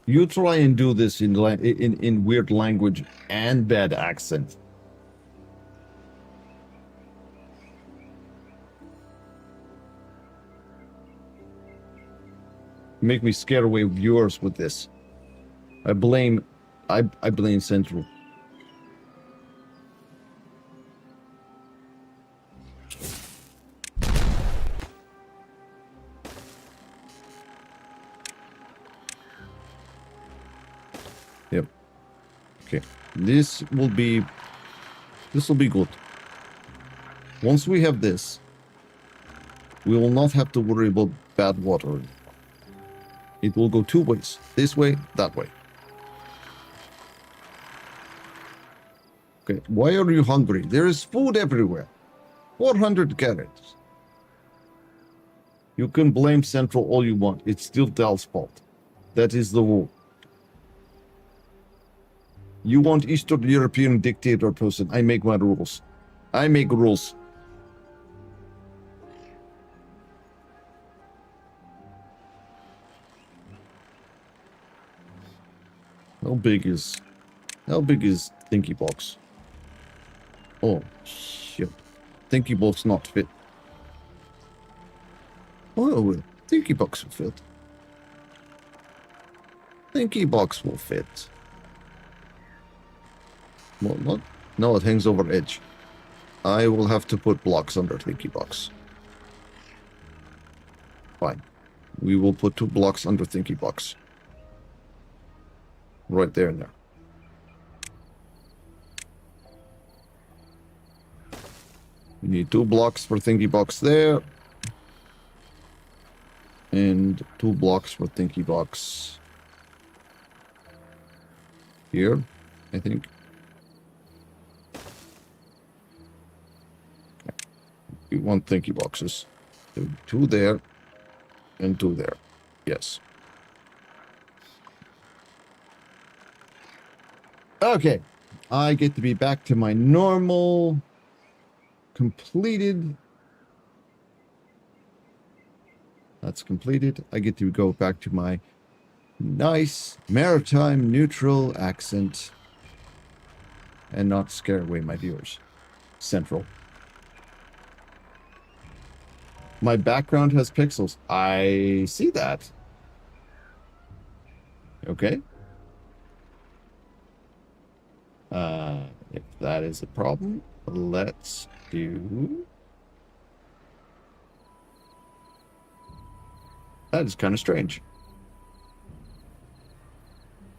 You try and do this in weird language and bad accent. Make me scare away viewers with this. I blame Central. Yep. Okay. This will be good. Once we have this, we will not have to worry about bad water. It will go two ways. This way, that way. Okay, why are you hungry? There is food everywhere. 400 carrots. You can blame Central all you want. It's still Dal's fault. That is the rule. You want Eastern European dictator person. I make my rules. I make rules. How big is Thinky Box? Oh shit. Thinky Box not fit. Oh, Thinky Box will fit. Thinky Box will fit. Well, not. No, it hangs over edge. I will have to put blocks under Thinky Box. Fine. We will put 2 blocks under Thinky Box. Right there and there. We need 2 blocks for Thinky Box there. And 2 blocks for Thinky Box here, I think. We want Thinky Boxes. 2 there and 2 there. Yes. Okay. I get to be back to my normal completed. That's completed. I get to go back to my nice maritime neutral accent and not scare away my viewers. Central. My background has pixels. I see that. Okay. If that is a problem, let's do... That is kind of strange.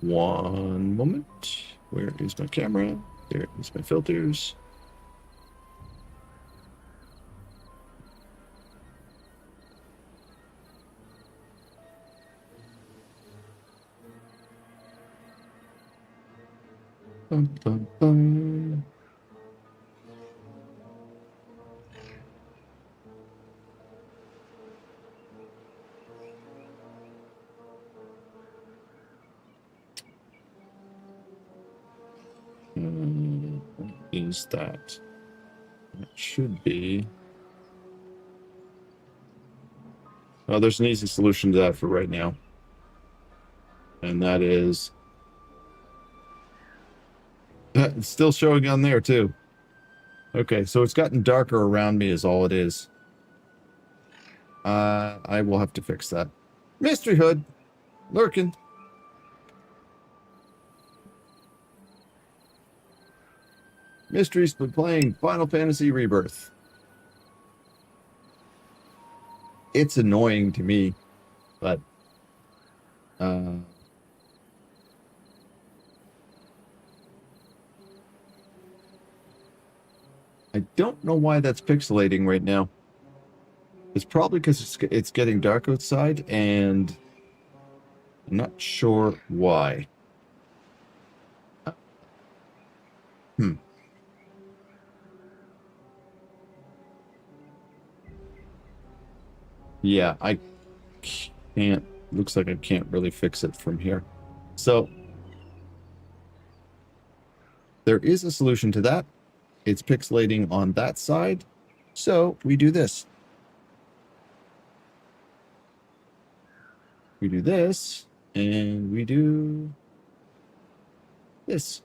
One moment. Where is my camera? There is my filters. Bum, bum, bum. What is that? It should be. Oh, there's an easy solution to that for right now. And that is... It's still showing on there, too. Okay, so it's gotten darker around me is all it is. I will have to fix that. Mystery Hood. Lurking. Mystery's been playing Final Fantasy Rebirth. It's annoying to me, but... I don't know why that's pixelating right now. It's probably because it's getting dark outside, and I'm not sure why. Yeah, I can't. Looks like I can't really fix it from here. So there is a solution to that. It's pixelating on that side. So we do this. We do this, and we do this.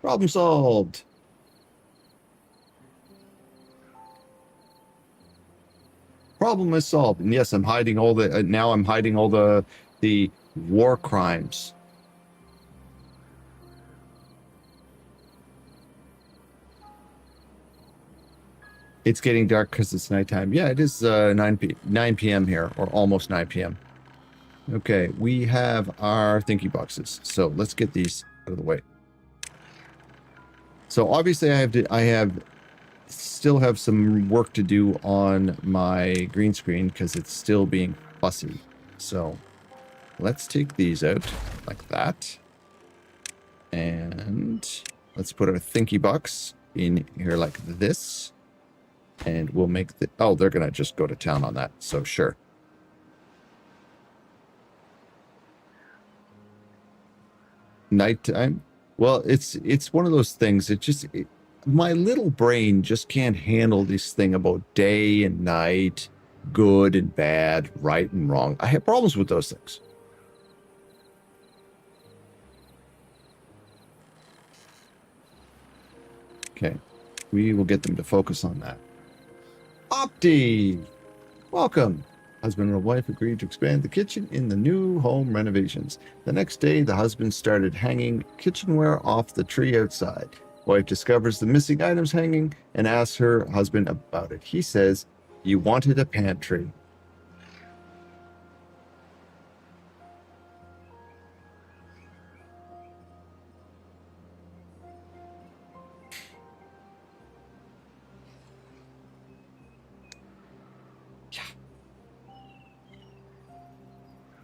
Problem solved. Problem is solved. And yes, I'm hiding all the, now I'm hiding all the war crimes. It's getting dark because it's nighttime. Yeah, it is 9 p.m. here, or almost 9 p.m. Okay, we have our thinky boxes. So let's get these out of the way. So obviously I still have some work to do on my green screen because it's still being fussy. So let's take these out like that. And let's put our thinky box in here like this. And we'll make the... Oh, they're going to just go to town on that. So sure. Nighttime. Well, it's one of those things. My little brain just can't handle this thing about day and night, good and bad, right and wrong. I have problems with those things. Okay. We will get them to focus on that. Opti! Welcome! Husband and wife agreed to expand the kitchen in the new home renovations. The next day, the husband started hanging kitchenware off the tree outside. Wife discovers the missing items hanging and asks her husband about it. He says, "You wanted a pantry."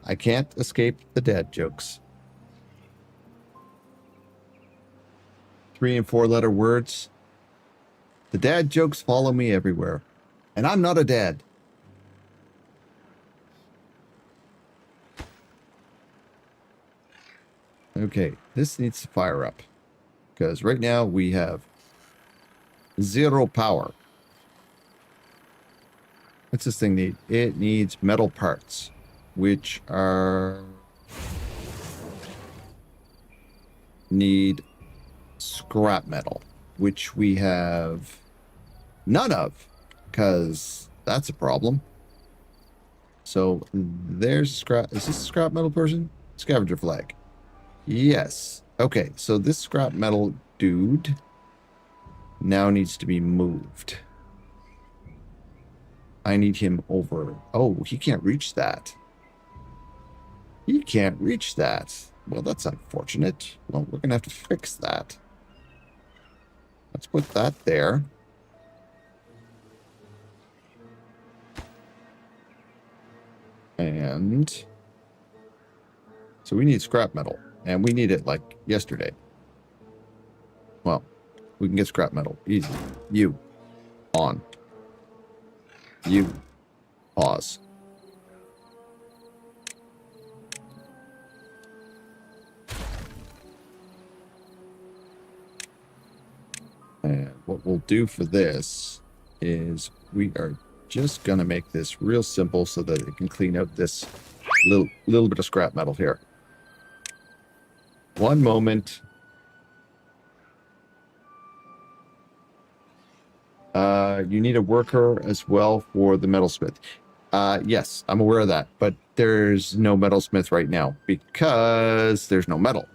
I can't escape the dad jokes. 3- and 4-letter words. The dad jokes follow me everywhere. And I'm not a dad. Okay, this needs to fire up. Because right now we have 0 power. What's this thing need? It needs metal parts, which need scrap metal, which we have none of, because that's a problem. So there's scrap. Is this a scrap metal person? Scavenger flag. Yes. Okay, so this scrap metal dude now needs to be moved. I need him over. Oh, he can't reach that. He can't reach that. Well, that's unfortunate. Well, we're going to have to fix that. Let's put that there. And so we need scrap metal. And we need it like yesterday. Well, we can get scrap metal. Easy. You. On. You. Pause. And what we'll do for this is we are just going to make this real simple so that it can clean out this little bit of scrap metal here. One moment. You need a worker as well for the metalsmith. Yes, I'm aware of that, but there's no metalsmith right now because there's no metal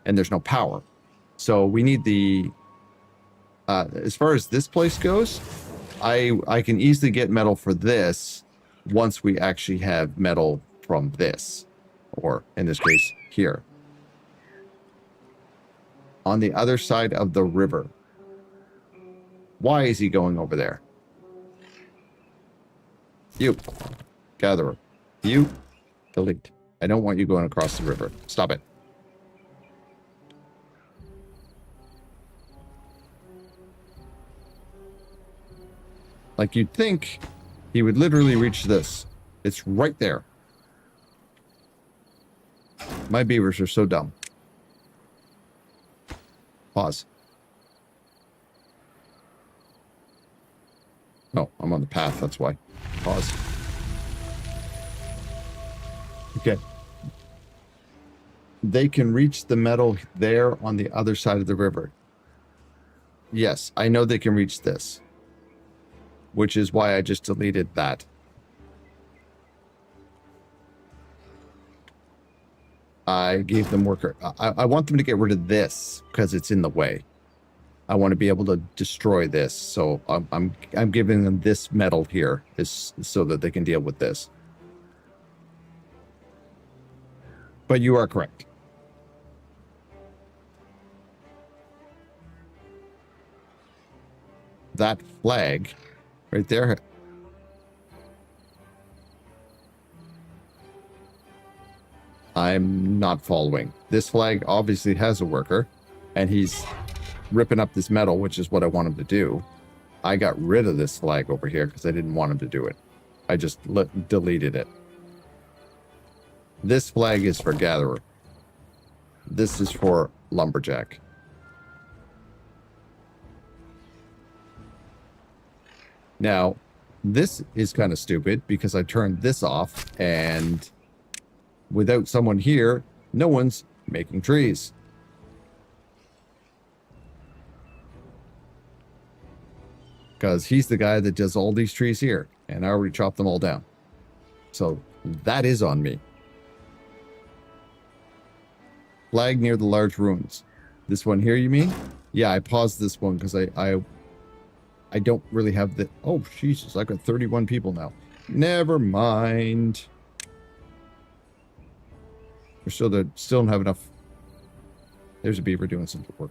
and there's no power. So we need the... as far as this place goes, I can easily get metal for this once we actually have metal from this, or in this case, here. on the other side of the river. Why is he going over there? You. Gatherer. You. Delete. I don't want you going across the river. Stop it. Like, you'd think he would literally reach this. It's right there. My beavers are so dumb. Pause. Oh, I'm on the path, that's why. Pause. Okay. They can reach the metal there on the other side of the river. Yes, I know they can reach this. Which is why I just deleted that. I gave them worker. I want them to get rid of this because it's in the way. I want to be able to destroy this, so I'm giving them this metal here is so that they can deal with this. But you are correct. That flag right there. I'm not following. This flag obviously has a worker, and he's ripping up this metal, which is what I want him to do. I got rid of this flag over here because I didn't want him to do it. I just deleted it. This flag is for gatherer. This is for lumberjack. Now, this is kind of stupid because I turned this off, and without someone here, no one's making trees. Because he's the guy that does all these trees here, and I already chopped them all down. So that is on me. Flag near the large ruins. This one here, you mean? Yeah, I paused this one because I don't really have the... Oh, Jesus, I got 31 people now. Never mind. We're still don't have enough. There's a beaver doing some work.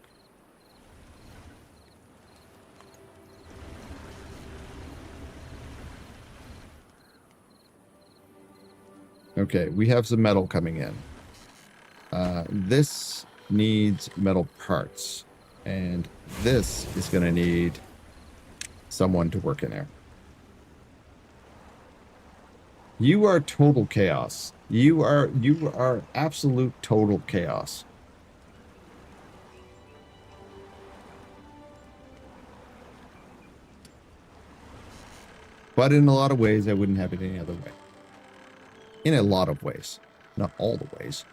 Okay, we have some metal coming in. This needs metal parts, and this is going to need someone to work in there. You are total chaos. You are absolute total chaos. But in a lot of ways, I wouldn't have it any other way. In a lot of ways. Not all the ways.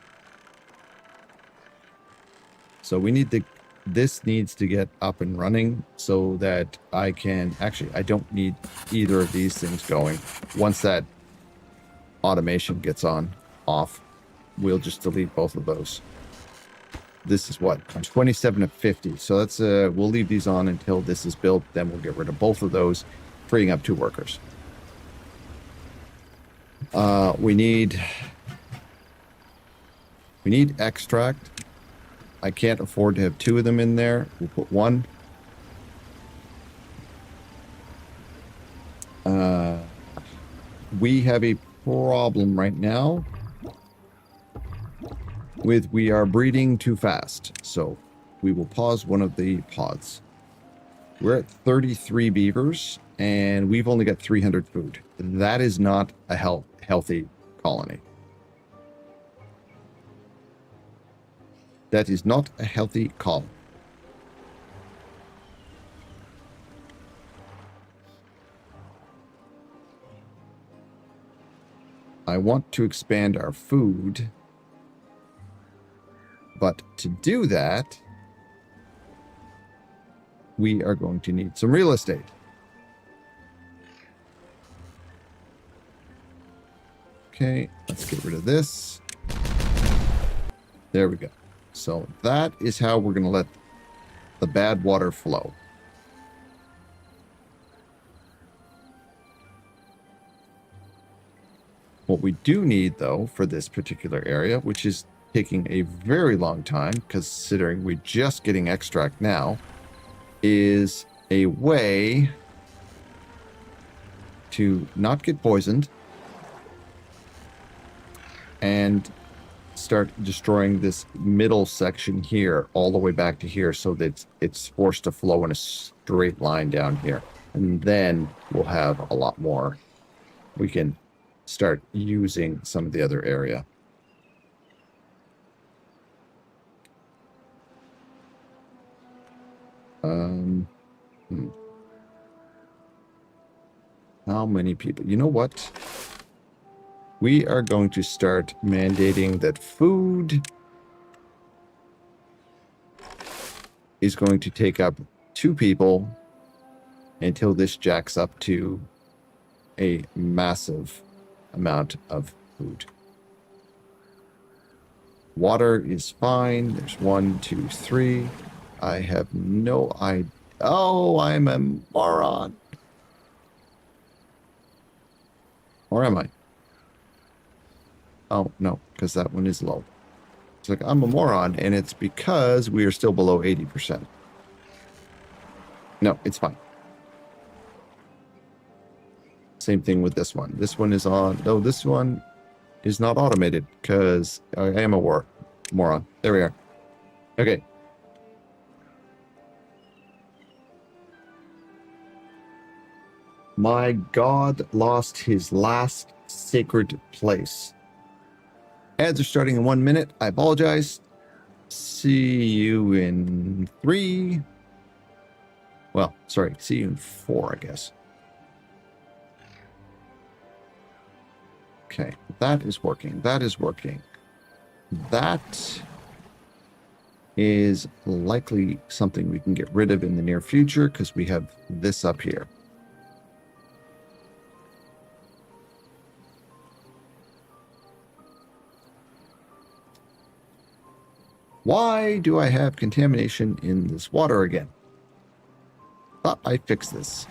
So we need this needs to get up and running so that I can... Actually, I don't need either of these things going. Once that automation gets off, we'll just delete both of those. This is what? 27 of 50. So that's we'll leave these on until this is built. Then we'll get rid of both of those, freeing up 2 workers. We need extract. I can't afford to have 2 of them in there. We'll put 1. We have a problem right now with we are breeding too fast. So we will pause one of the pods. We're at 33 beavers and we've only got 300 food. That is not a healthy colony. That is not a healthy colony. I want to expand our food, but to do that, we are going to need some real estate. Okay, let's get rid of this. There we go. So that is how we're going to let the bad water flow. What we do need, though, for this particular area, which is taking a very long time, considering we're just getting extract now, is a way to not get poisoned and start destroying this middle section here all the way back to here so that it's forced to flow in a straight line down here. And then we'll have a lot more. We can start using some of the other area. How many people? You know what? We are going to start mandating that food is going to take up 2 people until this jacks up to a massive amount of food. Water is fine. There's 1, 2, 3. I have no idea. Oh, I'm a moron. Or am I? Oh, no, because that one is low. It's like, I'm a moron, and it's because we are still below 80%. No, it's fine. Same thing with this one. This one is on... No, this one is not automated, because I am a moron. There we are. Okay. My god lost his last sacred place. Ads are starting in 1 minute. I apologize. See you in 3. Well, sorry. See you in 4, I guess. Okay. That is working. That is working. That is likely something we can get rid of in the near future because we have this up here. Why do I have contamination in this water again? Thought I fixed this.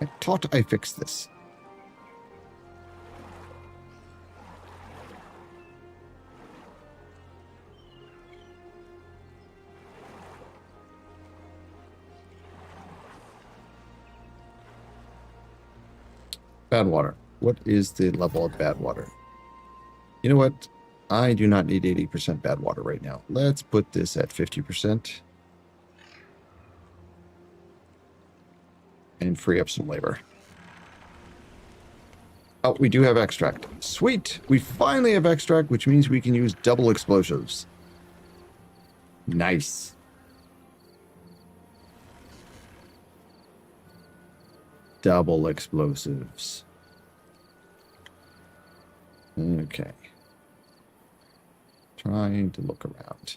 I thought I fixed this. Bad water. What is the level of bad water? You know what? I do not need 80% bad water right now. Let's put this at 50%. And free up some labor. Oh, we do have extract. Sweet! We finally have extract, which means we can use double explosives. Nice. Double explosives. Okay. Trying to look around.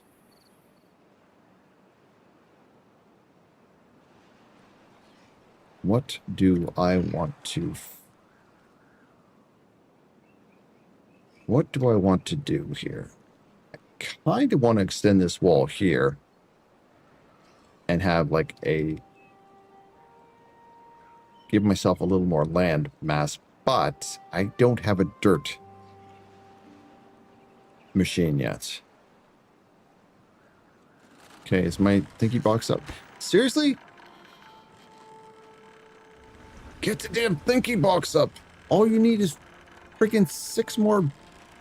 What do I want to... What do I want to do here? I kind of want to extend this wall here and have like a... give myself a little more land mass, but I don't have a dirt machine yet. Okay, is my thinky box up? Seriously? Get the damn thinky box up. All you need is freaking 6 more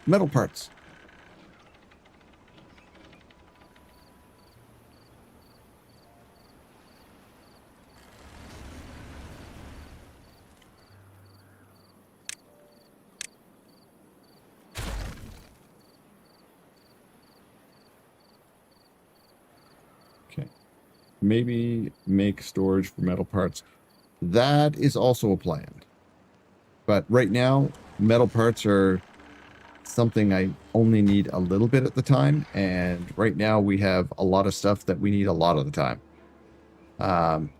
metal parts. Okay. Maybe make storage for metal parts. That is also a plan. But right now, metal parts are something I only need a little bit at the time. And right now we have a lot of stuff that we need a lot of the time.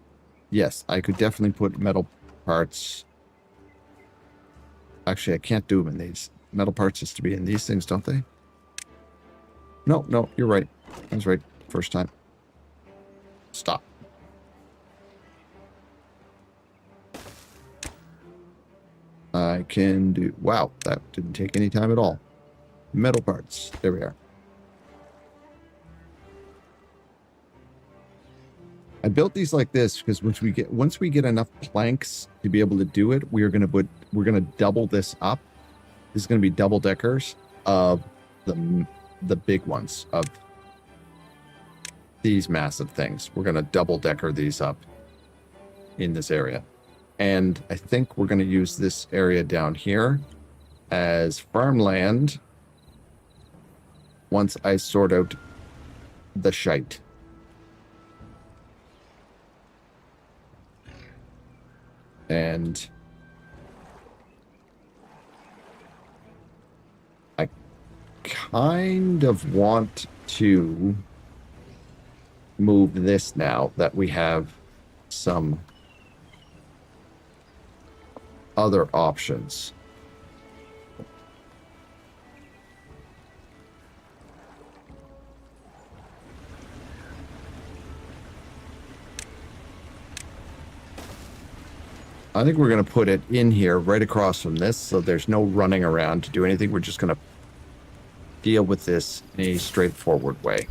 Yes, I could definitely put metal parts. Actually, I can't do them in these. Metal parts has to be in these things, don't they? No, no, you're right. I was right first time. Stop. I can do... Wow, that didn't take any time at all. Metal parts. There we are. I built these like this because once we get enough planks to be able to do it, we're gonna double this up. This is gonna be double deckers of the big ones of these massive things. We're gonna double decker these up in this area. And I think we're gonna use this area down here as farmland once I sort out the shite. And I kind of want to move this now that we have some other options. I think we're going to put it in here right across from this, so there's no running around to do anything. We're just going to deal with this in a straightforward way.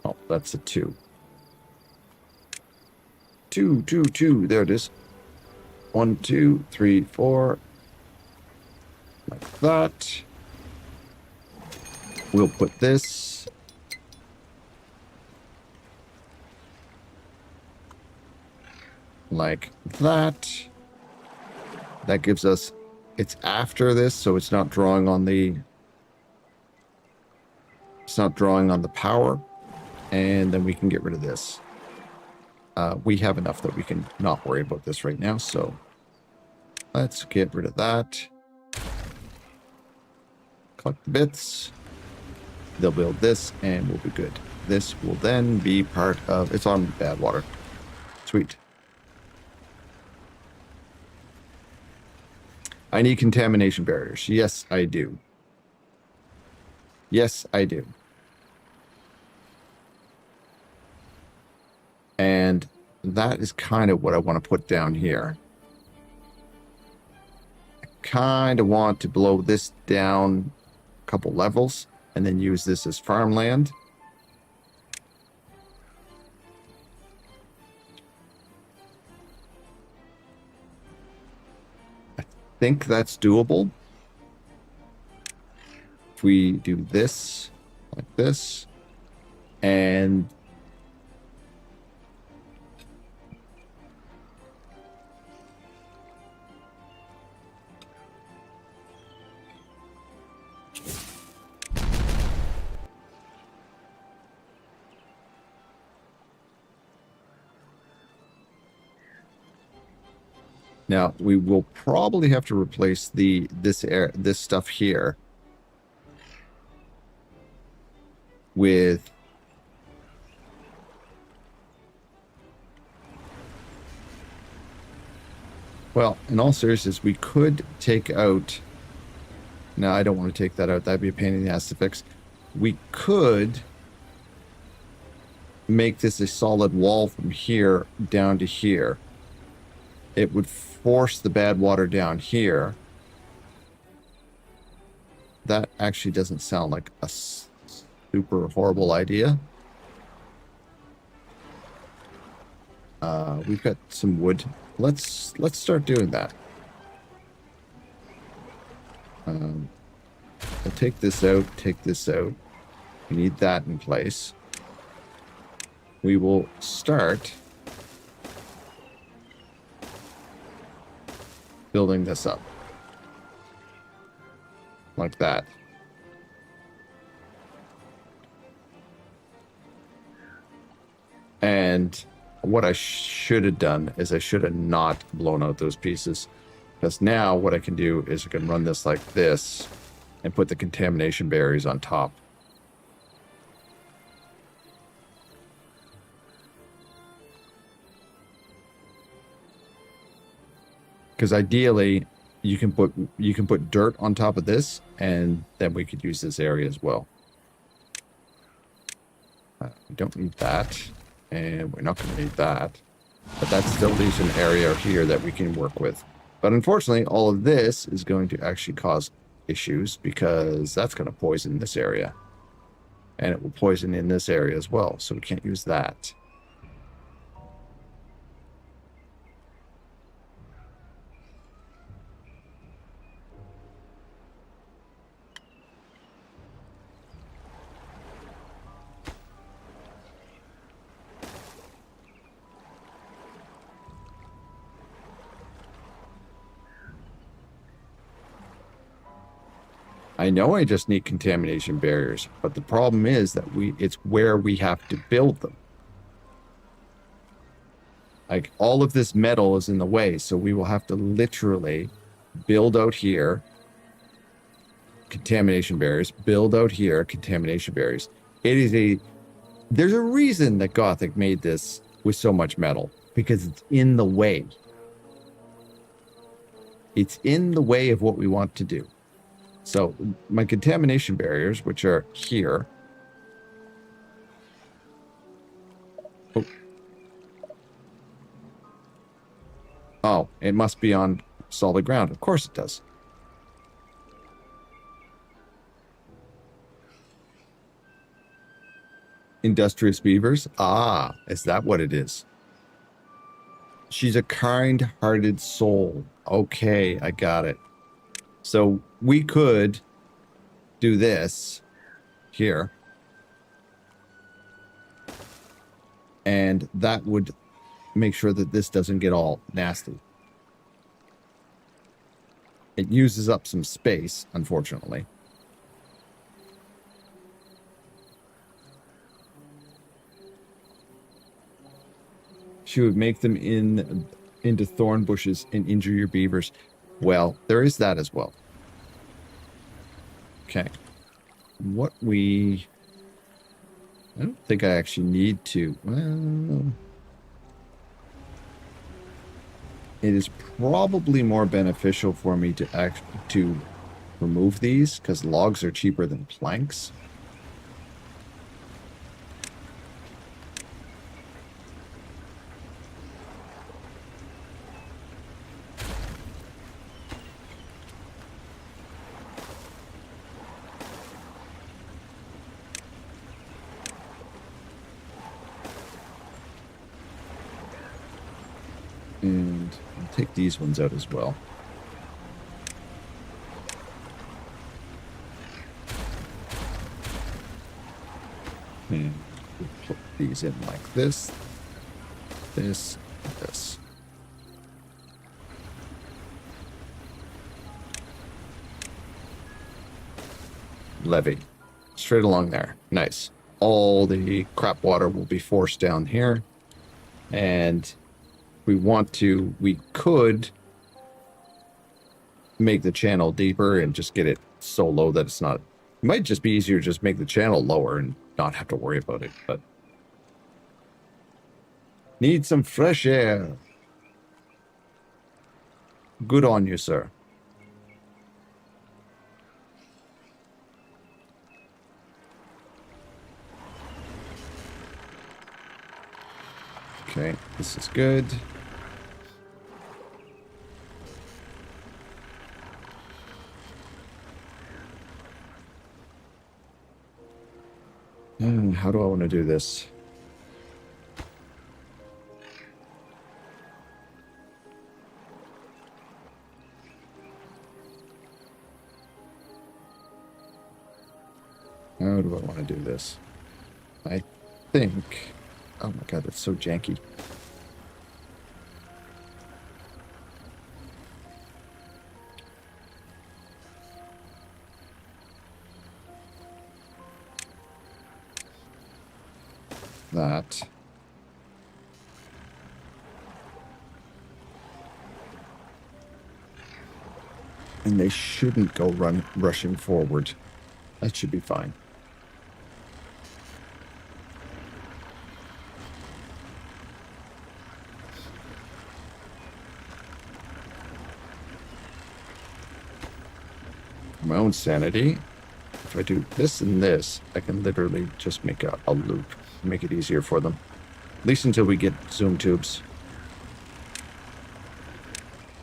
Oh, that's a 2. 2, 2, 2. There it is. 1, 2, 3, 4. Like that. We'll put this like that. That gives us, it's after this, so it's not drawing on the power. And then we can get rid of this. We have enough that we can not worry about this right now, so let's get rid of that. Collect the bits. They'll build this, and we'll be good. This will then be part of... It's on bad water. Sweet. I need contamination barriers. Yes, I do. Yes, I do. And that is kind of what I want to put down here. I kind of want to blow this down a couple levels and then use this as farmland. I think that's doable. If we do this, like this, and now we will probably have to replace this stuff here with well, in all seriousness, we could take out. No, I don't want to take that out. That'd be a pain in the ass to fix. We could make this a solid wall from here down to here. It would force the bad water down here. That actually doesn't sound like a super horrible idea. We've got some wood. Let's start doing that. I'll take this out, take this out. We need that in place. We will start building this up. Like that. And what I should have done is I should have not blown out those pieces. Because now what I can do is I can run this like this and put the contamination barriers on top. Because ideally you can put dirt on top of this, and then we could use this area as well. We don't need that, and we're not going to need that. But that still leaves an area here that we can work with. But unfortunately, all of this is going to actually cause issues because that's going to poison this area. And it will poison in this area as well, so we can't use that. I know I just need contamination barriers, but the problem is that it's where we have to build them. Like, all of this metal is in the way, so we will have to literally build out here contamination barriers, build out here contamination barriers. There's a reason that Gothic made this with so much metal, because it's in the way. It's in the way of what we want to do. So my contamination barriers, which are here. Oh, it must be on solid ground. Of course it does. Industrious beavers? Ah, is that what it is? She's a kind-hearted soul. Okay, I got it. So we could do this here. And that would make sure that this doesn't get all nasty. It uses up some space, unfortunately. She would make them into thorn bushes and injure your beavers. Well, there is that as well. Okay. I don't think I actually need to. Well, it is probably more beneficial for me to remove these because logs are cheaper than planks. And I'll take these ones out as well. And we'll put these in like this, this, and this. Levee. Straight along there. Nice. All the crap water will be forced down here. And we could make the channel deeper and just get it so low that it's not. It might just be easier to just make the channel lower and not have to worry about it, but need some fresh air. Good on you, sir. Okay, this is good. How do I want to do this? How do I want to do this? I think... Oh my god, that's so janky. That. And they shouldn't go rushing forward. That should be fine. For my own sanity, if I do this and this, I can literally just make a loop. make it easier for them. At least until we get zoom tubes.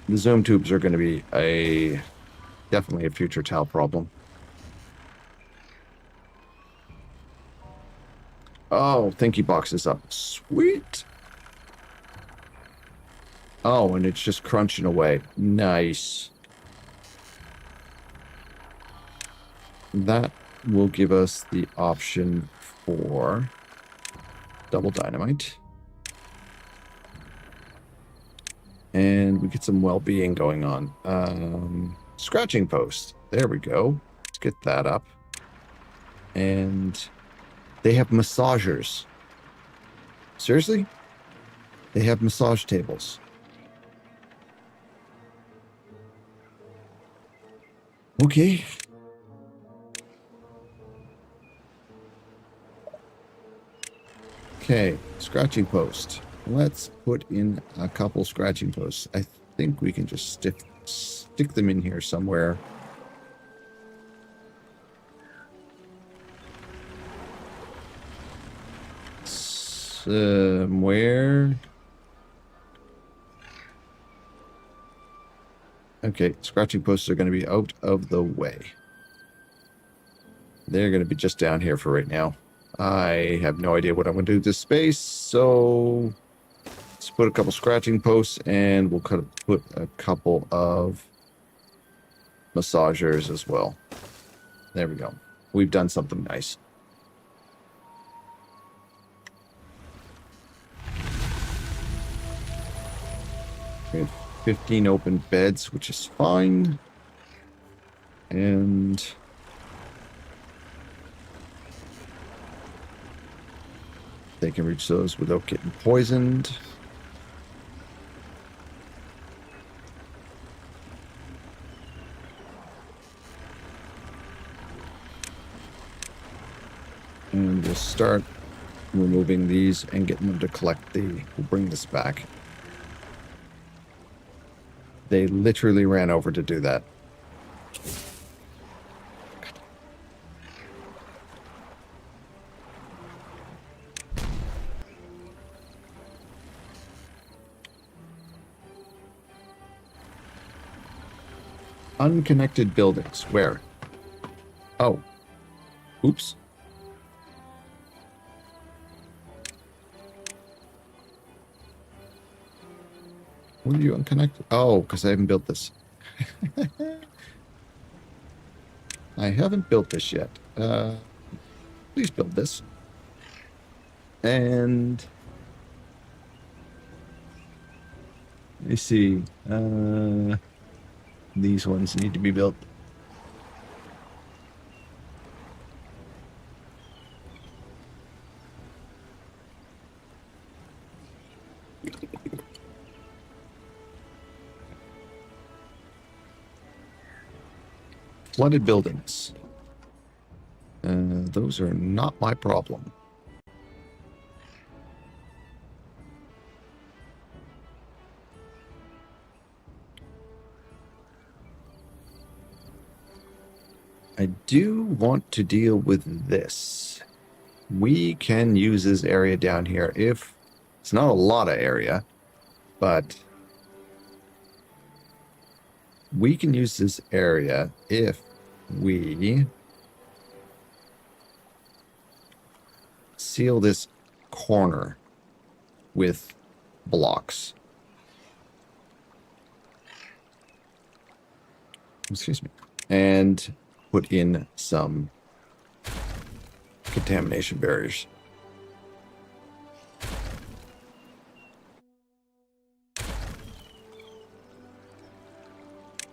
The zoom tubes are going to be definitely a future tile problem. Oh, thinky box is up. Sweet. Oh, and it's just crunching away. Nice. That will give us the option for double dynamite. And we get some well-being going on. Scratching post. There we go. Let's get that up. And they have massagers. Seriously? They have massage tables. Okay. Okay, scratching post. Let's put in a couple scratching posts. I think we can just stick them in here somewhere. Somewhere. Okay, scratching posts are going to be out of the way. They're going to be just down here for right now. I have no idea what I'm going to do with this space, so let's put a couple scratching posts, and we'll put a couple of massagers as well. There we go. We've done something nice. We have 15 open beds, which is fine. And they can reach those without getting poisoned. And we'll start removing these and getting them to collect we'll bring this back. They literally ran over to do that. Unconnected buildings. Where? Oh. Oops. When are you unconnected? Oh, because I haven't built this. I haven't built this yet. Please build this. And let me see. These ones need to be built. Flooded buildings. Those are not my problem. I do want to deal with this. We can use this area down here if it's not a lot of area, but we can use this area if we seal this corner with blocks. Excuse me. And put in some contamination barriers.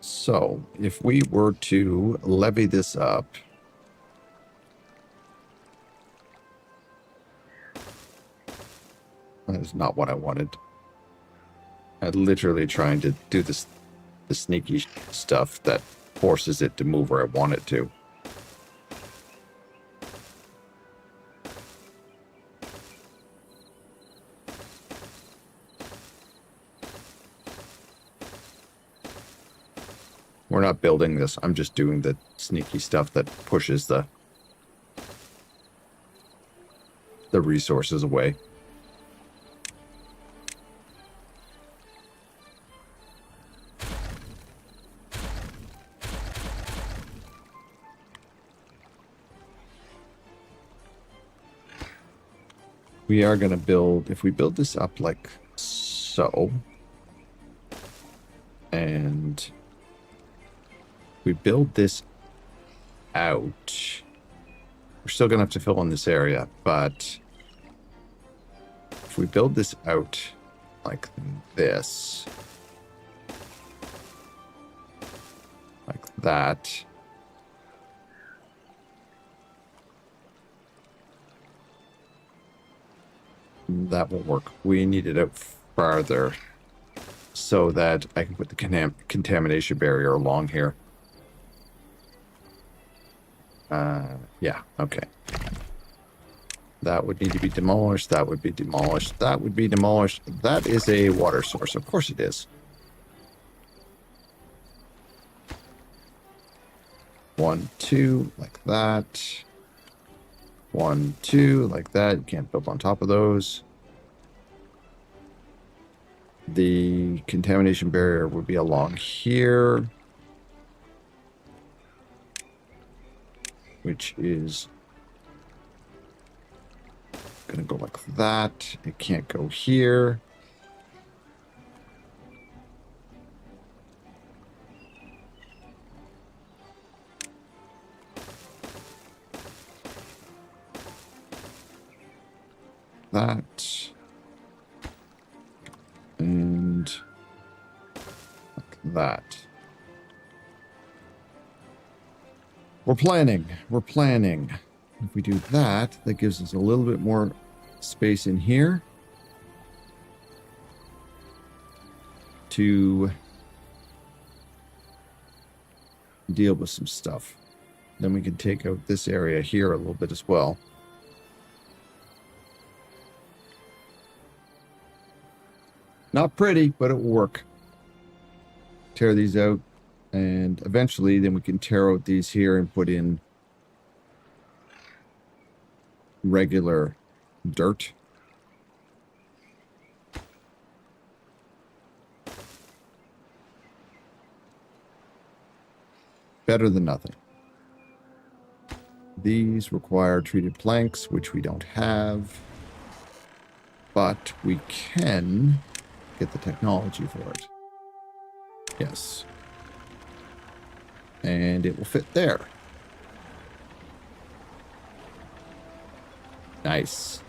So, if we were to levy this up, that is not what I wanted. I'm literally trying to do the sneaky stuff that forces it to move where I want it to. We're not building this. I'm just doing the sneaky stuff that pushes the... the resources away. We are going to build, if we build this up like so, and we build this out, we're still going to have to fill in this area, but if we build this out like this, like that, that will work. We need it out farther so that I can put the contamination barrier along here. Yeah, okay. That would need to be demolished. That would be demolished. That would be demolished. That is a water source. Of course it is. 1, 2, like that. 1, 2, like that. You can't build on top of those. The contamination barrier would be along here, which is going to go like that. It can't go here. That. And like that. We're planning. We're planning. If we do that, that gives us a little bit more space in here to deal with some stuff. Then we can take out this area here a little bit as well. Not pretty, but it will work. Tear these out, and eventually then we can tear out these here and put in regular dirt. Better than nothing. These require treated planks, which we don't have, but we can get the technology for it. Yes. And it will fit there. Nice.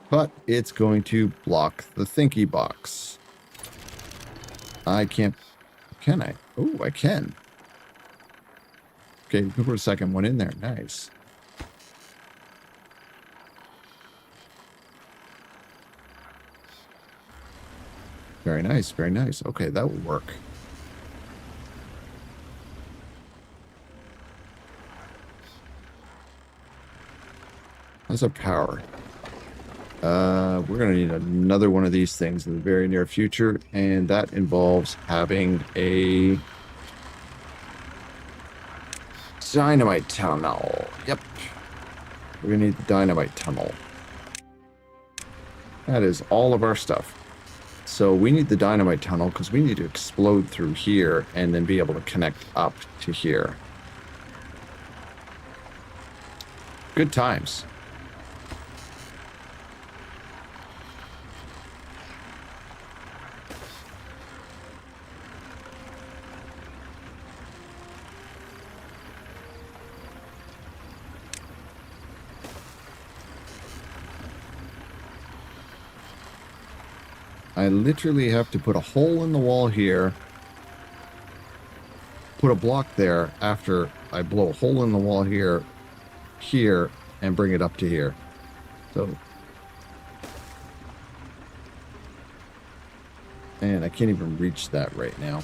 But it's going to block the thinky box. I can't. Can I? Oh, I can. Okay, we can put a second one in there. Nice. Very nice, very nice. Okay, that will work. How's our power? We're going to need another one of these things in the very near future, and that involves having a dynamite tunnel. Yep. We're going to need the dynamite tunnel. That is all of our stuff. So we need the dynamite tunnel because we need to explode through here and then be able to connect up to here. Good times. I literally have to put a hole in the wall here, put a block there after I blow a hole in the wall here, and bring it up to here. So, and I can't even reach that right now.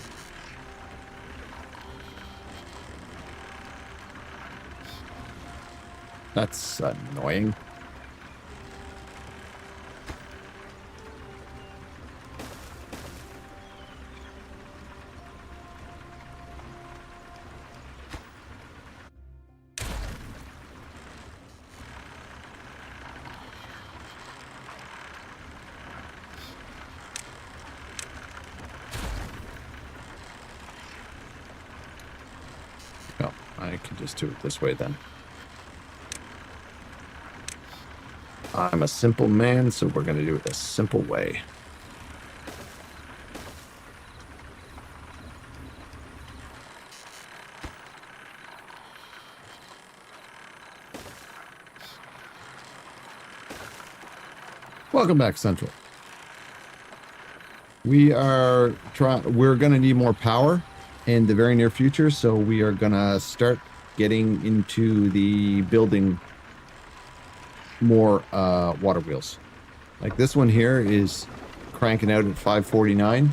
That's annoying. just do it this way then. I'm a simple man, so we're going to do it a simple way. Welcome back, Central. We're going to need more power in the very near future, so we are going to start getting into the building more water wheels. Like this one here is cranking out at 549,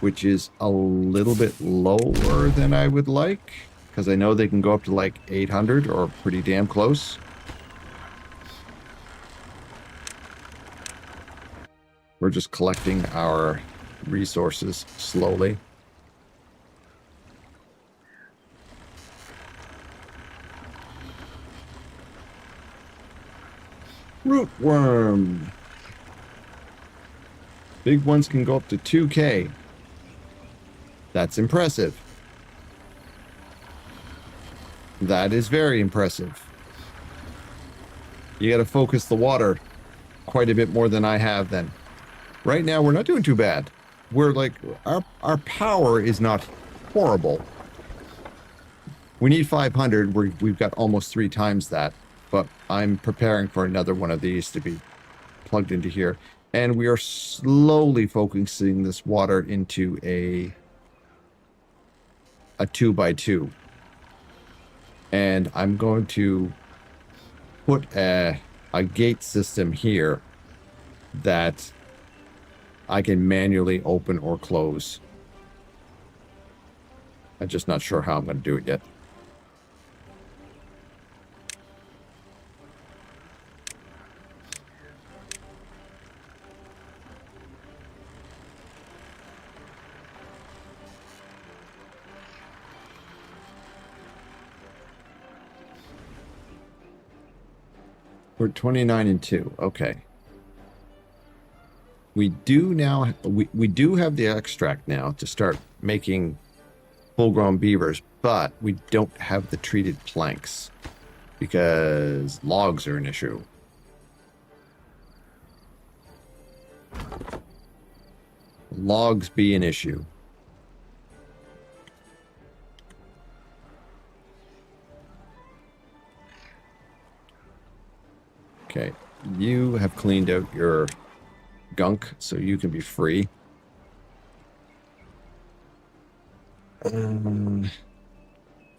which is a little bit lower than I would like, because I know they can go up to like 800 or pretty damn close. We're just collecting our resources slowly. Rootworm. Big ones can go up to 2K. That's impressive. That is very impressive. You got to focus the water quite a bit more than I have then. Right now, we're not doing too bad. We're like, our power is not horrible. We need 500. We've got almost 3 times that. But I'm preparing for another one of these to be plugged into here. And we are slowly focusing this water into a 2x2. And I'm going to put a gate system here that I can manually open or close. I'm just not sure how I'm going to do it yet. We're 29 and 2. Okay. We do now. We do have the extract now to start making full-grown beavers, but we don't have the treated planks because logs are an issue. Logs be an issue. Okay, you have cleaned out your gunk, so you can be free.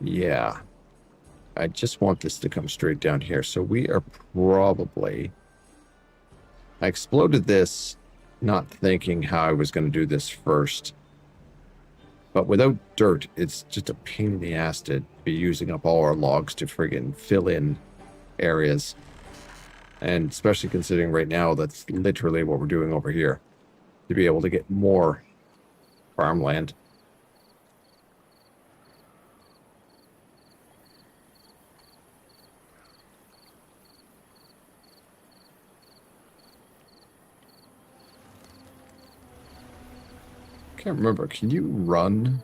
Yeah. I just want this to come straight down here. So we are probably... I exploded this, not thinking how I was going to do this first. But without dirt, it's just a pain in the ass to be using up all our logs to friggin' fill in areas. And especially considering right now, that's literally what we're doing over here. To be able to get more farmland. Can't remember. Can you run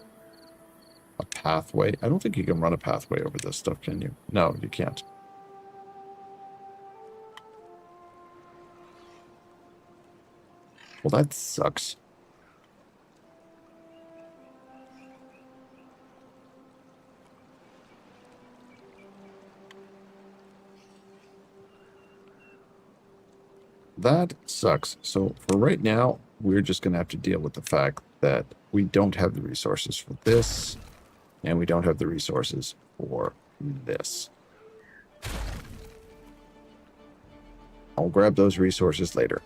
a pathway? I don't think you can run a pathway over this stuff, can you? No, you can't. Well, that sucks. That sucks. So for right now, we're just going to have to deal with the fact that we don't have the resources for this, and we don't have the resources for this. I'll grab those resources later.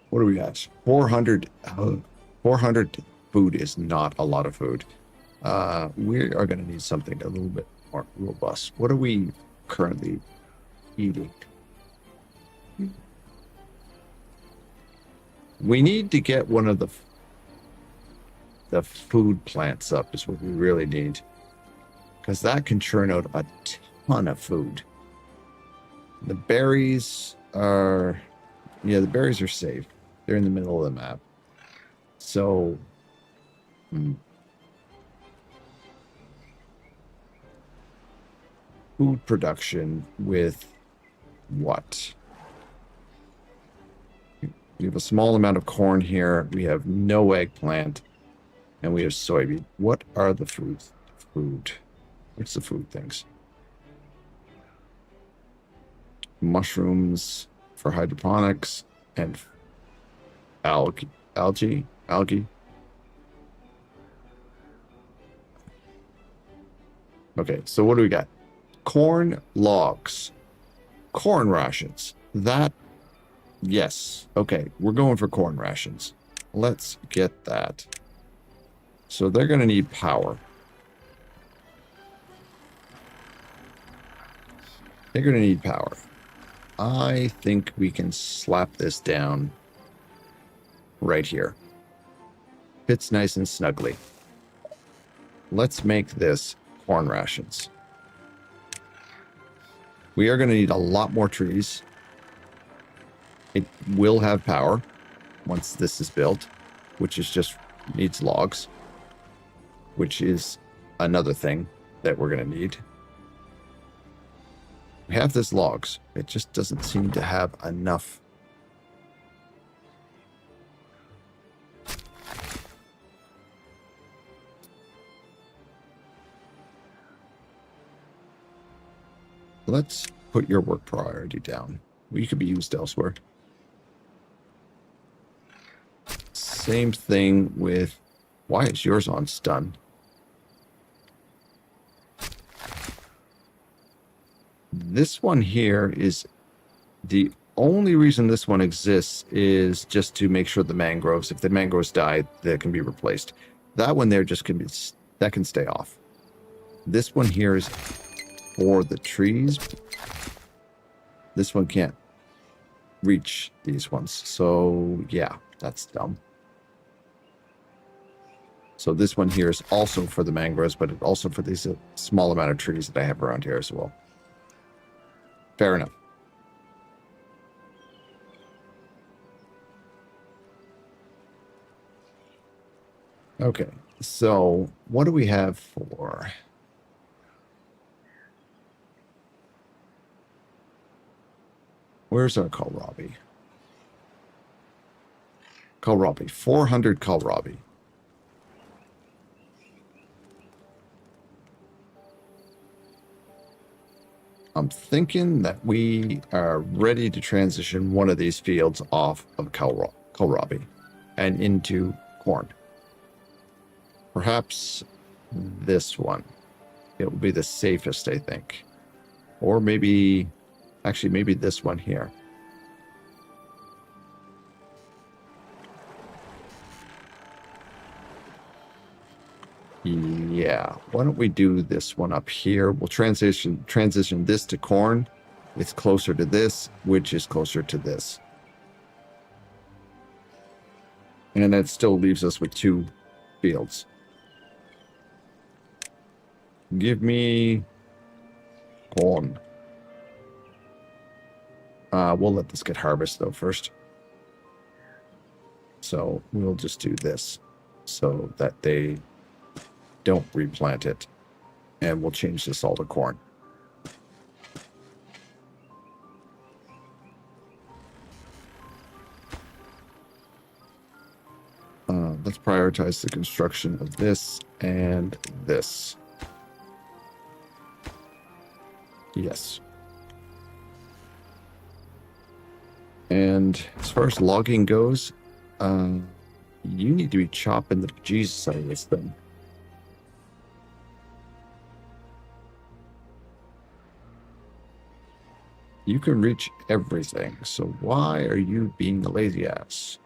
What do we got? 400. 400 food is not a lot of food. We are going to need something a little bit more robust. What are we currently eating? We need to get one of the food plants up is what we really need. Because that can churn out a ton of food. The berries are... Yeah, the berries are safe. They're in the middle of the map. So, food production with what? We have a small amount of corn here. We have no eggplant. And we have soybean. What are the foods? Food. What's the food things? Mushrooms for hydroponics and algae. Okay, so what do we got? Corn logs. Corn rations. That, yes. Okay, we're going for corn rations. Let's get that. So they're going to need power. They're going to need power. I think we can slap this down right here. Fits nice and snugly. Let's make this corn rations. We are going to need a lot more trees. It will have power once this is built, which is just needs logs, which is another thing that we're going to need. We have this logs. It just doesn't seem to have enough. Let's put your work priority down. We could be used elsewhere. Same thing with, why is yours on stun? This one here is the only reason this one exists is just to make sure the mangroves, if the mangroves die, they can be replaced. That one there just can be, that can stay off. This one here is for the trees. This one can't reach these ones. So yeah, that's dumb. So this one here is also for the mangroves, but also for these small amount of trees that I have around here as well. Fair enough. Okay, so what do we have for? Where's our kohlrabi? Kohlrabi, 400 kohlrabi. I'm thinking that we are ready to transition one of these fields off of kohlrabi and into corn. Perhaps this one. It will be the safest, I think. Or maybe, actually, maybe this one here. Yeah, why don't we do this one up here? We'll transition this to corn. It's closer to this, which is closer to this. And that still leaves us with 2 fields. Give me corn. We'll let this get harvested though first. So we'll just do this so that they don't replant it. And we'll change this all to corn. Let's prioritize the construction of this and this. Yes. And as far as logging goes, you need to be chopping the Jesus out of this thing. You can reach everything, so why are you being a lazy ass?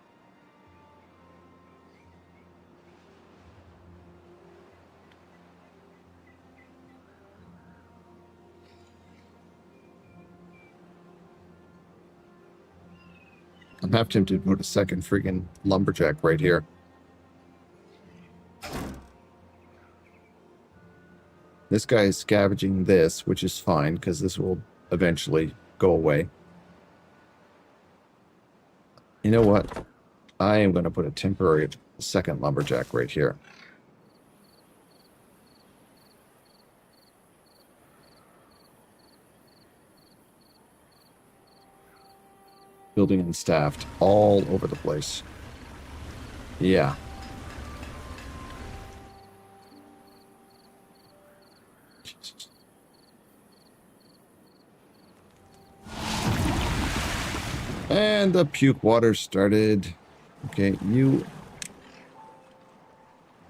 I'm half tempted to put a second freaking lumberjack right here. This guy is scavenging this, which is fine, because this will eventually go away. You know what? I am going to put a temporary second lumberjack right here. Building and staffed all over the place. Yeah. Jesus. And the puke water started. Okay, you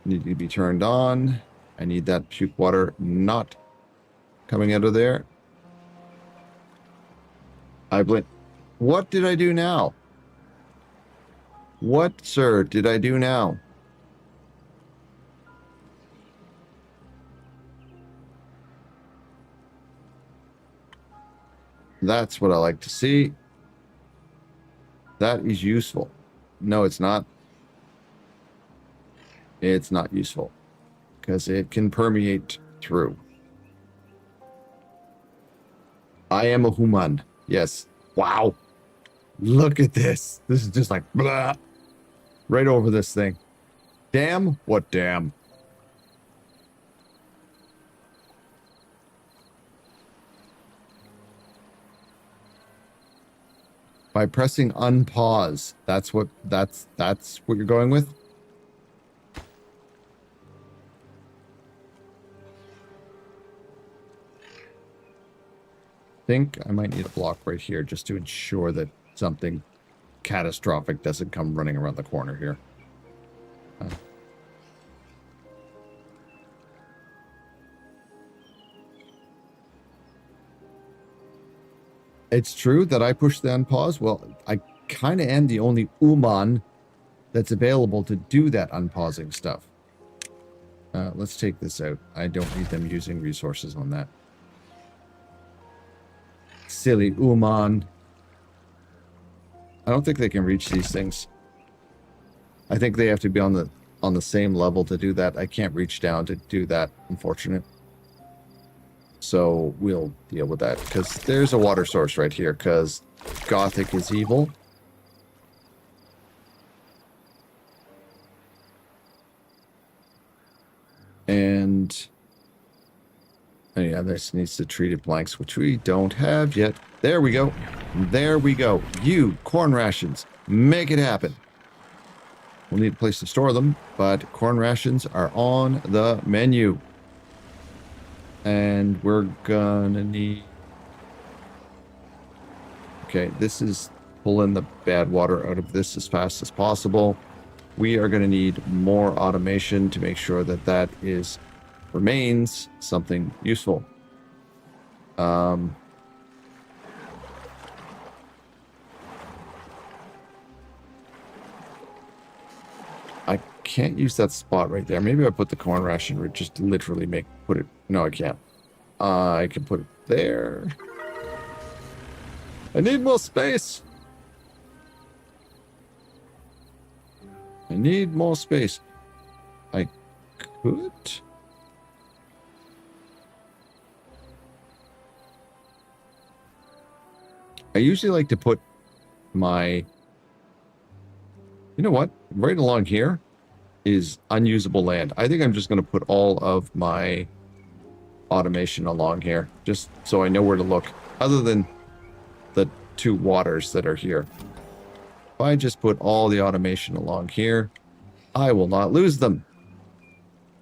need to be turned on. I need that puke water not coming out of there. I blink. What did I do now? What, sir, did I do now? That's what I like to see. That is useful. No, it's not. It's not useful because it can permeate through. I am a human. Yes. Wow. Look at this. This is just like blah. Right over this thing. Damn? What damn? By pressing unpause. That's what you're going with? Think I might need a block right here just to ensure that something catastrophic doesn't come running around the corner here. It's true that I pushed the unpause. Well, I kind of am the only Uman that's available to do that unpausing stuff. Let's take this out. I don't need them using resources on that. Silly Uman. I don't think they can reach these things. I think they have to be on the same level to do that. I can't reach down to do that, unfortunate. So we'll deal with that because there's a water source right here because Gothic is evil. And yeah, this needs to treated blanks, which we don't have yet. There we go. There we go. You, corn rations, make it happen. We'll need a place to store them, but corn rations are on the menu. And we're gonna need... Okay, this is pulling the bad water out of this as fast as possible. We are gonna need more automation to make sure that that remains something useful. I can't use that spot right there. Maybe I put the corn ration or just literally put it. No, I can't. I can put it there. I need more space. I need more space. I could. I usually like to put my... You know what? Right along here is unusable land. I think I'm just going to put all of my automation along here, just so I know where to look, other than the two waters that are here. If I just put all the automation along here, I will not lose them.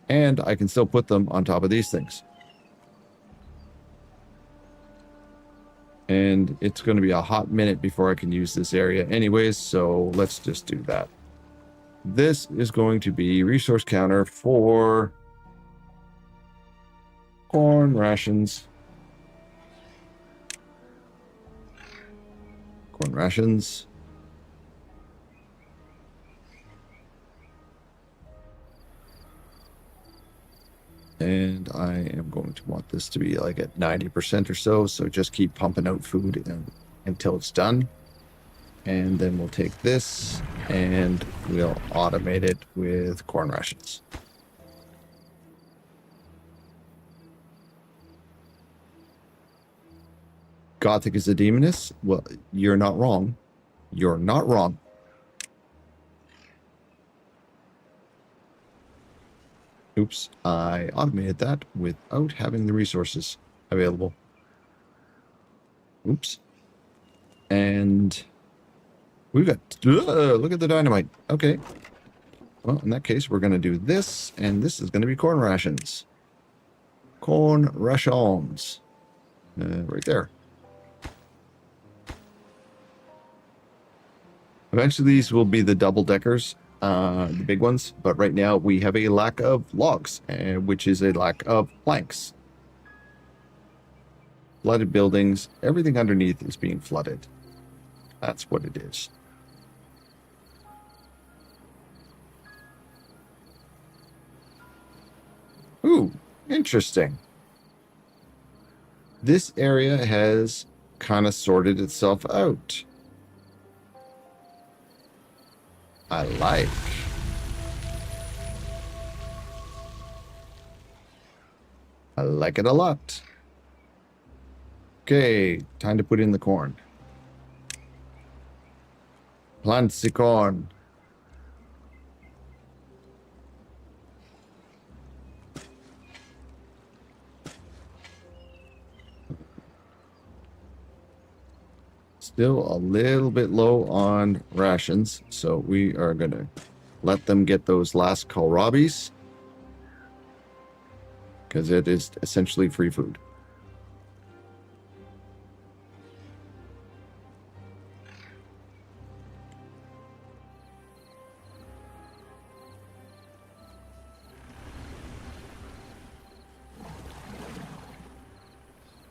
And I can still put them on top of these things. And it's going to be a hot minute before I can use this area anyways, so let's just do that. This is going to be resource counter for corn rations. Corn rations. And I am going to want this to be like at 90% or so. So just keep pumping out food until it's done. And then we'll take this and we'll automate it with corn rations. Gothic is a demoness? Well, you're not wrong. You're not wrong. Oops, I automated that without having the resources available. Oops. And we've got, look at the dynamite. Okay. Well, in that case, we're going to do this, and this is going to be corn rations. Corn rations. Right there. Eventually, these will be the double-deckers, the big ones. But right now, we have a lack of logs, which is a lack of planks. Flooded buildings. Everything underneath is being flooded. That's what it is. Ooh, interesting. This area has kind of sorted itself out. I like. I like it a lot. Okay, time to put in the corn. Plant the corn. Still a little bit low on rations, so we are going to let them get those last kohlrabis, because it is essentially free food.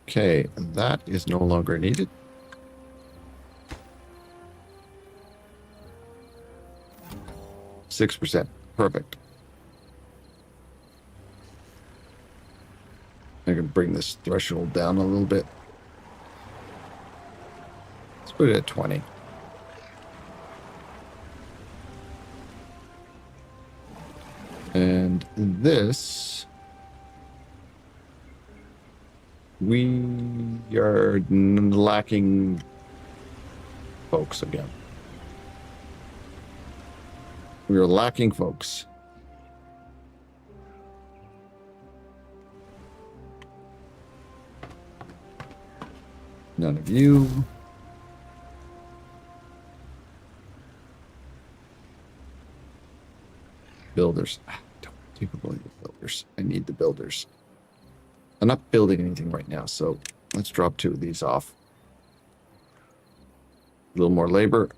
Okay, that is no longer needed. %, perfect. I can bring this threshold down a little bit. Let's put it at 20. And this, we are lacking folks again. We are lacking folks. None of you. Builders. Don't capable of builders. I need the builders. I'm not building anything right now, so let's drop 2 of these off. A little more labor.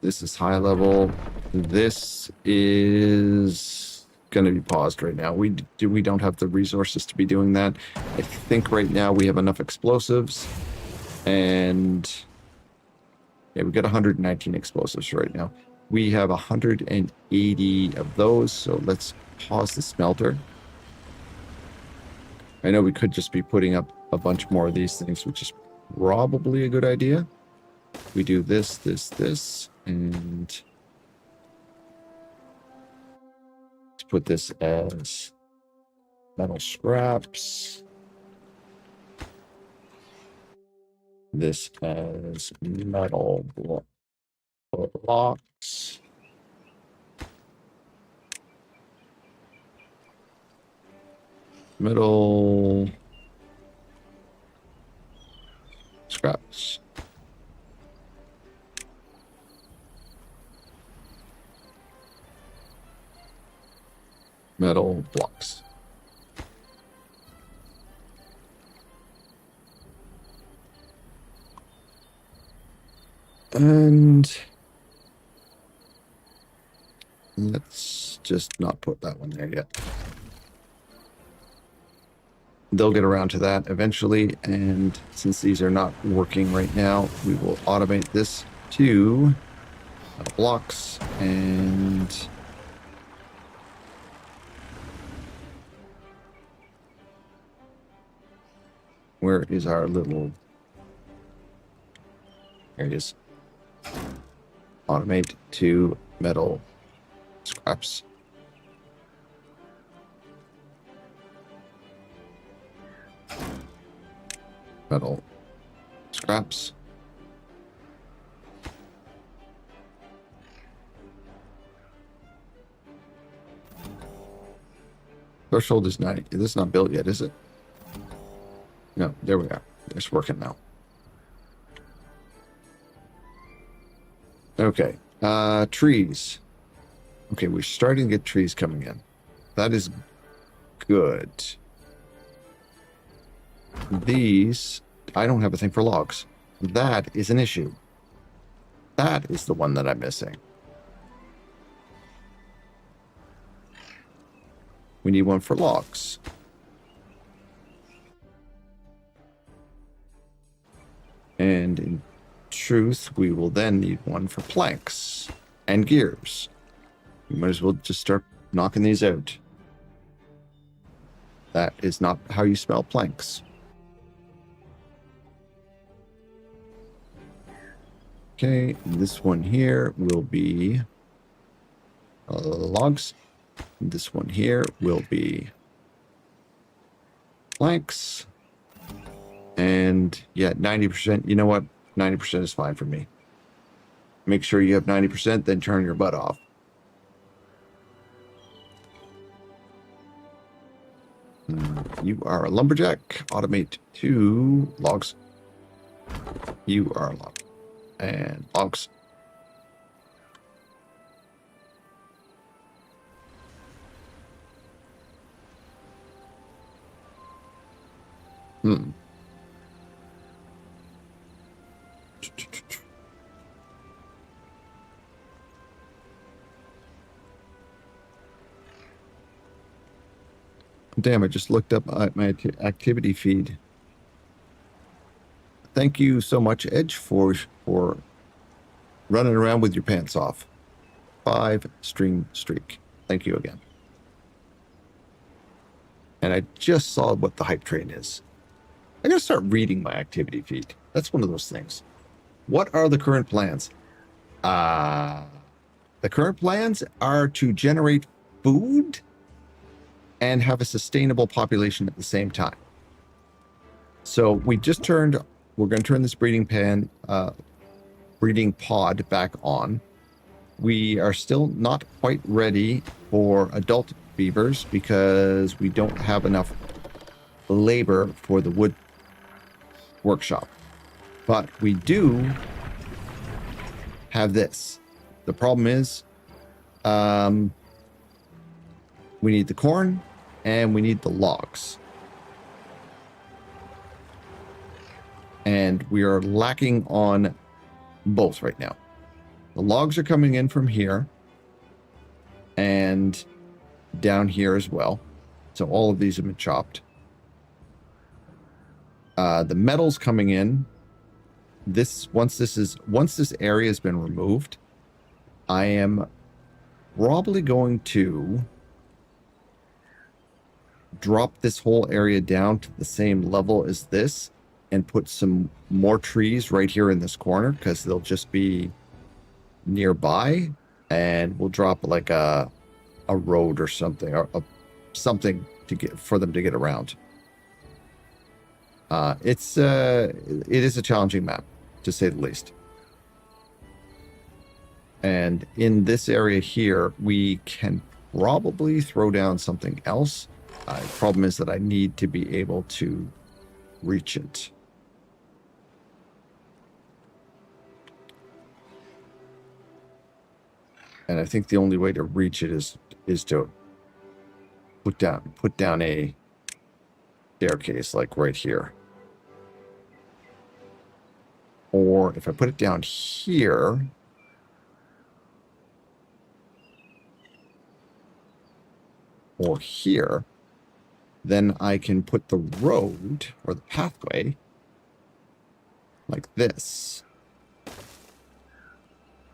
This is high level. This is going to be paused right now. We don't have the resources to be doing that. I think right now we have enough explosives, and yeah, we got 119 explosives right now. We have 180 of those, so let's pause the smelter. I know we could just be putting up a bunch more of these things, which is probably a good idea. We do this, and let's put this as metal scraps. This as metal blocks. Metal scraps. Metal blocks. And let's just not put that one there yet. They'll get around to that eventually, and since these are not working right now, we will automate this to blocks, and where is our little, there it is. Automate to metal scraps. Metal scraps. Threshold is 90. This is not built yet, is it? No, there we are. It's working now. Okay. Trees. Okay, we're starting to get trees coming in. That is good. These, I don't have a thing for logs. That is an issue. That is the one that I'm missing. We need one for logs. And in truth, we will then need one for planks and gears. We might as well just start knocking these out. That is not how you spell planks. Okay, this one here will be logs. This one here will be planks. And yeah, 90%. You know what? 90% is fine for me. Make sure you have 90%, then turn your butt off. You are a lumberjack. Automate 2 logs. You are a log. And logs. Damn, I just looked up my activity feed. Thank you so much, Edge, for running around with your pants off. 5 stream streak. Thank you again. And I just saw what the hype train is. I gotta start reading my activity feed. That's one of those things. What are the current plans? The current plans are to generate food and have a sustainable population at the same time. So we're going to turn this breeding pod back on. We are still not quite ready for adult beavers because we don't have enough labor for the wood workshop. But we do have this. The problem is we need the corn and we need the logs. And we are lacking on both right now. The logs are coming in from here and down here as well. So all of these have been chopped. The metal's coming in. Once this area has been removed, I am probably going to drop this whole area down to the same level as this and put some more trees right here in this corner because they'll just be nearby, and we'll drop like a road or something, or something for them to get around. It is a challenging map, to say the least. And in this area here, we can probably throw down something else. The problem is that I need to be able to reach it. And I think the only way to reach it is to put down a staircase like right here. Or if I put it down here, or here, then I can put the road or the pathway like this.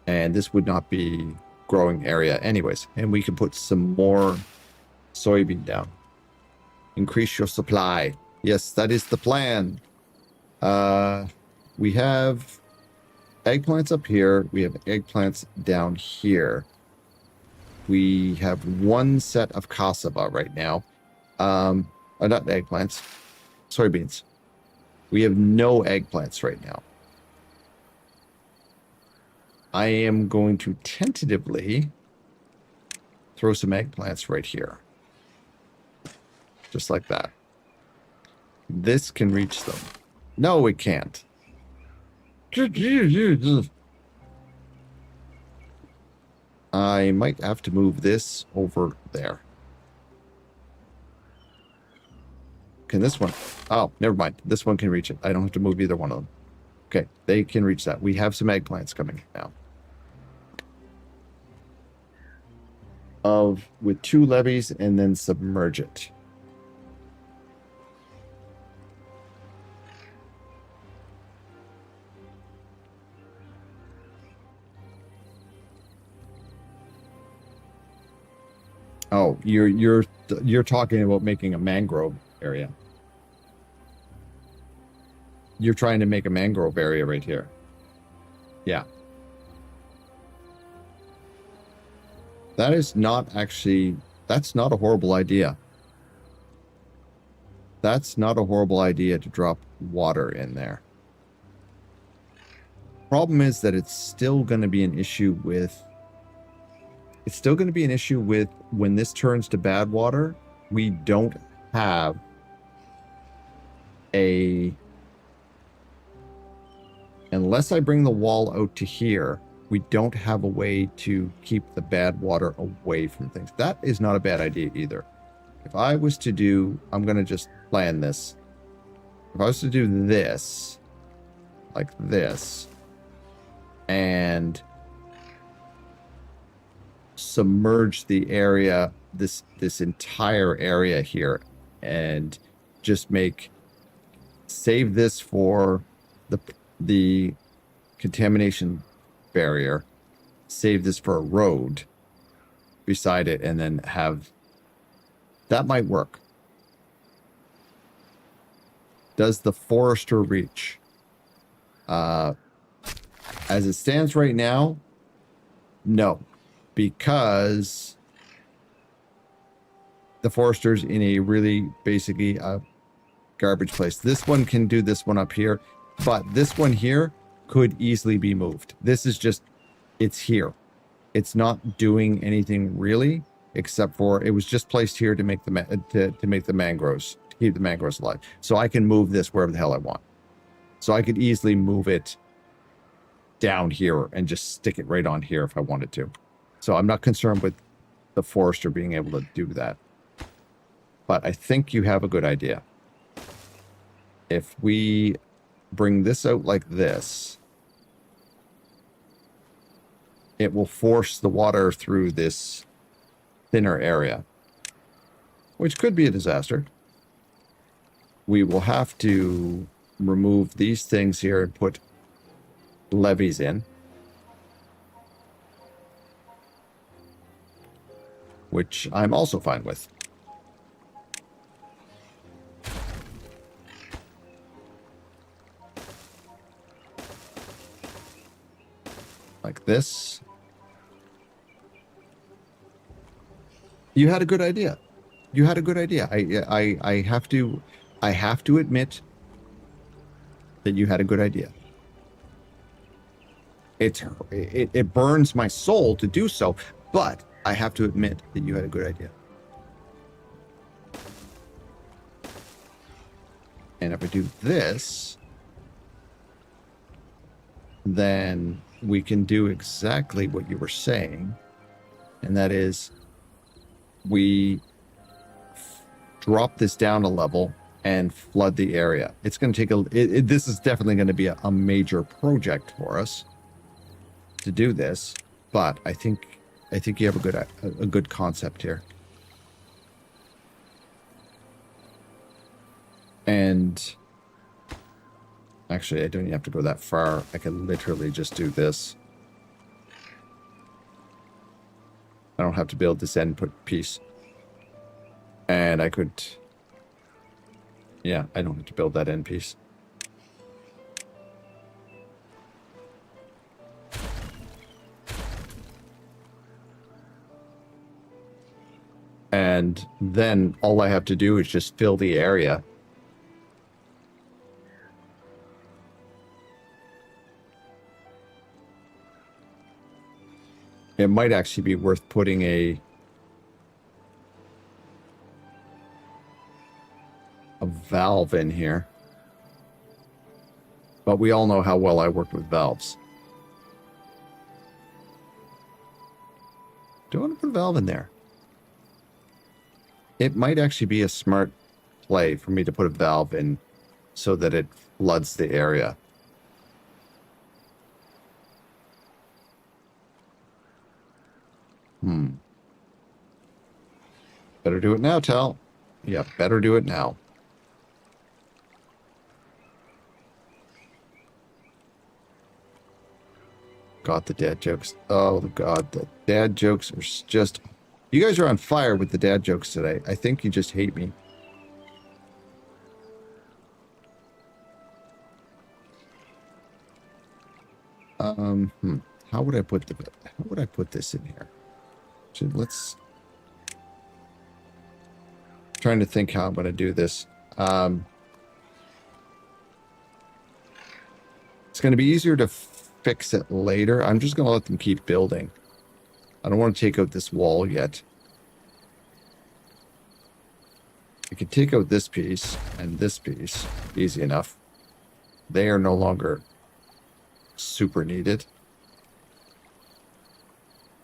And this would not be growing area anyways. And we can put some more soybean down. Increase your supply. Yes, that is the plan. We have eggplants up here. We have eggplants down here. We have one set of cassava right now. Not eggplants, soybeans. We have no eggplants right now. I am going to tentatively throw some eggplants right here. Just like that. This can reach them. No, it can't. I might have to move this over there. Can this one? Oh, never mind. This one can reach it. I don't have to move either one of them. Okay, they can reach that. We have some eggplants coming now. With 2 levees and then submerge it. Oh, you're talking about making a mangrove area. You're trying to make a mangrove area right here. Yeah. That is not actually, that's not a horrible idea. That's not a horrible idea to drop water in there. Problem is that it's still going to be an issue with, when this turns to bad water, we don't have unless I bring the wall out to here, we don't have a way to keep the bad water away from things. That is not a bad idea either. If I was to do, I'm going to just plan this. If I was to do this, like this, and submerge the area, this entire area here, and just save this for the contamination barrier, save this for a road beside it, and then have that might work. Does the forester reach? As it stands right now, no, because the forester's in a really basically garbage place. This one can do this one up here, but this one here could easily be moved. This is just, it's here. It's not doing anything really, except for it was just placed here to make the mangroves, to keep the mangroves alive. So I can move this wherever the hell I want. So I could easily move it down here and just stick it right on here if I wanted to. So I'm not concerned with the forester being able to do that. But I think you have a good idea. If we bring this out like this, it will force the water through this thinner area, which could be a disaster. We will have to remove these things here and put levees in, which I'm also fine with. Like this. You had a good idea. You had a good idea. I have to admit that you had a good idea. It burns my soul to do so, but I have to admit that you had a good idea. And if I do this, then we can do exactly what you were saying, and that is we drop this down a level and flood the area. It's going to take this is definitely going to be a major project for us to do this, but I think you have a good concept here. And actually, I don't even have to go that far. I can literally just do this. I don't have to build this end piece. And I could... Yeah, I don't have to build that end piece. And then all I have to do is just fill the area. It might actually be worth putting valve in here. But we all know how well I work with valves. Do I want to put a valve in there? It might actually be a smart play for me to put a valve in so that it floods the area. Better do it now, Tal. Yeah, better do it now. God, the dad jokes. Oh, God, the dad jokes are just... You guys are on fire with the dad jokes today. I think you just hate me. How would I put this in here? Let's... Trying to think how I'm going to do this. It's going to be easier to fix it later. I'm just going to let them keep building. I don't want to take out this wall yet. I can take out this piece and this piece. Easy enough. They are no longer super needed.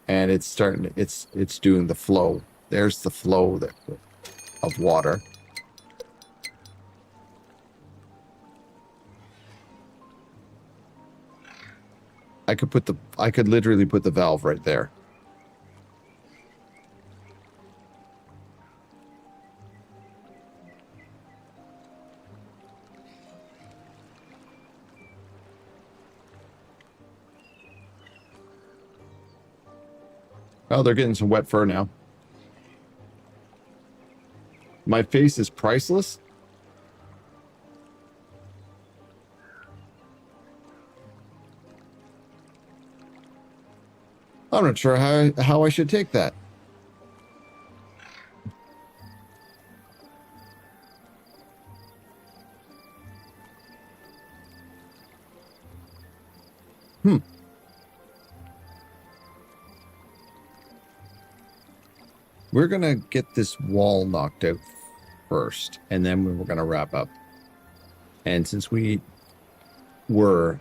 And it's starting, it's doing the flow. There's the flow of water. I could literally put the valve right there. Oh, they're getting some wet fur now. My face is priceless. I'm not sure how I should take that. We're going to get this wall knocked out first, and then we're going to wrap up. And since we were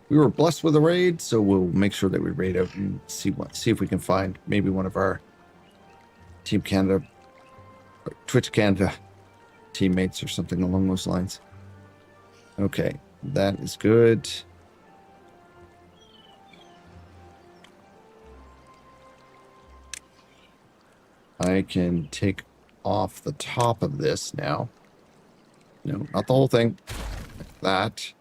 blessed with a raid, so we'll make sure that we raid out and see if we can find maybe one of our Team Canada, or Twitch Canada teammates or something along those lines. Okay, that is good. I can take off the top of this now. No, not the whole thing. Like that.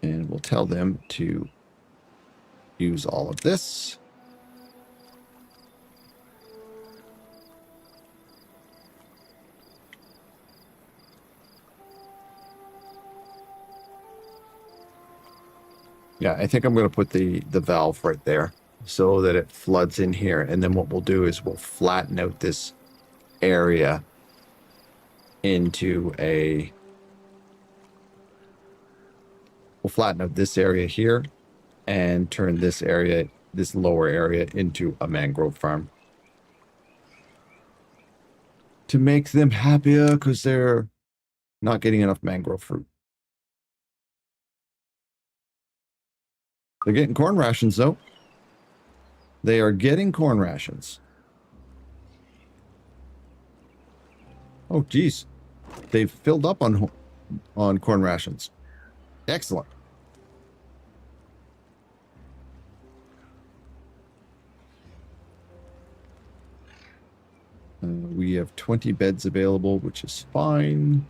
And we'll tell them to use all of this. Yeah, I think I'm going to put the valve right there so that it floods in here. And then what we'll do is we'll flatten out this area into a... We'll flatten out this area here and turn this area, this lower area, into a mangrove farm. To make them happier because they're not getting enough mangrove fruit. They're getting corn rations, though. They are getting corn rations. Oh, geez. They've filled up on corn rations. Excellent. We have 20 beds available, which is fine.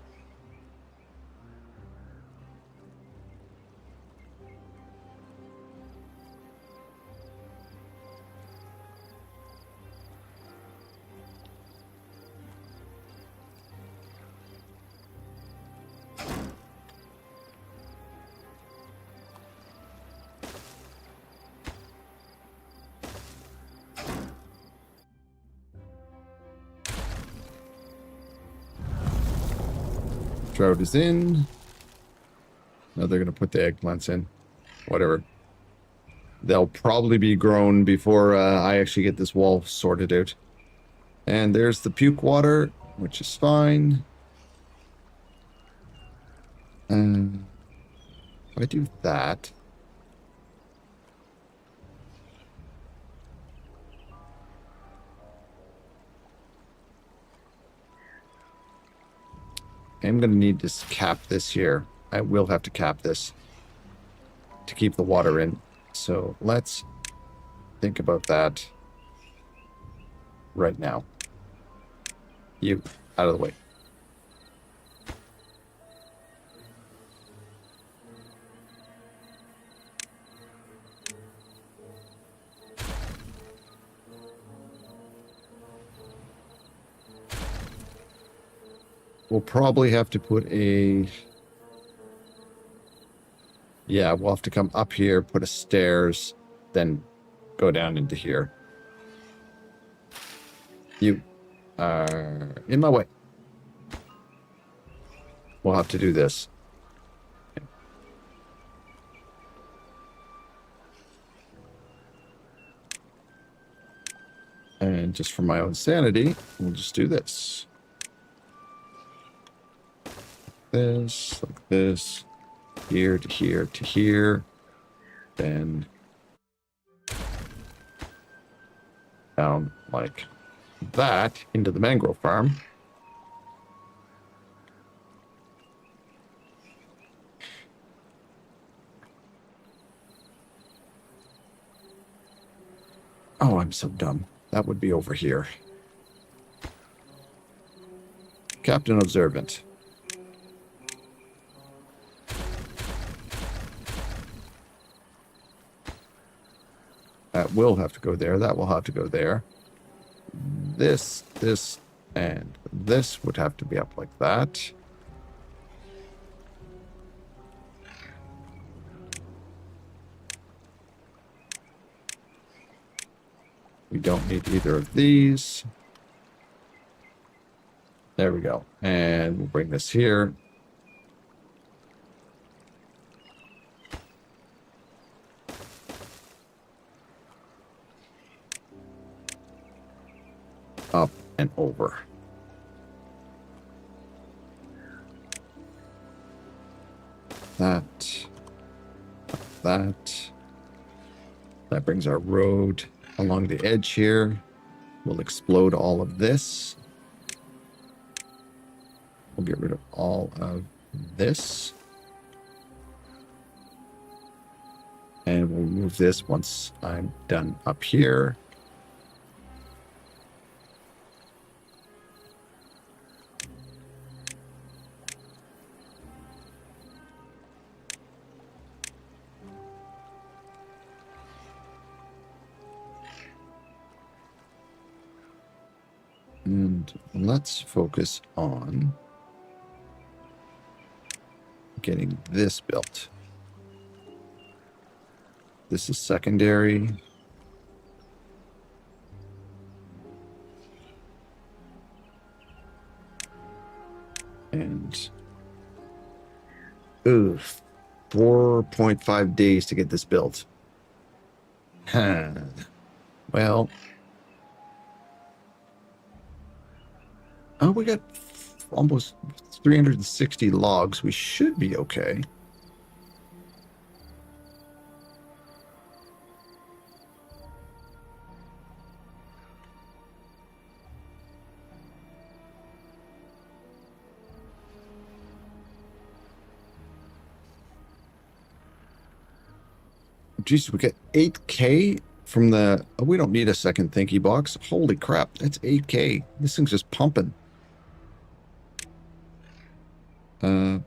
Drought is in. Now they're going to put the eggplants in. Whatever. they'll probably be grown before I actually get this wall sorted out. And there's the puke water, which is fine. If I do that, I'm going to need to cap this here. I will have to cap this to keep the water in. So let's think about that right now. You, out of the way. We'll probably have to put a... Yeah, we'll have to come up here, put a stairs, then go down into here. You are in my way. We'll have to do this. And just for my own sanity, we'll just do this. Like this, here to here to here, then down like that into the mangrove farm. Oh, I'm so dumb. That would be over here. Captain Observant. That will have to go there. That will have to go there. This, and this would have to be up like that. We don't need either of these. There we go. And we'll bring this here. Up and over. That. That brings our road along the edge here. We'll explode all of this. We'll get rid of all of this. And we'll move this once I'm done up here. And let's focus on getting this built. This is secondary. And 4.5 days to get this built. Well, oh, we got almost 360 logs. We should be okay. Jeez, we got 8K from the... Oh, we don't need a second thinky box. Holy crap, that's 8K. This thing's just pumping.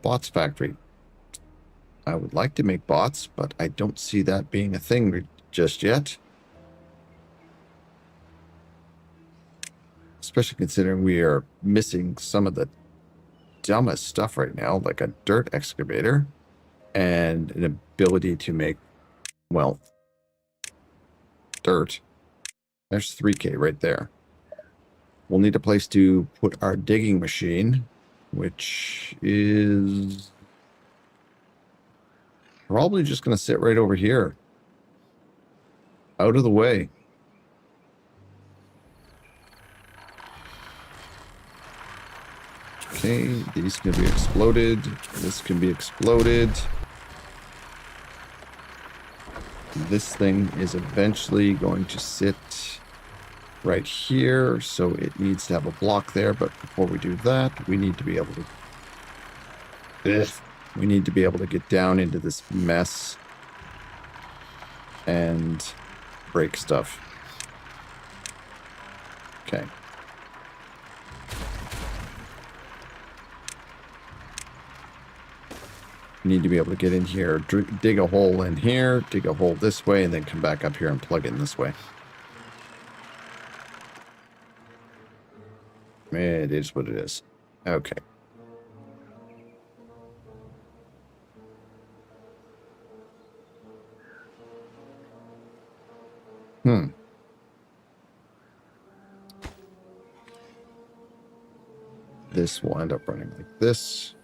Bots factory. I would like to make bots, but I don't see that being a thing just yet. Especially considering we are missing some of the dumbest stuff right now, like a dirt excavator and an ability to make, well, dirt. There's 3K right there. We'll need a place to put our digging machine, which is probably just going to sit right over here. out of the way. Okay, these can be exploded. This can be exploded. This thing is eventually going to sit right here, so it needs to have a block there. But before we do that, we need to be able to... We need to be able to get down into this mess and break stuff. Okay. Need to be able to get in here, dig a hole in here, dig a hole this way, and then come back up here and plug in this way. It is what it is. Okay. This will end up running like this.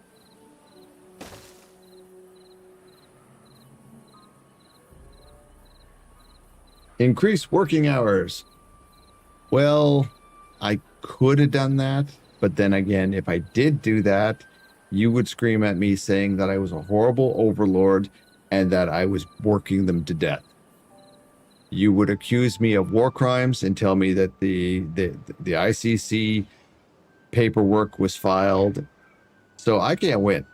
Increase working hours. Well, I could have done that, but then again, if I did do that, you would scream at me saying that I was a horrible overlord and that I was working them to death. You would accuse me of war crimes and tell me that the ICC paperwork was filed. So I can't win.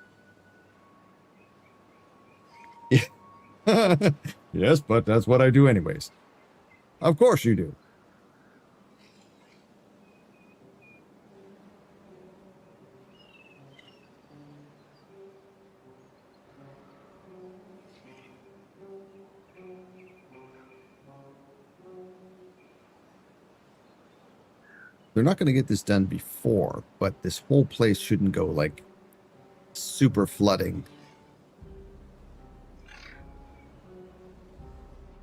Yes, but that's what I do anyways. Of course you do. They're not going to get this done before, but this whole place shouldn't go like super flooding.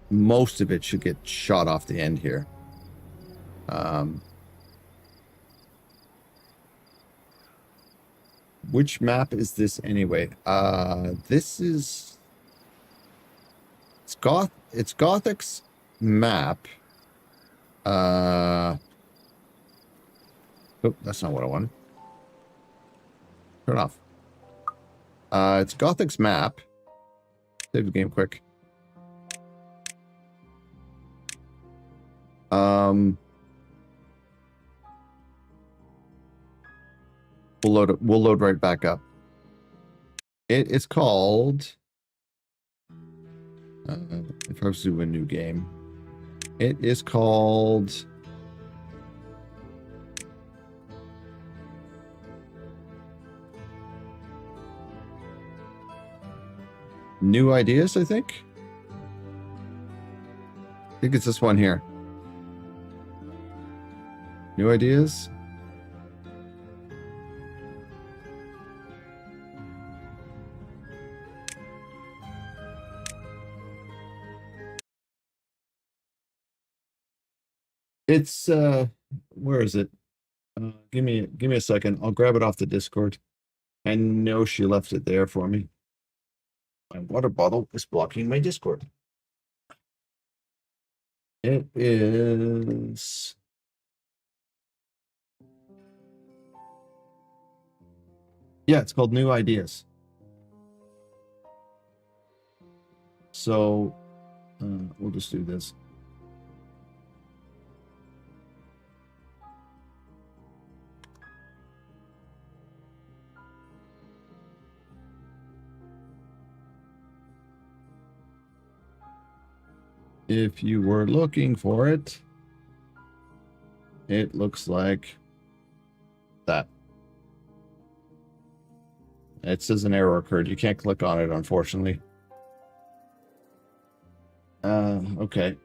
Most of it should get shot off the end here. Which map is this anyway? This is... It's Gothic's map. Oh, that's not what I wanted. Turn it off. It's Gothic's map. Save the game quick. We'll load right back up. It's called... if I was to do a new game, it is called... New Ideas, I think? I think it's this one here. New Ideas? It's, where is it? Give me a second. I'll grab it off the Discord. I know she left it there for me. My water bottle is blocking my Discord. It is... Yeah, it's called New Ideas. So, we'll just do this. If you were looking for it, it looks like that. It says an error occurred. You can't click on it, unfortunately. Okay.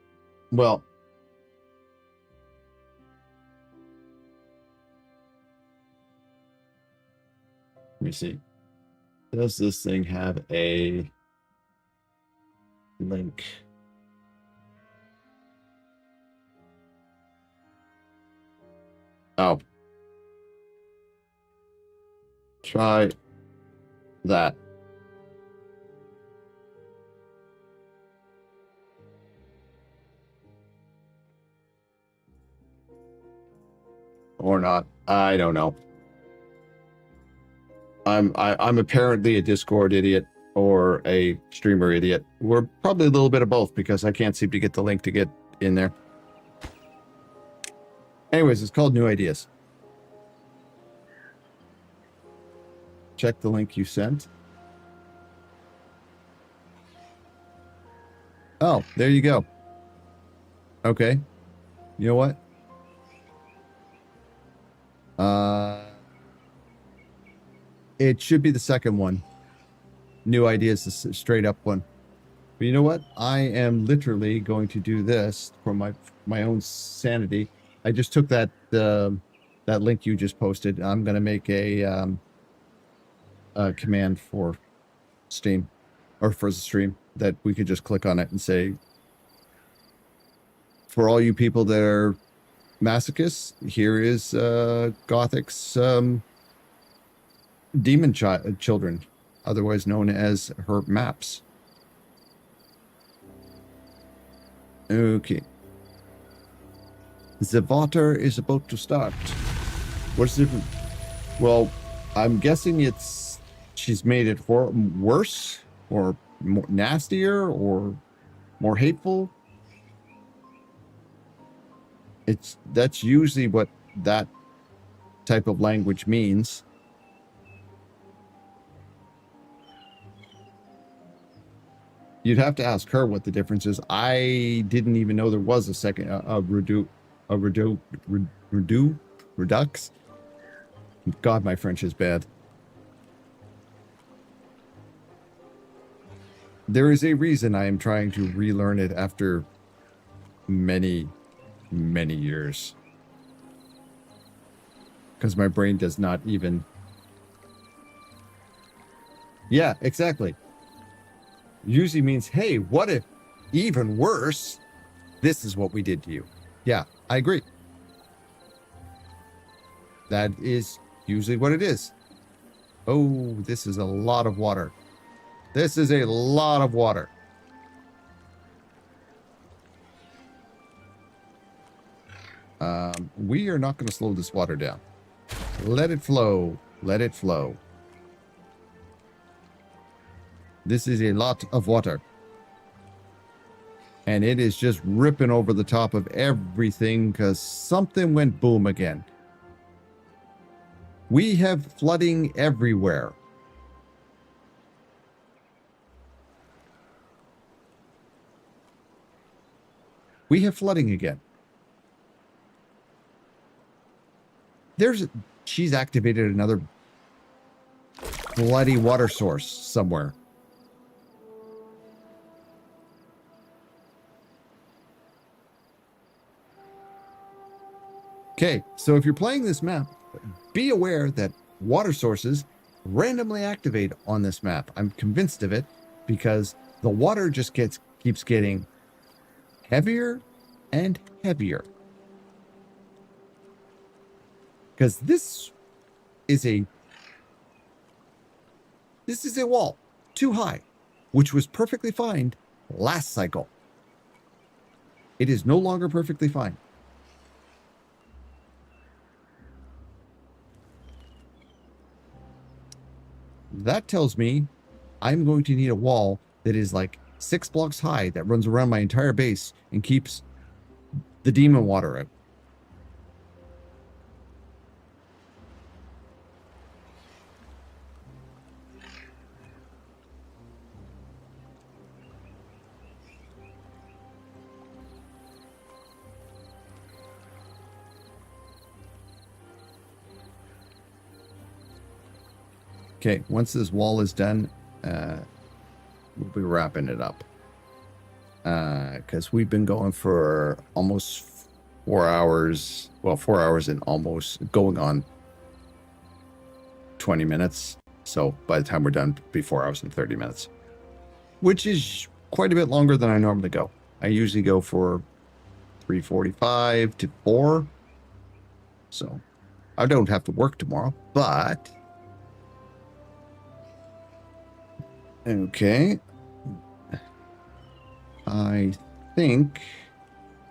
Well, let me see. Does this thing have a link? Oh. Try that. Or not. I don't know. I'm apparently a Discord idiot or a streamer idiot. We're probably a little bit of both because I can't seem to get the link to get in there. Anyways, it's called New Ideas. Check the link you sent. Oh, there you go. Okay. You know what? It should be the second one. New Ideas, the straight up one. But you know what? I am literally going to do this for my own sanity. I just took that link you just posted. I'm going to make a command for Steam or for the stream that we could just click on it and say, for all you people that are masochists, here is Gothic's demon children, otherwise known as her maps. Okay. The water is about to start. What's the... Well, I'm guessing she's made it worse or more nastier or more hateful. That's usually what that type of language means. You'd have to ask her what the difference is. I didn't even know there was a second redux. God, my French is bad. There is a reason I am trying to relearn it after many years. Because my brain does not even... Yeah, exactly. Usually means, hey, what if, even worse, this is what we did to you. Yeah, I agree. That is usually what it is. Oh, this is a lot of water. This is a lot of water. We are not going to slow this water down. Let it flow. Let it flow. This is a lot of water. And it is just ripping over the top of everything because something went boom again. We have flooding everywhere. We have flooding again. She's activated another bloody water source somewhere. Okay, so if you're playing this map, be aware that water sources randomly activate on this map. I'm convinced of it because the water just keeps getting heavier and heavier. Because this is a wall too high, which was perfectly fine last cycle. It is no longer perfectly fine. That tells me I'm going to need a wall that is like 6 blocks high that runs around my entire base and keeps the demon water out. Okay, once this wall is done, we'll be wrapping it up. Because we've been going for almost 4 hours. Well, 4 hours and almost going on 20 minutes. So by the time we're done, it'll be 4 hours and 30 minutes. Which is quite a bit longer than I normally go. I usually go for 3:45 to 4. So I don't have to work tomorrow, but... Okay. I think,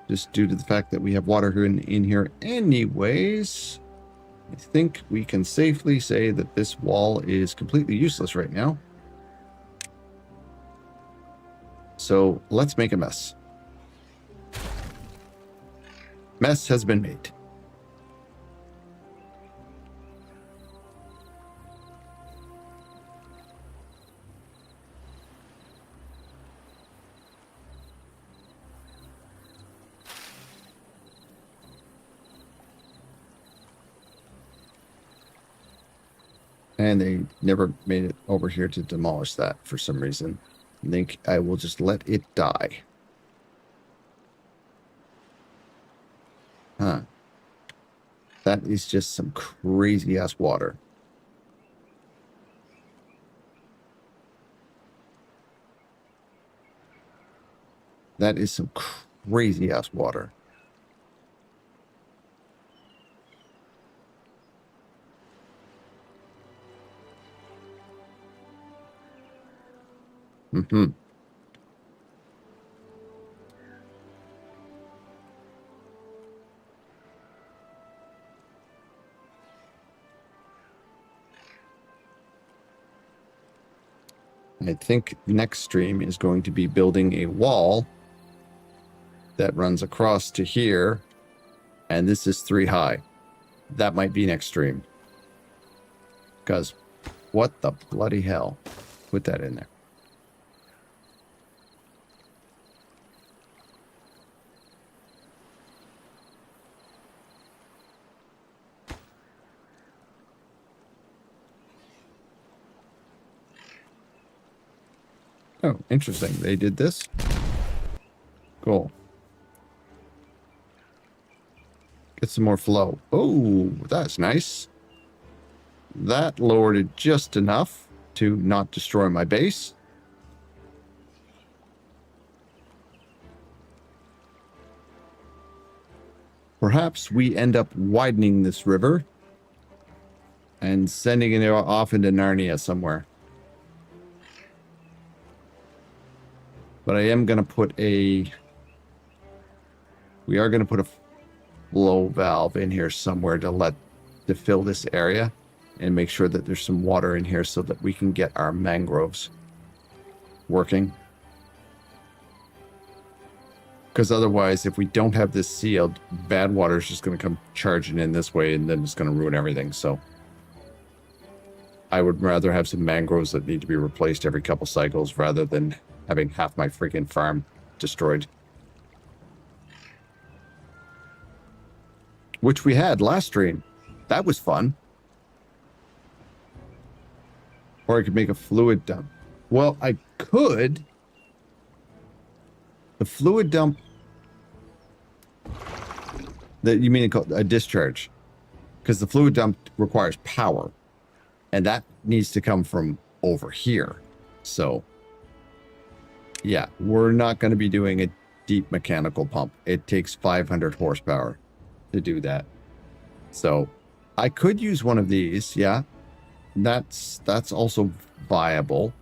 just due to the fact that we have water in here anyways, I think we can safely say that this wall is completely useless right now. So let's make a mess. Mess has been made. And they never made it over here to demolish that for some reason. I think I will just let it die. Huh. That is just some crazy ass water. That is some crazy ass water. Mm-hmm. I think next stream is going to be building a wall that runs across to here. And this is 3 high. That might be next stream. Because what the bloody hell? Put that in there. Oh, interesting. They did this. Cool. Get some more flow. Oh, that's nice. That lowered it just enough to not destroy my base. Perhaps we end up widening this river and sending it off into Narnia somewhere. But I am going to put a... We are going to put a flow valve in here somewhere to fill this area and make sure that there's some water in here so that we can get our mangroves working. Because otherwise, if we don't have this sealed, bad water is just going to come charging in this way, and then it's going to ruin everything. So I would rather have some mangroves that need to be replaced every couple cycles rather than having half my freaking farm destroyed. Which we had last stream. That was fun. Or I could make a fluid dump. Well, I could. The fluid dump... That you mean a discharge? Because the fluid dump requires power. And that needs to come from over here. So, yeah, we're not going to be doing a deep mechanical pump. It takes 500 horsepower to do that. So, I could use one of these, yeah. That's also viable.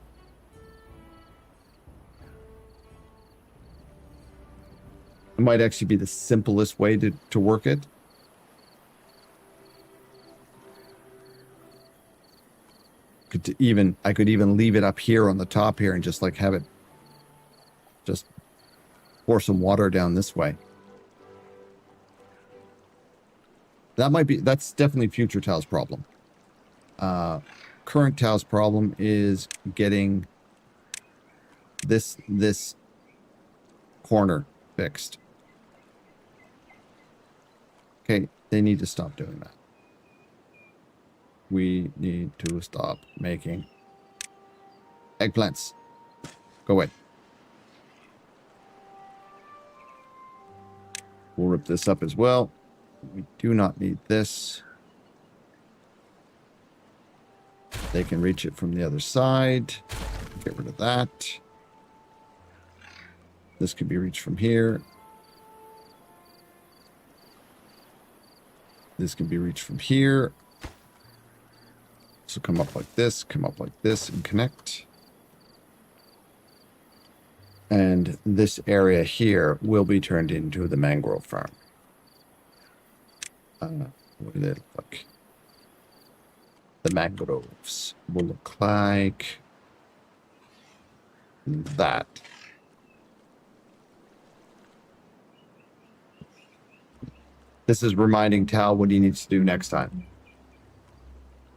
It might actually be the simplest way to work it. I could even leave it up here on the top here and just like have it just pour some water down this way. That's definitely future Tal's problem. Current Tal's problem is getting this corner fixed. Okay, they need to stop doing that. We need to stop making eggplants. Go away. We'll rip this up as well. We do not need this. They can reach it from the other side. Get rid of that. This can be reached from here. This can be reached from here. So come up like this, and connect. And this area here will be turned into the mangrove farm. What do they look like? the mangroves will look like that. This is reminding Tal what he needs to do next time.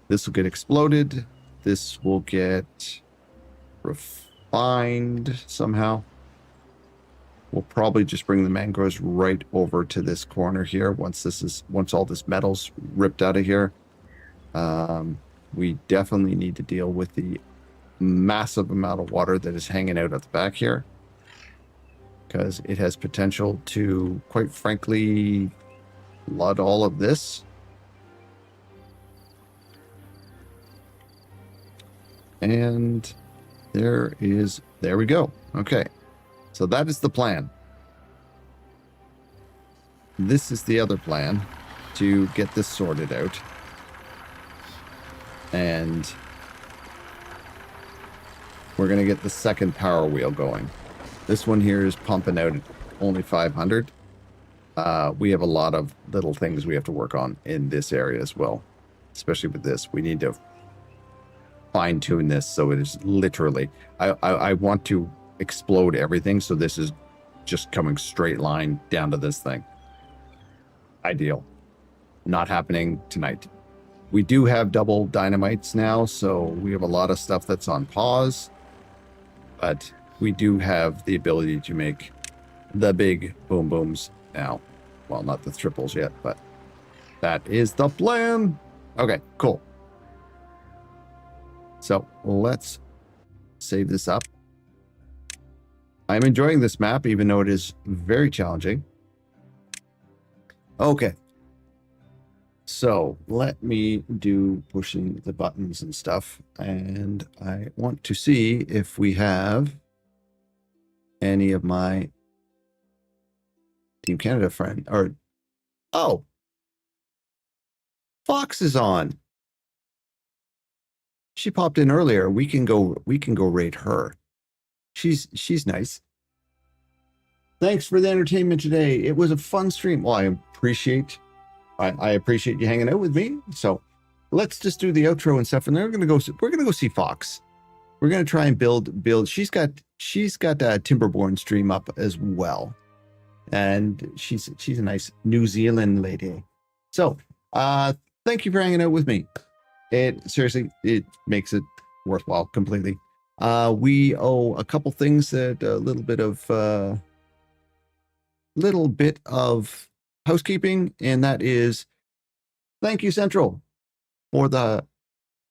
This will get exploded. This will get refined somehow. We'll probably just bring the mangroves right over to this corner here once all this metal's ripped out of here. We definitely need to deal with the massive amount of water that is hanging out at the back here, because it has potential to, quite frankly, flood all of this. And there we go. Okay. So that is the plan. This is the other plan to get this sorted out. And we're going to get the second power wheel going. This one here is pumping out only 500. We have a lot of little things we have to work on in this area as well. Especially with this. We need to fine tune this so it is literally... I want to explode everything, so this is just coming straight line down to this thing. Ideal. Not happening tonight. We do have double dynamites now, so we have a lot of stuff that's on pause, but we do have the ability to make the big boom booms now. Well, not the triples yet, but that is the plan. Okay, cool. So let's save this up. I'm enjoying this map, even though it is very challenging. Okay. So let me do pushing the buttons and stuff. And I want to see if we have any of my Team Canada friend or, oh, Fox is on. She popped in earlier. We can go raid her. She's nice. Thanks for the entertainment today. It was a fun stream. Well, I appreciate you hanging out with me. So let's just do the outro and stuff, and then we're gonna go see Fox. We're gonna try and build. She's got a Timberborn stream up as well, and she's a nice New Zealand lady. So thank you for hanging out with me. It seriously, it makes it worthwhile completely. We owe a couple things that a little bit of housekeeping, and that is thank you, Central, for the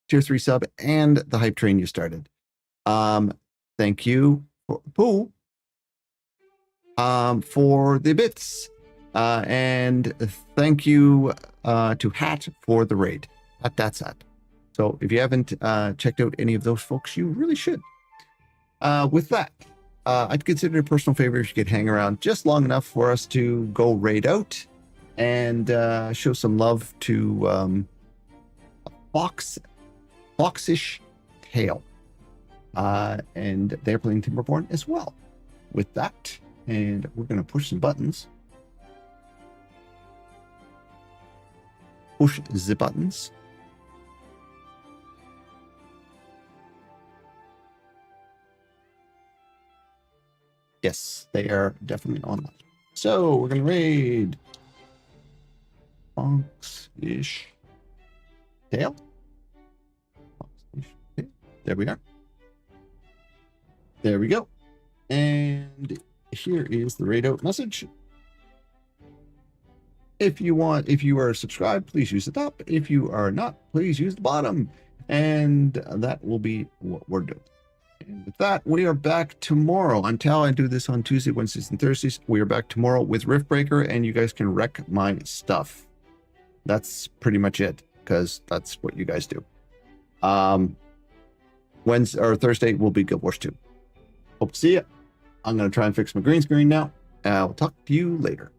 tier 3 sub and the hype train you started. Thank you, Pooh, for the bits, and thank you to Hat for the raid. That's that. So if you haven't checked out any of those folks, you really should. With that, I'd consider it a personal favor if you could hang around just long enough for us to go raid out and show some love to Foxish Tail. And they're playing Timberborn as well. With that, and we're going to push some buttons. Push the buttons. Yes, they are definitely online. So we're going to raid Fox-ish Tail. Fox-ish Tail. There we are. There we go. And here is the raid out message. If you are subscribed, please use the top. If you are not, please use the bottom. And that will be what we're doing. And with that, we are back tomorrow. Until I do this on Tuesday, Wednesdays, and Thursdays, we are back tomorrow with Riftbreaker, and you guys can wreck my stuff. That's pretty much it, because that's what you guys do. Wednesday or Thursday will be Guild Wars 2. Hope to see you. I'm going to try and fix my green screen now. I'll talk to you later.